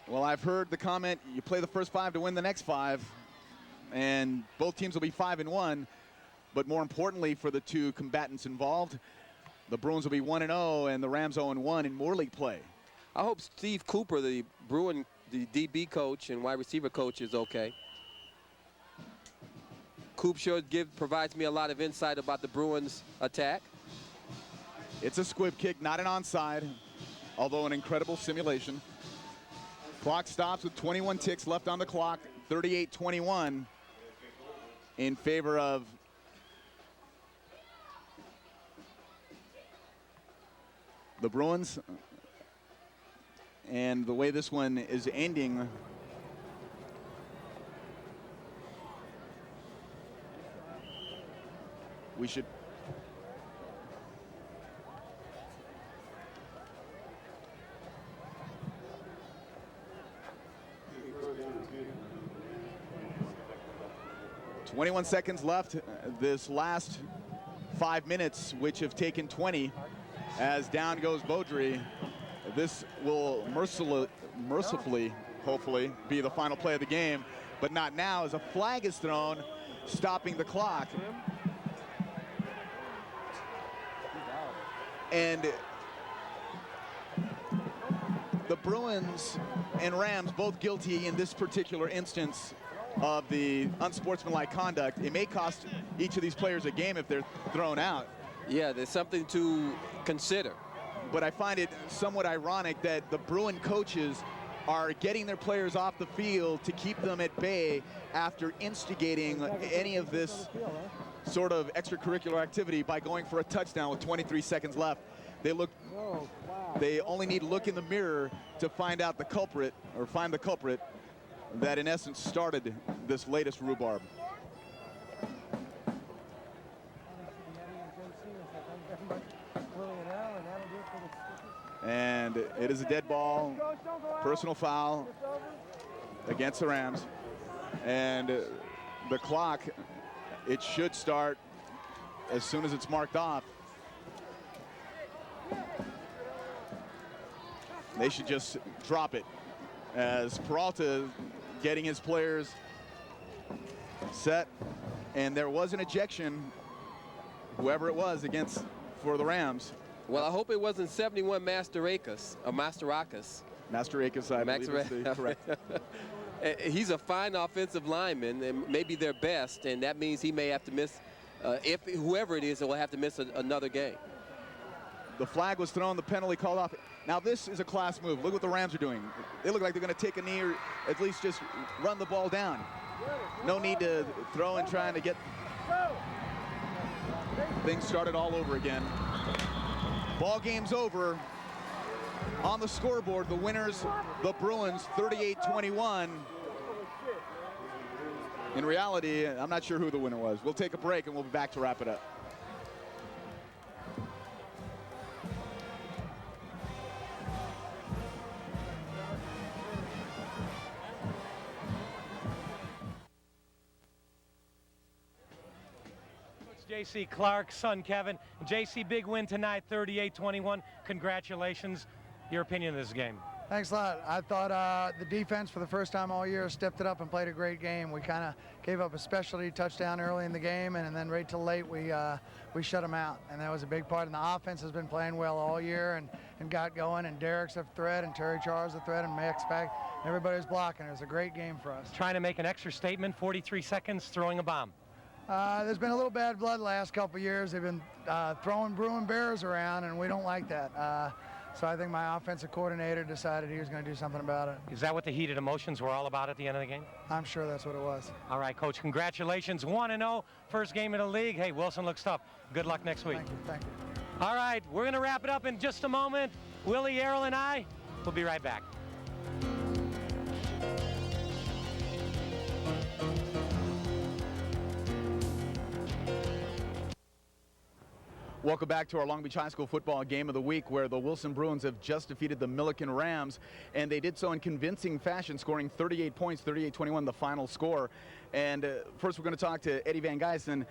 B: Well, I've heard the comment, you play the first 5 to win the next 5. And both teams will be 5-1. But more importantly for the two combatants involved, the Bruins will be 1-0 and the Rams 0-1 in more league play.
A: I hope Steve Cooper, the Bruin, the DB coach and wide receiver coach, is okay. Coop sure provides me a lot of insight about the Bruins attack.
B: It's a squib kick, not an onside, although an incredible simulation. Clock stops with 21 ticks left on the clock, 38-21 in favor of the Bruins. And the way this one is ending, we should ...21 seconds left. This last 5 minutes, which have taken 20, as down goes Beaudry. This will mercifully, hopefully, be the final play of the game, but not now, as a flag is thrown, stopping the clock. And the Bruins and Rams both guilty in this particular instance of the unsportsmanlike conduct. It may cost each of these players a game if they're thrown out.
A: Yeah, there's something to consider.
B: But I find it somewhat ironic that the Bruin coaches are getting their players off the field to keep them at bay after instigating any of this sort of extracurricular activity by going for a touchdown with 23 seconds left. They only need to look in the mirror to find out the culprit, or find the culprit that in essence started this latest rhubarb. And it is a dead ball, personal foul against the Rams. And the clock, it should start as soon as it's marked off. They should just drop it, as Peralta getting his players set. And there was an ejection, whoever it was, for the Rams.
A: Well, I hope it wasn't 71 Masterakis, or Masterakis.
B: Masterakis, I believe is the correct.
A: He's a fine offensive lineman, and maybe their best, and that means he may have to miss, if whoever it is, will have to miss another game.
B: The flag was thrown, the penalty called off. Now this is a class move. Look what the Rams are doing. They look like they're going to take a knee or at least just run the ball down. No need to throw and trying to get things started all over again. Ball game's over. On the scoreboard, the winners, the Bruins, 38-21. In reality, I'm not sure who the winner was. We'll take a break and we'll be back to wrap it up.
C: J.C. Clark's son, Kevin. J.C., big win tonight, 38-21. Congratulations. Your opinion of this game?
E: Thanks a lot. I thought the defense for the first time all year stepped it up and played a great game. We kind of gave up a specialty touchdown early in the game, and then right till late we shut them out, and that was a big part. And the offense has been playing well all year and got going, and Derek's a threat, and Terry Char's a threat, and Max back. Everybody's blocking. It was a great game for us.
C: Trying to make an extra statement, 43 seconds, throwing a bomb.
E: There's been a little bad blood last couple of years. They've been throwing Bruin Bears around, and we don't like that. So I think my offensive coordinator decided he was going to do something about it.
C: Is that what the heated emotions were all about at the end of the game?
E: I'm sure that's what it was.
C: All right, Coach, congratulations. 1-0, first game of the league. Hey, Wilson looks tough. Good luck next week.
E: Thank you.
C: All right, we're going to wrap it up in just a moment. Willie, Errol, and I will be right back.
B: Welcome back to our Long Beach High School football game of the week, where the Wilson Bruins have just defeated the Millikan Rams, and they did so in convincing fashion, scoring 38 points, 38-21 the final score. And first we're going to talk to Eddie Van Guysen.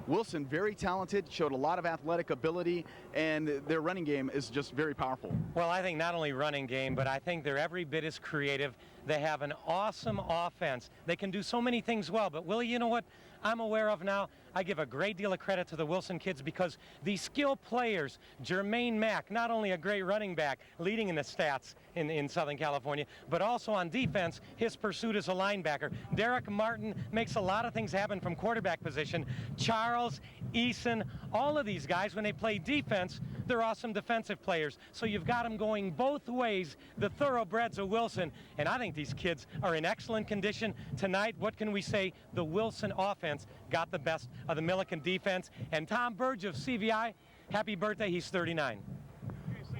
B: Wilson, very talented, showed a lot of athletic ability, and their running game is just very powerful.
C: Well, I think not only running game, but I think they're every bit as creative. They have an awesome offense. They can do so many things well. But, Willie, you know what I'm aware of now? I give a great deal of credit to the Wilson kids because these skilled players, Jermaine Mack, not only a great running back, leading in the stats in Southern California, but also on defense, his pursuit as a linebacker. Derek Martin makes a lot of things happen from quarterback position. Charles, Eason, all of these guys, when they play defense, they're awesome defensive players. So you've got them going both ways, the thoroughbreds of Wilson. And I think these kids are in excellent condition. Tonight, what can we say? The Wilson offense got the best of the Millikan defense. And Tom Burge of CVI, happy birthday, he's 39.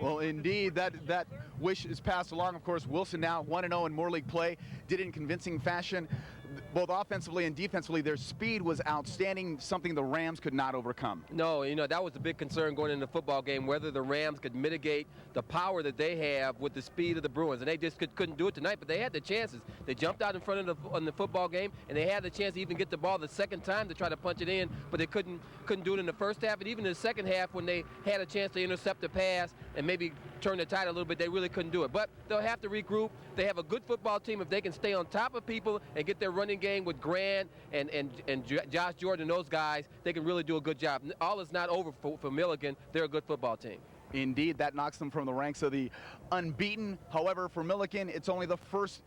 B: Well, indeed, that wish is passed along. Of course, Wilson now 1-0 in more league play, did it in convincing fashion. Both offensively and defensively, their speed was outstanding, something the Rams could not overcome.
A: No, you know, that was the big concern going into the football game, whether the Rams could mitigate the power that they have with the speed of the Bruins. And they just couldn't do it tonight, but they had the chances. They jumped out in front of the football game, and they had the chance to even get the ball the second time to try to punch it in, but they couldn't do it in the first half. And even in the second half, when they had a chance to intercept the pass and maybe turn the tide a little bit, they really couldn't do it. But they'll have to regroup. They have a good football team. If they can stay on top of people and get their running game with Grant and Josh Jordan and those guys, they can really do a good job. All is not over for Millikan. They're a good football team.
B: Indeed, that knocks them from the ranks of the unbeaten. However, for Millikan, it's only the first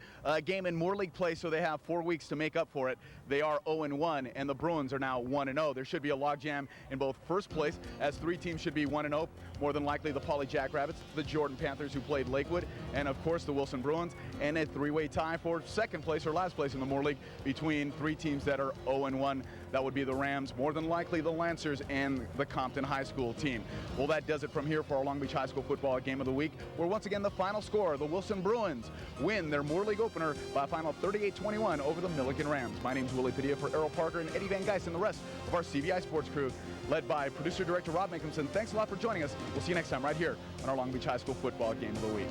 B: game in more league play, so they have 4 weeks to make up for it. They are 0-1, and the Bruins are now 1-0. There should be a logjam in both first place, as 3 teams should be 1-0. More than likely the Poly Jackrabbits, the Jordan Panthers, who played Lakewood, and of course the Wilson Bruins, and a 3-way tie for second place or last place in the more league between 3 teams that are 0-1. That would be the Rams, more than likely the Lancers, and the Compton High School team. Well, that does it from here for our Long Beach High School football game of the week, where once again the final score, the Wilson Bruins win their Moore League opener by a final 38-21 over the Millikan Rams. My name's Willie Padilla for Errol Parker and Eddie Van Guysen and the rest of our CVI Sports crew, led by producer-director Rob Mickelson. Thanks a lot for joining us. We'll see you next time right here on our Long Beach High School football game of the week.